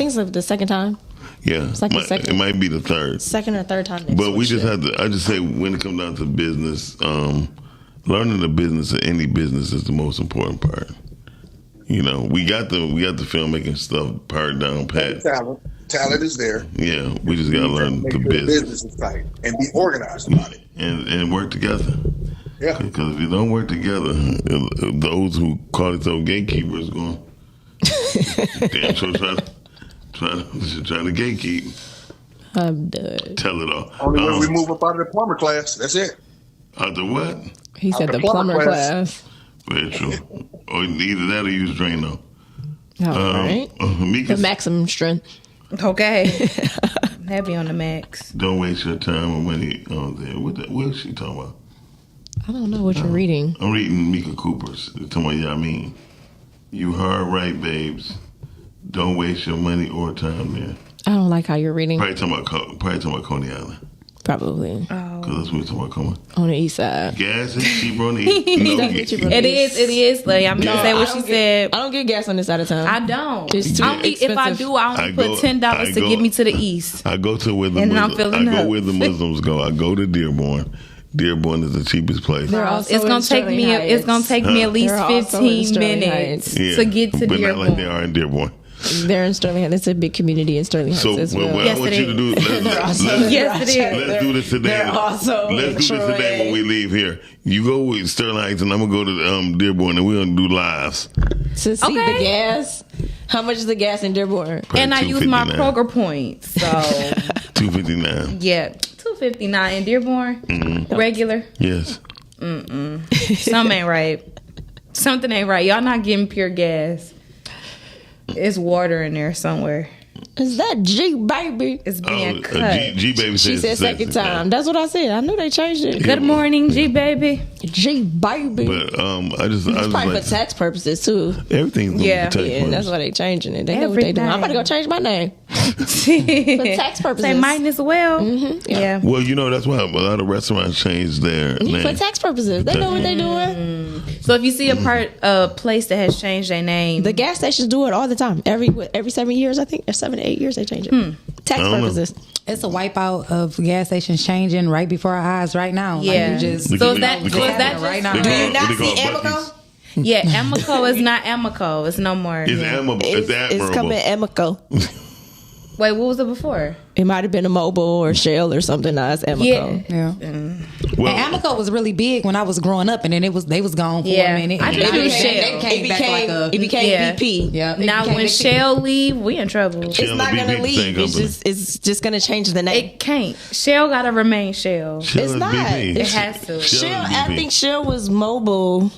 it's like the second time. Yeah, it's like the second. It might be the third. Second or third time. But we just have to. I just say when it comes down to business, learning the business of any business is the most important part. You know, we got the filmmaking stuff part down pat. Talent is there. Yeah, we just gotta learn the business is tight and be organized about it and work together. Yeah, because if you don't work together, those who call themselves gatekeepers going damn sure try to gatekeep. I'm done. Tell it all. Only when we move up out of the plumber class. That's it. Out the what? He said the plumber class. Very true. Or either that or use Drano. All right. The maximum strength. Okay. Heavy on the max. Don't waste your time or money on there. What is she talking about? I don't know what you're reading. I'm reading Mika Cooper's. It's talking about, yeah, I mean, you hard right, babes. Don't waste your money or time there. I don't like how you're reading. Probably talking about Coney Island. Probably. Because that's what we're talking about. Come on. On the east side. Gas is cheaper on the east. It is. Like, I'm gonna say what she said. I don't get gas on this side of town. I don't. It's too expensive. If I do, I only put $10 to get me to the east. I go to where the Muslims go. I go to Dearborn. Dearborn is the cheapest place. It's gonna take me. It's gonna take me at least 15 minutes to get to Dearborn. But not like they are in Dearborn. They're in Sterling Heights. It's a big community in Sterling Heights as well. What I want you to do, let's do this today. Let's do this today when we leave here. You go with Sterling Heights and I'm going to go to Dearborn and we're going to do lives. To see the gas. How much is the gas in Dearborn? Probably and I use my Kroger points. So $2.59. Yeah, $2.59 in Dearborn. Mm-hmm. Regular. Yes. Something ain't right. Something ain't right. Y'all not getting pure gas. It's water in there somewhere. Is that G baby? It's being cut. G baby. She said second time. That's what I said. I knew they changed it. Good morning, G baby. G baby. But it's probably for tax purposes too. Everything's for tax purposes. That's why they changing it. They know what they doing. I'm about to go change my name for tax purposes. Say mine as well. Mm-hmm. Yeah. Well, you know that's why a lot of restaurants change their name for tax purposes. They know what they're doing. So if you see a place that has changed their name, the gas stations do it all the time. Every 7 years, I think, or 7 to 8 years, they change it. Tax purposes. It's a wipeout of gas stations changing right before our eyes right now. Yeah. Like so is that right now? Do you not see Amoco? Yeah, Amoco is not Amoco. It's no more. It's admirable. It's coming Amoco. Wait, what was it before? It might have been a Mobile or Shell or something. Now it's Amoco. Yeah. Well, and Amoco was really big when I was growing up, and then they was gone for a minute. I just knew Shell. It became BP. Yeah. Now when Shell leave, we in trouble. It's not gonna leave. It's just gonna change the name. It can't. Shell gotta remain Shell. Shell it's not. BP. It has to. Shell. I think Shell was Mobile.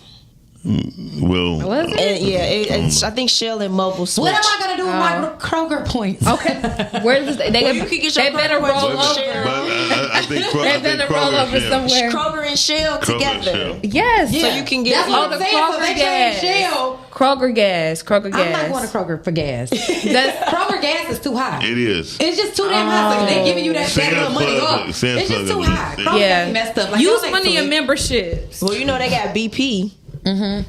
Will. Was it? It's, I think Shell and Mobile switch. What am I gonna do with my Kroger points? Okay, where does they? Well, you can get your they better Kroger roll points over. with Shell. I think They better roll over somewhere. Kroger and Shell Kroger and together. Shell. Yes, So you can get That's what I'm the saying. So Kroger they gas. change Shell. Kroger gas. Kroger gas. I'm not going to Kroger for gas. Kroger gas is too high. It is. It's just too damn high. So they giving you that little money up. Sam's It's just too high. Kroger Yeah. got me messed up. Like, Use y'all one of next your week. memberships. Well, you know they got BP.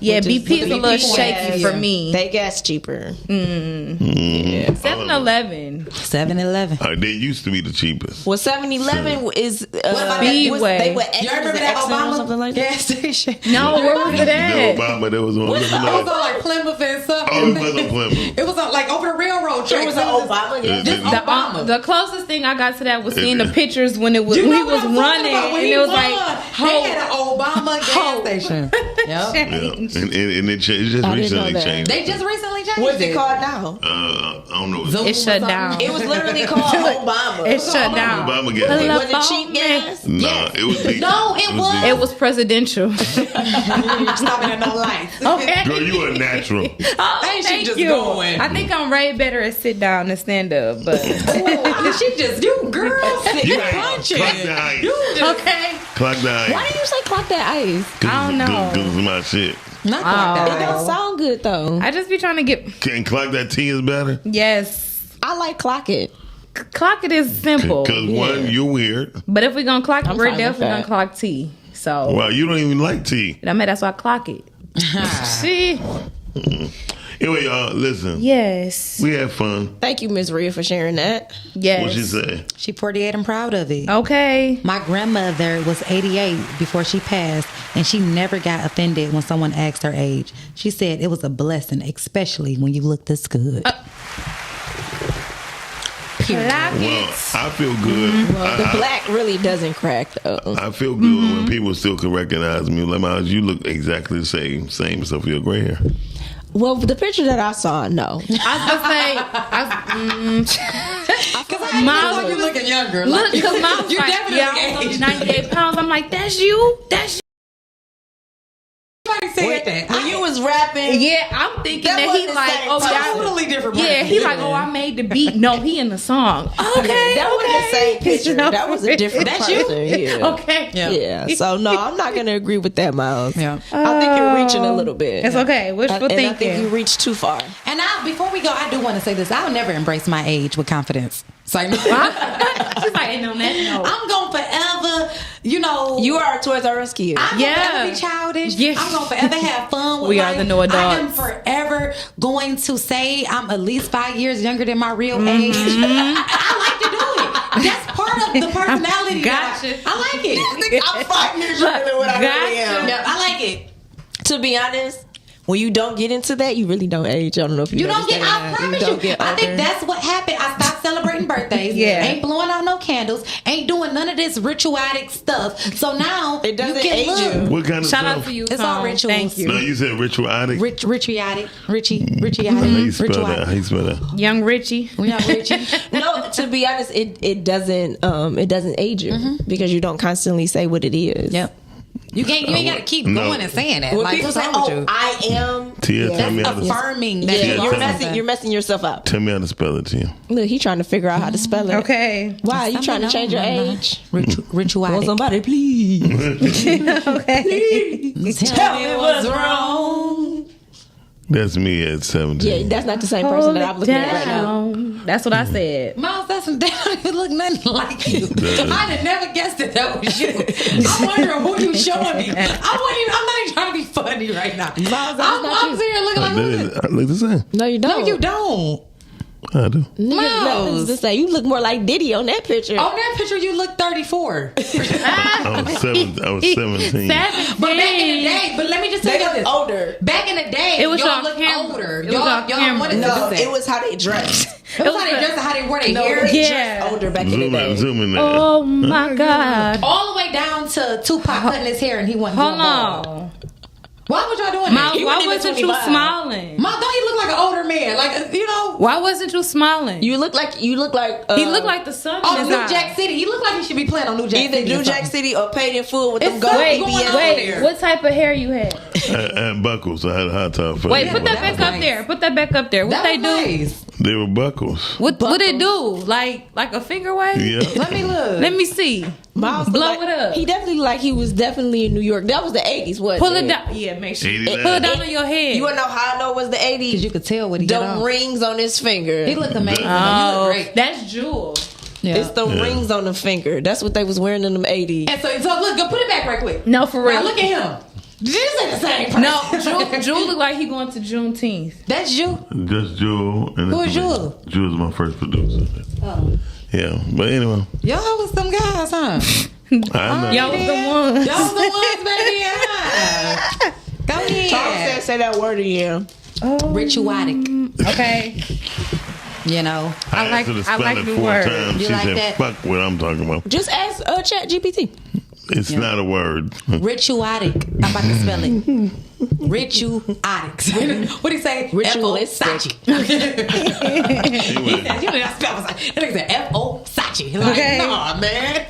Yeah, Which BP is a little BP shaky for me. They gas cheaper. Yeah. 7-Eleven. 7-Eleven. They used to be the cheapest. Well, 7-Eleven is B-Way. They were You remember that Obama or something like that? gas station? No, where was it The at? Obama, there was one. It was on like Plymouth and something. Oh, it was on Plymouth. It was on like over the railroad track. It was an Obama gas Just station. Obama. The closest thing I got to that was seeing the pictures when it was You when know he what was I'm talking running, about? When and he it was won, like they had an Obama gas station. Yep. Yeah. And it just I didn't recently know that. changed. They just recently changed What's it it. called now? I don't know. it shut down. It was literally called Obama. It shut down. Obama gas. Was it cheap gas? No, it was. No, it was. It was presidential. Stopping at no lights. Okay. Girl, you a natural. Oh, Ain't she thank just you. going? I think I'm way better at sit down than stand up, but She just, you girl, You sit ain't punching. clock the ice. okay. Clock the ice. Why do you say clock that ice? Cause I don't know. Because it's my shit. Not like It don't sound good though. I just be trying to get Can clock that tea is better? yes. I like clock it. Clock it is simple, Because one, you're weird. but if we're gonna clock it, I'm we're fine with definitely that. gonna clock T. So Wow, you don't even like tea. I mean that's why I clock it. See? Anyway, y'all, listen. Yes. We had fun. Thank you, Ms. Rhea, for sharing that. Yes. What she say? She 48 and proud of it. Okay. My grandmother was 88 before she passed, and she never got offended when someone asked her age. She said it was a blessing, especially when you look this good. Clock Well, it. I feel good. The black really doesn't crack though. I feel good when people still can recognize me. Like, Miles, you look exactly the same except for your gray hair. Well, the picture that I saw, no. I was gonna say, Miles, you looking younger. look, because Miles you like, definitely yeah, I'm aged. 98 pounds. I'm like, that's you? That's you? Somebody said that. When you was rapping, Yeah, I'm thinking That that he wasn't the like, same oh, person. y'all. Totally different. Yeah, he like, oh, I made the beat. No, he in the song. Okay, that wasn't the same picture. No. That was a different That's person. you? Yeah. Okay. Yeah. So no, I'm not gonna agree with that, Miles. Yeah. I think you're reaching a little bit. It's okay. Wishful And I thinking. think you reached too far. And before we go, I do want to say this. I'll never embrace my age with confidence. So She's like, ain't no that. No. I'm going forever, You are a Toys R Us kid. I'm Yeah. gonna forever be childish. Yes. I'm gonna forever have fun with We are life. the new adults. I am forever going to say I'm at least 5 years younger than my real age. I like to do it. That's part of the personality. Gotcha. I like it. I'm 5 years younger than what I really Gotcha. am. Yeah, I like it. To be honest, when you don't get into that, you really don't age. I don't know if you You don't get. I promise you. I think that's what happened. I stopped celebrating birthdays. Yeah. Ain't blowing out no candles. Ain't doing none of this rituatic stuff. So now It doesn't you can age look. you. What kind of Shout stuff? out to you. It's all Tom. rituals. Thank you. No, you said rituatic. Rituatic. Richie. How you spell that? How you spell that? Young Richie. We are Richie. No, to be honest, it doesn't age you because you don't constantly say what it is. Yep. You ain't got to keep No. going and saying that. When Like, people what's say, wrong with "Oh, you? I am," Tia, tell me how That's to affirming that Yeah, you tell are me. you're messing yourself up. tell me how to spell it, Tia. Look, he trying to figure out how to spell it. Okay. Why are you trying to change your age? Rituatic. Well, somebody please Okay. Tell me what's wrong. That's me at 17. Yeah, that's not the same person that I'm looking at right now. Down. That's what I said. Miles, that don't even look nothing like you. I'd have never guessed that was you. I'm wondering who you showing me. I'm not even trying to be funny right now. Miles, I'm sitting here looking like, I look the same. No, you don't. no, you don't. I do. Nothing's the same. You look more like Diddy on that picture. On that picture, you look 34. I was 17. But back in the day, but let me just tell They you look this. older. Back in the day, It was y'all on look camera. older. It was on Y'all camera. wanted to do No, that. it was how they dressed. It was how they dressed and how they wore their No, hair. they Yeah. dressed older back in the Zoom day. in, zoom in there. Oh my God. All the way down to Tupac cutting his hair and he wasn't Hold doing bald. on. Why was y'all doing Ma, that? why wasn't you smiling? Ma, don't he look like an older man? Like, you know. Why wasn't you smiling? You look like he looked like the sun. Oh, in his New eye. Jack City. He looked like he should be playing on New Jack Either City. New Jack City or Paid in Full with them gold Wait, BBS. what type of hair you had? And buckles. I had a hot top for Wait, put that back up there. Put that back up there. What they do? They were buckles. What it do? Like a finger wave? Yeah. Let me look. Let me see. Miles Blow like, it up. He he was definitely in New York. That was the 80s, wasn't Pull it? it down. Yeah, make sure. 89. Pull it down on your head. You want to know how I know it was the 80s? Because you could tell what he got Them on. rings on his finger. He looked amazing. Oh, You look great. that's Jewel. Yeah. It's the rings on the finger. That's what they was wearing in them 80s. And so look, go put it back right quick. No, for real. Now look at him. This ain't the same person. No, Jewel look like he going to Juneteenth. That's you. Just Jewel. And Who is Jewel? Jewel's my first producer. Oh. Yeah, but anyway. Y'all was some guys, huh? Y'all was the ones. Y'all was the ones, baby. Yeah. Go ahead. Tom say that word again. Rituatic. Okay. You know. I like- asked her to I spell like it new 4 words. times. You She like said, that? fuck what I'm talking about. Just ask Chat GPT. It's not a word. Rituatic. I'm about to spell it. Rituatic. What do you say? Ritualistic. F-O-Sachi. He said, you know that spell was like, that nigga said F-O-Sachi. Like, Okay. nah, man.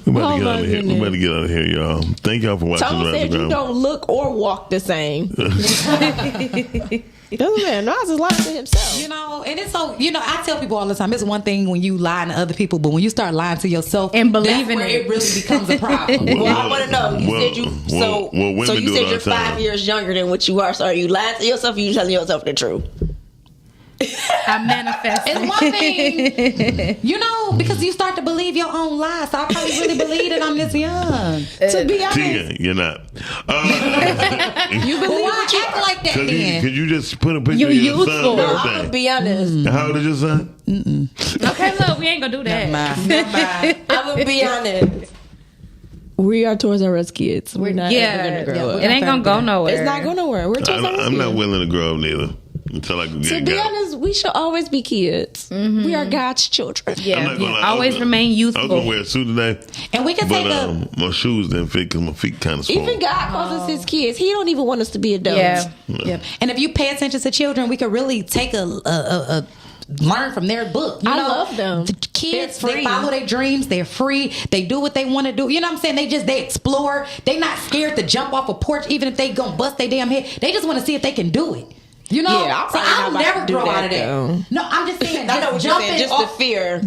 We about to get out of here. We about to get out of here, y'all. Thank y'all for watching Tom the said you Ground. don't look or walk the same. Doesn't matter. Nas is lying to himself. You know, and it's so, you know, I tell people all the time, it's one thing when you lie to other people, but when you start lying to yourself And that's believing where it. it really becomes a problem. Well, I want to know. You well, said you well, women so you do it said all you're the time. 5 years younger than what you are. So are you lying to yourself? Or you telling yourself the truth? I manifest. It's one thing, you know, because you start to believe your own lies. So I probably really believe that I'm this young. To be honest, Tia, you're not. you believe Why what you act like that then? Could you just put a picture You of your son? youthful. and No, I'm everything? gonna be honest. How old is your son? Okay, look, we ain't gonna do that. I'm gonna be honest. We are Toys R Us kids. We're not ever gonna grow up. It ain't gonna go nowhere. It's not going nowhere. We're Toys R Us I'm not kids. willing to grow up neither until I can To get be got. honest, we should always be kids. We are God's children. I'm Yeah, not gonna lie, always remain I was youthful. gonna wear a suit today, And we can but take a. my shoes didn't fit because my feet kind of swole. Even God calls us his kids. He don't even want us to be adults. Yeah. Yeah. And if you pay attention to children, we could really take a learn from their book. You I know, love them. The kids, They're they free. follow their dreams. They're free. They do what they want to do. You know what I'm saying? They explore. They not scared to jump off a porch, even if they gonna bust their damn head. They just want to see if they can do it. You know, Yeah, I'm so probably I'll not about never to do grow that, out of that. though. No, I'm just saying. I know what you're jumping saying, just the off- fear.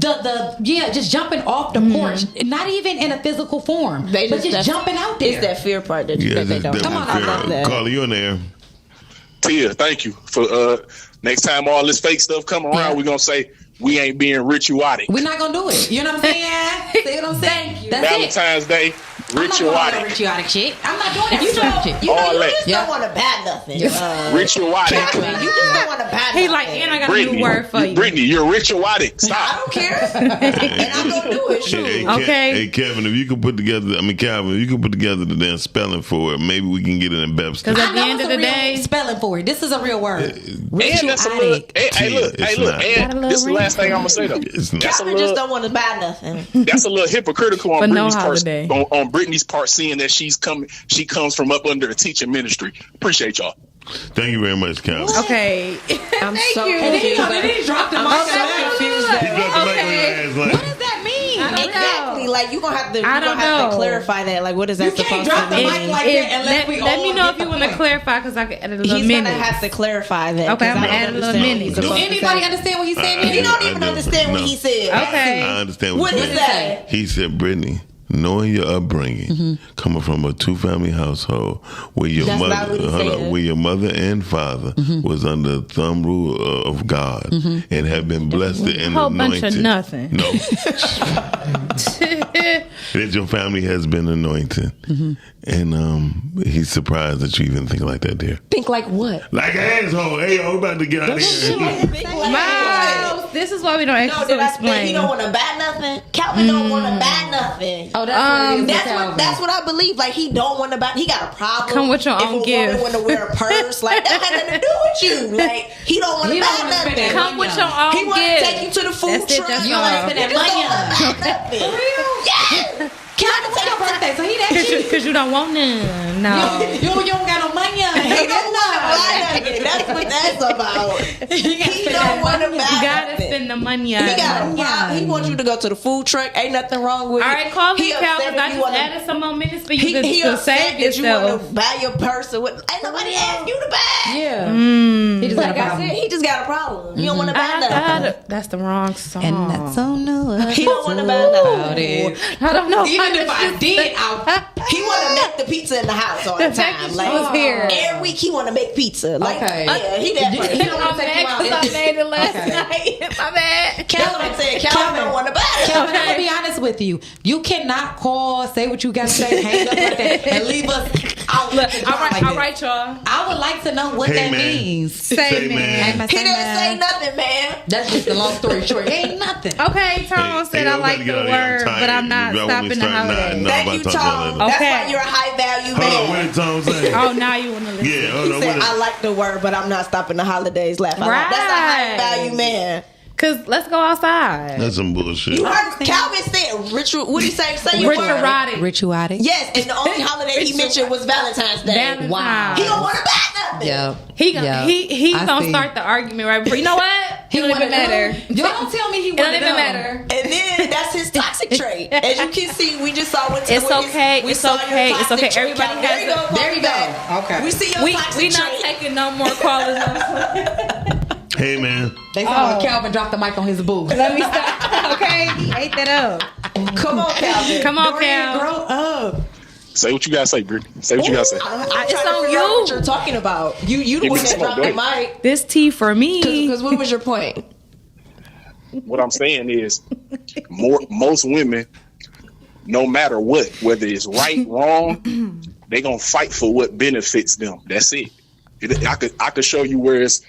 just jumping off the porch, not even in a physical form, They but just that's- jumping out there. It's that fear part that, Yeah, that they it's don't. definitely I love fair. that. Carly, you in there? Tia, thank you for next time all this fake stuff come around, we're gonna say we ain't being rituatic. We're not gonna do it. You know what I'm saying? See what I'm saying? That's it. Valentine's Day, I'm not doing all that rituatic. rituatic shit. I'm not doing that You know, rituatic shit. you All that. just don't want to bad nothing. Rituatic. Catherine, you just don't want to bad He nothing. like, and I got a new word for you. Brittany, you're rituatic. I Stop. don't care. And I'm going to do it, shoot. Okay. Hey, Kevin, if you could put together, Calvin, if you could put together the damn spelling for it, maybe we can get it in Webster. Because at I the know end it's of a the real day, spelling for it. This is a real word. And that's a little. Rituatic. Hey, look, It's and not. this is the last thing I'm gonna say though. It's not. That's a Catherine just little. don't want to buy nothing. That's a little hypocritical For on no Brittany's part. holiday. On Brittany's part, seeing that she comes from up under the teaching ministry. Appreciate y'all. Thank you very much, Calvin. okay. I'm so you. And then confused. he dropped the I'm mic. so confused. He dropped the mic on your ass like, What does that mean? I don't Exactly. know. Like, you're going to have to, I don't know. clarify that. Like, what is that You supposed can't to drop the mean? mic like that unless we Let me all know get if you the want to point. clarify because I can edit a little He's going to minute. have to clarify that. Okay, I'm 'cause I gonna add a don't little understand what minute. he's Do supposed to anybody say. understand what he said? I You don't do. even understand what No. he said. Okay. I understand What what did he he said. say? He said, Brittany, knowing your upbringing, coming from a 2-family household where your That's not mother, what he said. where your mother and father was under the thumb rule of God and have been blessed and Whole bunch anointed. of nothing. No, that your family has been anointed, and he's surprised that you even think like that, dear. Think like what? Like an asshole. Hey, I'm about to get out of here. Miles, this is why we don't No, actually did I say explain. he don't want to bat nothing? Calvin don't want to bat nothing. Oh, that's what it is. That's what I believe. Like, he don't want to bat. He got a problem. Come with your if own a gift. woman want to wear a purse, like that had nothing to do with you. Like, he don't want to He don't bat wanna spend nothing. that Come with your own He want to gift. take you to the food That's it, truck. that's You all. want to spend that You money don't on nothing. Yeah. Calvin, take your birthday, so he that cheap. Because you don't want none. No. You don't got no money on He don't want to buy nothing. That's what that's about. He don't want to buy You gotta nothing. spend the money on He it. got. He wants you to go to the food truck. Ain't nothing wrong with it. All right, call me, He Calvin. upset I if you just wanna- added some more minutes for you He to upset save that you want yourself. to buy your purse. Ain't nobody asked you to buy. Yeah. Mm. He just Like got a I problem. said, he just got a problem. He don't want to buy nothing. That's the wrong song. And that's on no. He don't want to buy nothing. I don't know. Even if I did, He want to make the pizza in the house all the time. Like was here. every week, he want to make pizza. Like Okay. yeah, he that. He don't want I'm to take you mad out. because I made it last Okay. night. My bad. Calvin said Calvin don't want to buy it. Calvin, I'm gonna be honest with you. You cannot call, say what you got to say, hang up like that, and leave us out. Look, like all that. right, y'all. I would like to know what Hey, that man. means. Say man. He didn't say nothing, man. That's just a long story short. It ain't nothing. Okay, Tyrone said I like the word, but I'm not stopping the holiday. Thank you, Tom. That's why you're a high value Hold on, man. what did Tom say? Oh, now you want to listen. Yeah, hold He on. said, What I like the word, but I'm not stopping the holidays. Laugh out loud. That's a high value man. Cause let's go outside. That's some bullshit. You heard Calvin said ritual. What did he say? Say your word. Rituatic. Yes, and the only holiday he mentioned was Valentine's Day. Valentine's. Wow. He don't want to buy nothing. Yeah. He I gonna see. start the argument right before. You know what? It don't even matter. Y'all don't tell me he It don't wanted even them. matter. And then that's his toxic trait. As you can see, we just saw what It's okay. It's okay. It's okay. Everybody There you go. has. There you go. Okay. We see your We toxic not trait. taking no more callers. Hey, man. They saw Calvin drop the mic on his booth. Let me stop. Okay, he ate that up. Come on, Calvin. Come on, Dorian, Cal. grow up. Say what you gotta say, Brittany. Say what you gotta say. I'm It's trying to on figure out you. what you're talking about. You the Give one me that some dropped more, the go mic. This tea for me. Because what was your point? What I'm saying is, most women, no matter what, whether it's right, wrong, they gonna fight for what benefits them. That's it. I could show you where it's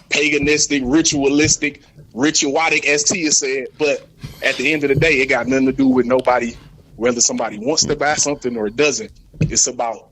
paganistic, ritualistic, as Tia said, but at the end of the day, it got nothing to do with nobody, whether somebody wants to buy something or doesn't. It's about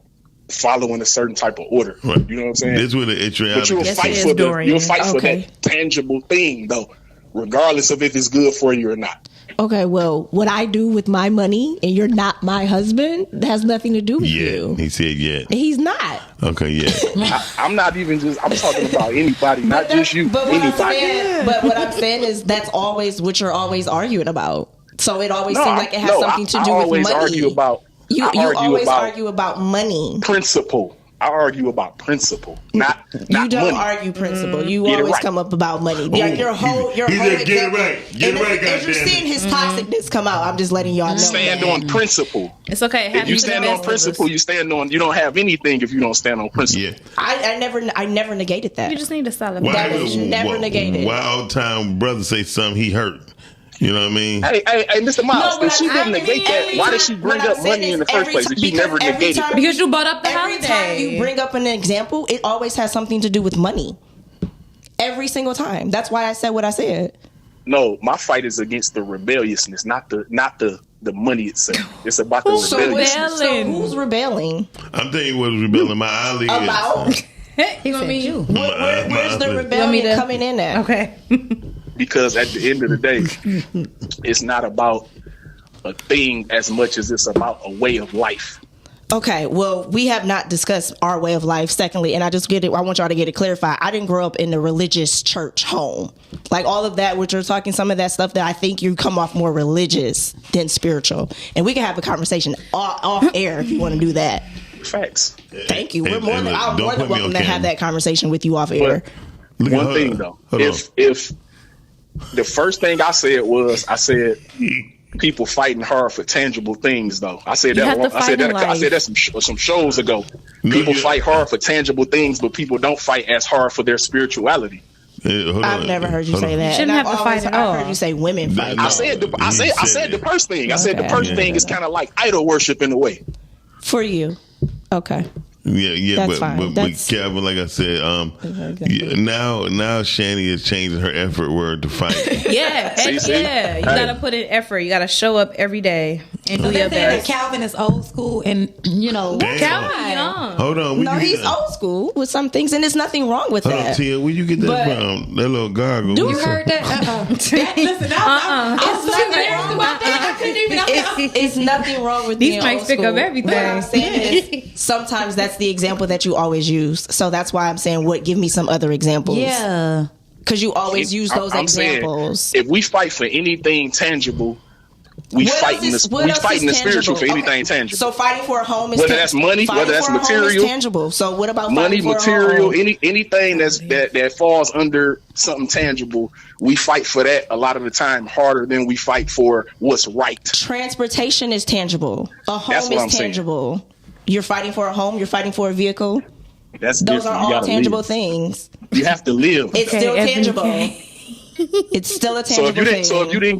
following a certain type of order. Right. You know what I'm saying? This with the But you'll Yes, fight it is, for Dorian. you'll fight for Okay. that tangible thing though, regardless of if it's good for you or not. Okay, well, what I do with my money and you're not my husband, that has nothing to do with Yeah, you. he said yeah. He's not. Okay, yeah. I'm not even just. I'm talking about anybody, not just you. But what, I'm Anybody. saying, but what I'm saying is that's always what you're always arguing about. So it always No, seems like it has no, something to I do with always money. argue about. you I argue always about argue about money. principle. I argue about principle, not You don't money. argue principle. You Get it always right. come up about money. Ooh, Your whole he whole said, get it example- right. Get and it right, as you're goddammit. seeing his toxicness come out, I'm just letting y'all know. Stand that. on principle. It's okay. If you stand on principle, you stand on. You don't have anything if you don't stand on principle. Yeah. I never negated that. You just need to celebrate. Why That was never negated. Wild time brother say something he hurt. You know what I mean? Hey, Mr. Miles, No, if she but didn't I negate that, mean, why did she bring what I'm up saying money in the is first every place ti- if she because never every negated time- that? Because you brought up the Every holiday. time you bring up an example, it always has something to do with money. Every single time. That's why I said what I said. No, my fight is against the rebelliousness, not the money itself. It's about the So rebelliousness. who's rebelling? I'm telling you what was rebelling my eyelids. About? He gonna be you. Where's the rebellion coming in at? Okay. Because at the end of the day, it's not about a thing as much as it's about a way of life. Okay, well, we have not discussed our way of life. Secondly, and I want y'all to get it clarified. I didn't grow up in the religious church home. Like all of that, what you're talking, some of that stuff that I think you come off more religious than spiritual. And we can have a conversation off air if you want to do that. Facts. Thank you. I'm more than don't put me welcome on to have camera. that conversation with you off air. Look at One her. thing though, Hold on. if the first thing I said people fighting hard for tangible things though. I said You that. have to I said fight in that. I said that some shows ago. People fight hard for tangible things, but people don't fight as hard for their spirituality. I've never heard you say that. Shouldn't And have to fight at I've all. heard you say women fight. I said the first thing. I said the first thing is kind of like idol worship in a way. For you. Okay. Yeah, That's fine. but That's- Calvin, like I said, yeah, now Shani is changing her effort word to fight. Yeah, heck yeah. You gotta put in effort. You gotta show up every day and do They your say that best. Calvin is old school, and Damn. Calvin young. Hold on, No, he's old school with some things, and there's nothing wrong with Hold on, that. Tia, where you get that But- from? That little gargle. Do What's you up? heard that? Listen, I'm so embarrassed about that. I It's nothing wrong with These being mics old pick up school. everything. What I'm saying is sometimes that's the example that you always use. So that's why I'm saying, give me some other examples. Yeah. Because you always use those examples. Saying, if we fight for anything tangible, we fight in the spiritual for anything tangible. So fighting for a home is whether that's money, whether that's material, tangible. So what about money, for material, anything that falls under something tangible? We fight for that a lot of the time harder than we fight for what's right. Transportation is tangible. A home That's what I'm is tangible. Saying. You're fighting for a home. You're fighting for a vehicle. Those are all tangible things. You have to live. It's still tangible. It's still a tangible thing.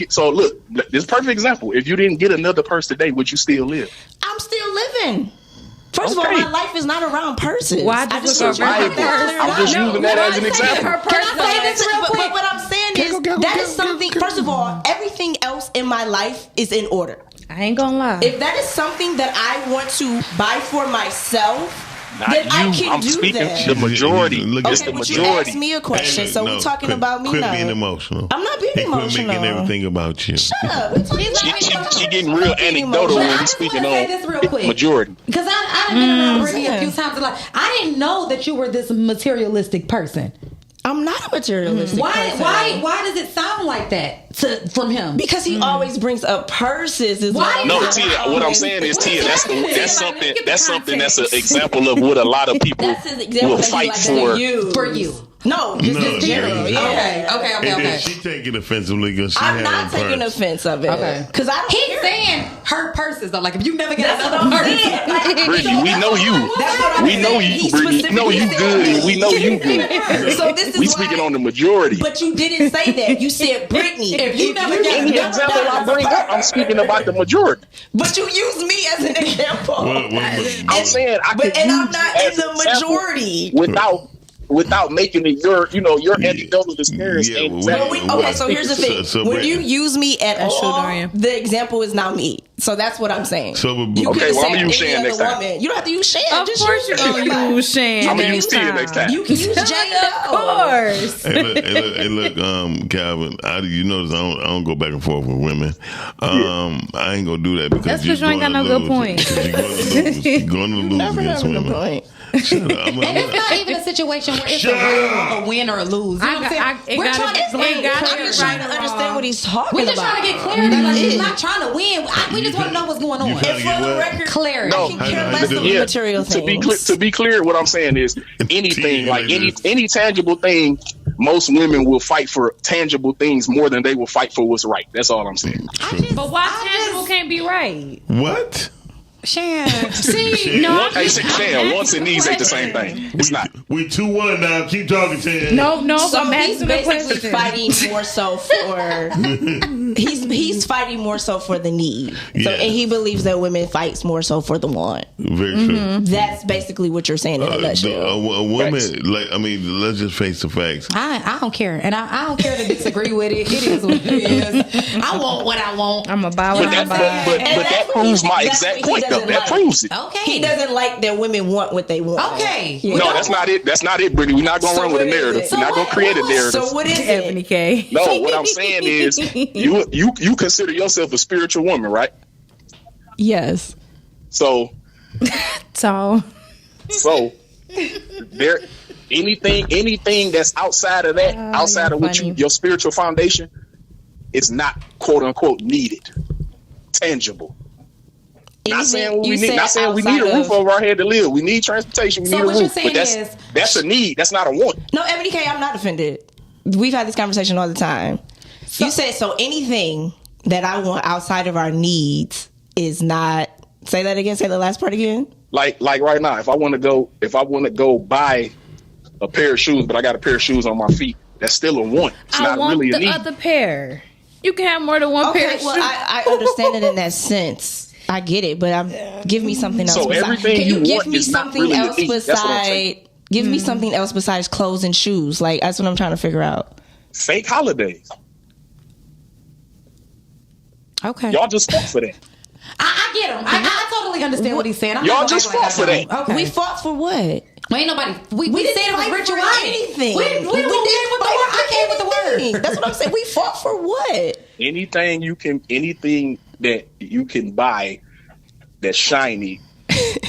So look, this is a perfect example. If you didn't get another purse today, would you still live? I'm still living. First of all, my life is not around purses. Why I'm just using that as an example. But what I'm saying is that is something. First of all, everything else in my life is in order. I ain't gonna lie. If that is something that I want to buy for myself, then I can I'm do speaking that. the majority. It's the majority. You asked me a question, so we're talking about me now. Quit being emotional. I'm not being emotional. Quit making everything about you. Shut up. She getting real anecdotal when he's speaking on majority. Because I've been around Brittany a few times. Like, I didn't know that you were this materialistic person. I'm not a materialistic person. Why does it sound like that from him? Because he always brings up purses. No, Tia. What I'm saying is, Tia, that's something that's an example of what a lot of people will fight for. For you. No, just general. Yeah. Okay. She taking offensively because she I'm not taking offense of it. Okay. Because I don't He's saying her purses though. Like if you never get another purse. Brittany, we know you. We know you, Brittany. We know you good, and we know you good. So this is we speaking on the majority. But you didn't say that. You said Brittany. If you never get any example I bring up, I'm speaking about the majority. But you use me as an example. I'm saying I could and use I'm not in the majority without making it your anecdotal experience. So here's the thing. When you use me at all, the example is now me. So that's what I'm saying. So I'm gonna use Shan next time. You don't have to use Shan. Of course you're gonna use Shan. I'm gonna use Tia next time. You can use Jay. Of course. Hey, look, Calvin. You notice I don't go back and forth with women. I ain't gonna do that because that's because you ain't got no good points. You're going to lose against women. Shut up. And it's not even a situation where it's a win or a lose. You know what I'm saying? I'm just trying to understand what he's talking about. We're just trying to get clarity. Like, she's not trying to win. We just want to know what's going on. And for the record, clarity. I can care less of the material things. To be clear, what I'm saying is anything, like any tangible thing, most women will fight for tangible things more than they will fight for what's right. That's all I'm saying. But why tangible can't be right? What? Shan. See, no. Hey, Shan, wants and needs ain't the same thing. It's not. We 2-1 now. Keep talking, Shan. No. So I'm he's basically fighting more so for. he's fighting more so for the need. So, and he believes that women fights more so for the want. Very true. That's basically what you're saying in a nutshell. A woman, let's just face the facts. I don't care, and I don't care to disagree with it. It is what it is. I want what I want. I'm about what I buy. But that proves my exact point, though. That proves it. Okay. He doesn't like that women want what they want. Okay. Yeah. No, that's not it. That's not it, Brittany. We're not going to run with a narrative. We're not going to create a narrative. So what is Ebony K? No, what I'm saying is you consider yourself a spiritual woman, right? Yes. So there anything that's outside of that, outside of what your spiritual foundation, it's not quote unquote needed, tangible. Not saying we need a roof over our head to live. We need transportation. We need a roof. But that's a need. That's not a want. No, Ebony K, I'm not offended. We've had this conversation all the time. You said so anything that I want outside of our needs is not. Say that again. Say the last part again. Like right now, if I want to go buy a pair of shoes, but I got a pair of shoes on my feet, that's still a want. It's not really a need. I want the other pair. You can have more than one pair of shoes. I understand it in that sense. I get it, but give me something else. So everything can you give want me is something not really else besides? Give me something else besides clothes and shoes. Like that's what I'm trying to figure out. Fake holidays. Okay. Y'all just fought for that. I get him. I totally understand what he's saying. Y'all just fought for that. Okay. We fought for what? Ain't nobody. We said it was ritual. Anything. We didn't with the word. I came with the word. That's what I'm saying. We fought for what? Anything that you can buy that's shiny.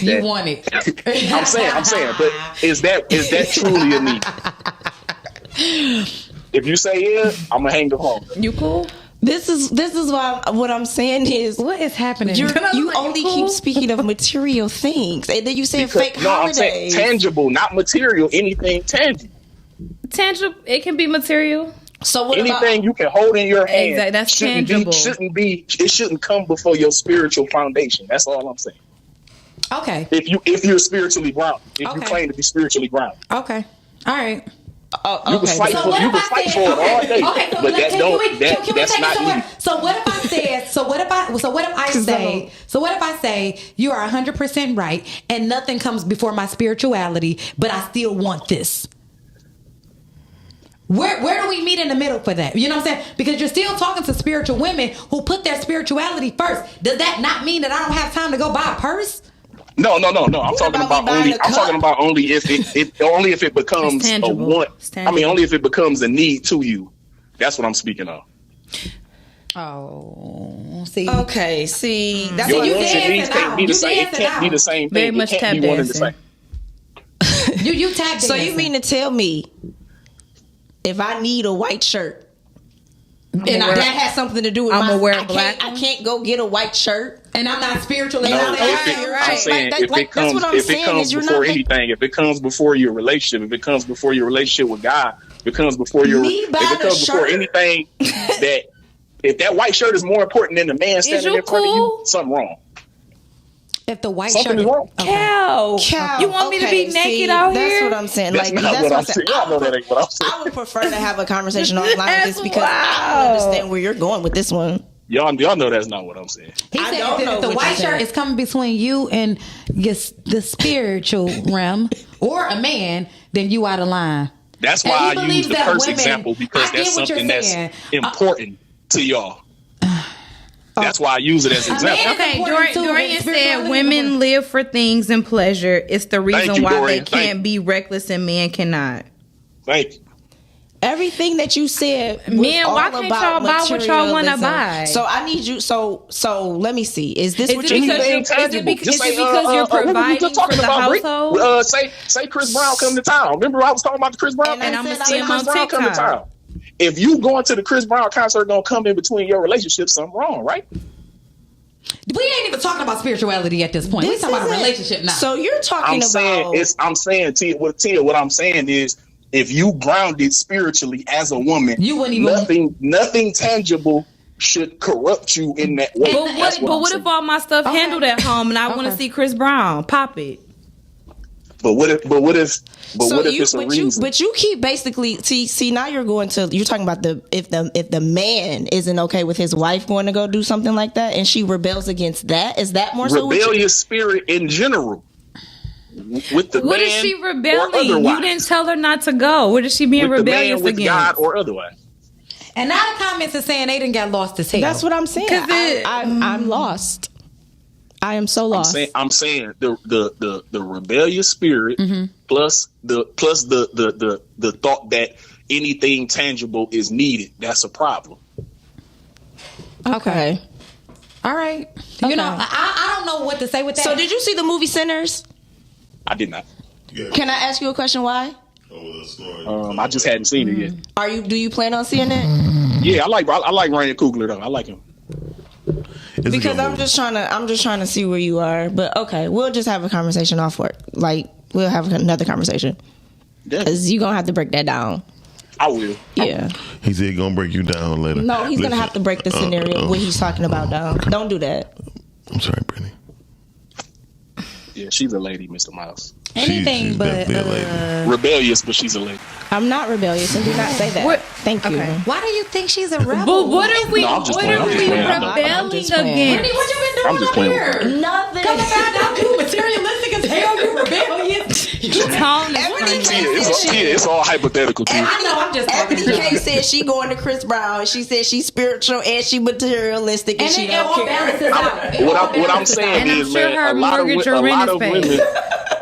You want it. I'm saying, but is that truly a need? If you say yeah, I'm gonna hang the phone. You cool? This is why what I'm saying is what is happening. You only keep speaking of material things, and then you say fake holidays. I'm saying tangible, not material. Anything tangible. Tangible. It can be material. So what anything you can hold in your hand, exactly, that's tangible. It shouldn't come before your spiritual foundation. That's all I'm saying. Okay. If you're spiritually grounded, if you claim to be spiritually grounded. Okay. All right. You can fight for it all day, but that's not me. So what if I say you are 100% right and nothing comes before my spirituality, but I still want this? Where do we meet in the middle for that? You know what I'm saying? Because you're still talking to spiritual women who put their spirituality first. Does that not mean that I don't have time to go buy a purse? No. I'm talking about only if it becomes a want. I mean, only if it becomes a need to you. That's what I'm speaking of. Oh, see. Okay, see. That's what you needs can't be the same. It can't be the same thing. Very much it can't be one and the same. You tap So you mean to tell me if I need a white shirt and that has something to do with I'm wear black. I can't go get a white shirt and I'm not spiritual. No, I'm saying if it comes before your relationship, if it comes before your relationship with God, if it comes before anything, that if that white shirt is more important than the man standing in front of you, something wrong. If the white something shirt is wrong. Cow. You want me to be naked out here? here? That's what I'm saying. That's not what I'm saying. I know that ain't what I'm saying. I would prefer to have a conversation offline with this because I don't understand where you're going with this one. Y'all know that's not what I'm saying. He said if the white shirt is coming between you and the spiritual realm or a man, then you out of line. That's why I use the purse example, because that's something that's important to y'all. That's why I use it as an example. Okay, Dorian said women live for things and pleasure. It's the reason why they can't be reckless and men cannot. Thank you. Everything that you said, men, why can't y'all buy what y'all want to buy? So I need you. So let me see. Is this what you're saying? Is it because you're providing for the household? Say Chris Brown come to town. Remember I was talking about the Chris Brown? And I'm gonna see him on TikTok. If you going to the Chris Brown concert, gonna come in between your relationship, something wrong, right? We ain't even talking about spirituality at this point. We're talking about a relationship now. So you're talking What I'm saying is, if you grounded spiritually as a woman, you wouldn't even nothing tangible should corrupt you in that way. But what if all my stuff handled at home and I want to see Chris Brown? Pop it. But what if it's a reason? But you keep basically see now you're talking about if the man isn't okay with his wife going to go do something like that and she rebels against that. Is that more so rebellious spirit in general? With the what man is she rebelling? You didn't tell her not to go. What is she being with rebellious the man, with against? God or otherwise? And now the comments are saying they didn't get lost as hell. That's what I'm saying. I'm lost. I am so lost. I'm saying the rebellious spirit plus the thought that anything tangible is needed. That's a problem. Okay. All right. You know, I don't know what to say with that. So did you see the movie Sinners? I did not. Can I ask you a question? Why? I just hadn't seen it yet. Do you plan on seeing it? Yeah, I like Ryan Coogler though. I like him. Because I'm just trying to see where you are. But okay, we'll just have a conversation off work. Like we'll have another conversation. Because you're gonna have to break that down. I will. Yeah. He said he's gonna break you down later. No, he's gonna have to break the scenario what he's talking about down. Don't do that. I'm sorry, Brittany. Yeah, she's a lady, Mr. Miles. Anything she's but rebellious, but she's a lady. I'm not rebellious, and do not say that. Thank you. Why do you think she's a rebel? But what are we rebelling Brittany, against? what you been doing I'm just playing here? Nothing. Come find out you materialistic as hell. You rebellious. It's all hypothetical. I know. I'm just Ebony K said she going to Chris Brown. She said she's spiritual and she materialistic and she don't care. What I'm saying is, man, a lot of women.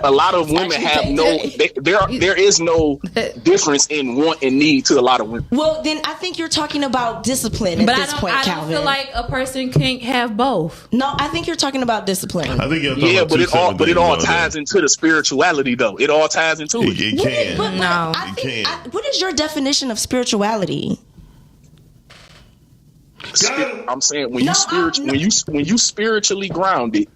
a lot of women have no. There is no difference in want and need to a lot of women. Well, then I think you're talking about discipline at this point, I don't Calvin. feel like a person can't have both. No, I think you're talking about discipline. I think you're Yeah, but it all ties into the spirituality, though. It all ties into it. It can. But I think, what is your definition of spirituality? I'm saying when you spiritually grounded,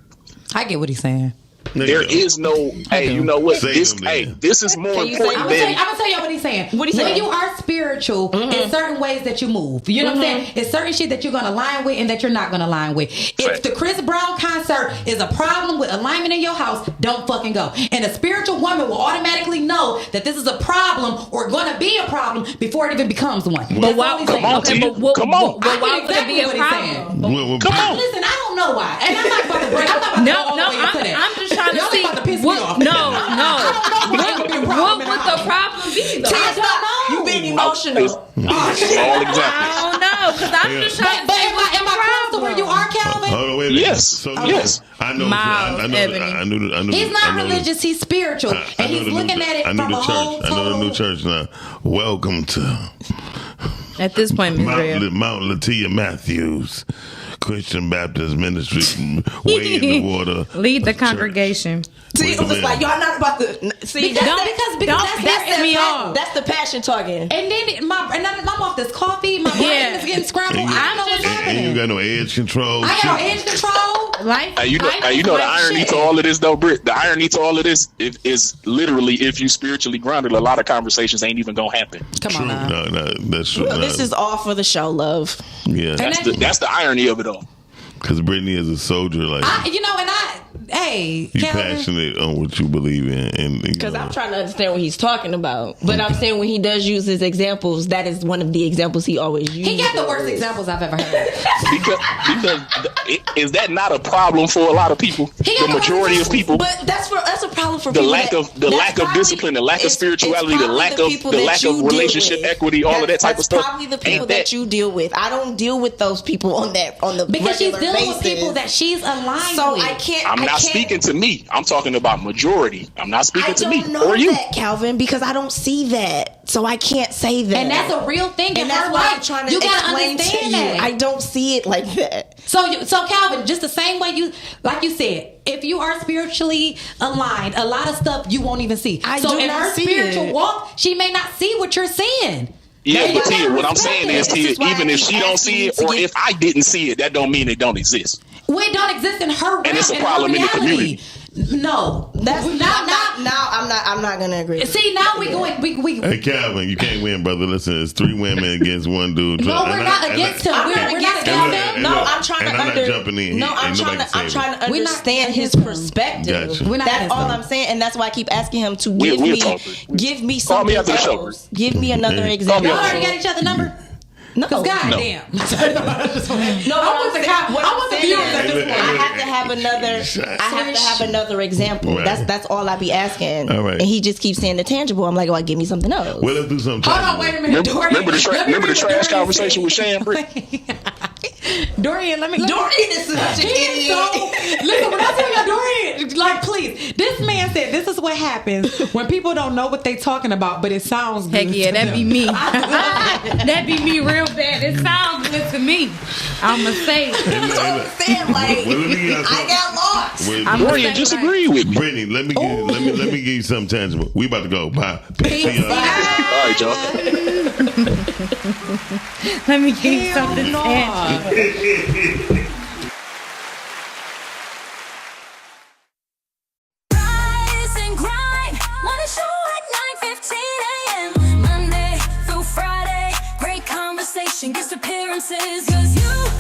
I get what he's saying. There is no. Hey, you know what? This is more important than. I'm gonna tell y'all what he's saying. What he when saying? you are spiritual, in certain ways that you move. You know what I'm saying? It's certain shit that you're gonna align with and that you're not gonna align with. If the Chris Brown concert is a problem with alignment in your house, don't fucking go. And a spiritual woman will automatically know that this is a problem or gonna be a problem before it even becomes one. But why? Come on. But why would it be a problem? Come on. Listen, I don't know why, and I'm not about to break. I'm not about to go all the way into that. I'm just trying to Y'all see. about to piss me off. No. What would the problem be, though? I don't know. You being emotional. All examples. I don't know, because I'm just trying to see am I close to where you are, Calvin? Hold on, wait a minute. Yes. So, Yes. I know. Miles, I knew. He's not religious. He's spiritual, and he's looking at it from a whole. I know the new church now. Welcome to at this point, Mount Latia Matthews Christian Baptist Ministry. Way in the water. Lead the congregation. See, it was like y'all not about to see. Because that's the passion talking. And then I'm off this coffee. My brain is getting scrambled. I don't know what's happening. And you got no edge control. I got no edge control. You know the irony to all of this, though, Britt. The irony to all of this is literally if you spiritually grounded, a lot of conversations ain't even gonna happen. Come on now. No, that's true. Well, this is all for the show, love. Yeah, that's the irony of it all. Because Brittany is a soldier, like you passionate on what you believe in, and because I'm trying to understand what he's talking about. But I'm saying when he does use his examples, that is one of the examples he always uses. He got the worst examples I've ever heard. because is that not a problem for a lot of people? The majority of people. But that's a problem for the people. lack of discipline, the lack of spirituality, the lack of relationship equity, all of that type of stuff. Probably the people that you deal with. I don't deal with those people on the because she's regular dealing basis. With people that she's aligned so with. I can't. I'm not speaking to me. I'm talking about majority. I'm not speaking to me I don't know or you, that, Calvin, because I don't see that. So I can't say that. And that's a real thing. And that's why I'm trying to explain to you. That. I don't see it like that. So Calvin, just the same way like you said, if you are spiritually aligned, a lot of stuff you won't even see. So in her spiritual walk, she may not see what you're seeing. Yeah, but Tia, what I'm saying is, Tia, even if she don't see it, or if I didn't see it, that don't mean it don't exist. Well, it don't exist in her realm, and it's a problem in the community. No, that's now. I'm not gonna agree. See, now we going. We. Hey, Calvin, you can't win, brother. Listen, it's 3 women against 1 dude. No, we're not against him. We're not against him. No, I'm trying to I'm not jumping in. No, I'm trying to understand his perspective. Gotcha. That's all I'm saying, and that's why I keep asking him to give me something else. Give me another example. Y'all already got each other's number. No, because goddamn. No, I want the viewers at this point. I have to have another example. Right. That's all I be asking. All right. And he just keeps saying the tangible. I'm like, oh, give me something else. Well, let's do something. Hold on, wait a minute. Remember the trash conversation with Shan Britt? Dorian, let me. Dorian is such an idiot. Listen, when I tell you Dorian, like, please, this man said this is what happens when people don't know what they talking about, but it sounds good. Heck yeah, that'd be me. That'd be me real bad. It sounds good to me. I'ma say. I got lost. Dorian disagreed with me. Brittany, let me give you something tangible. We about to go. Bye. See y'all. All right, y'all. Let me give you something tangible. Rise and grind. Wanna show at 9:15 a.m. Monday through Friday. Great conversation, guest appearances. 'Cause you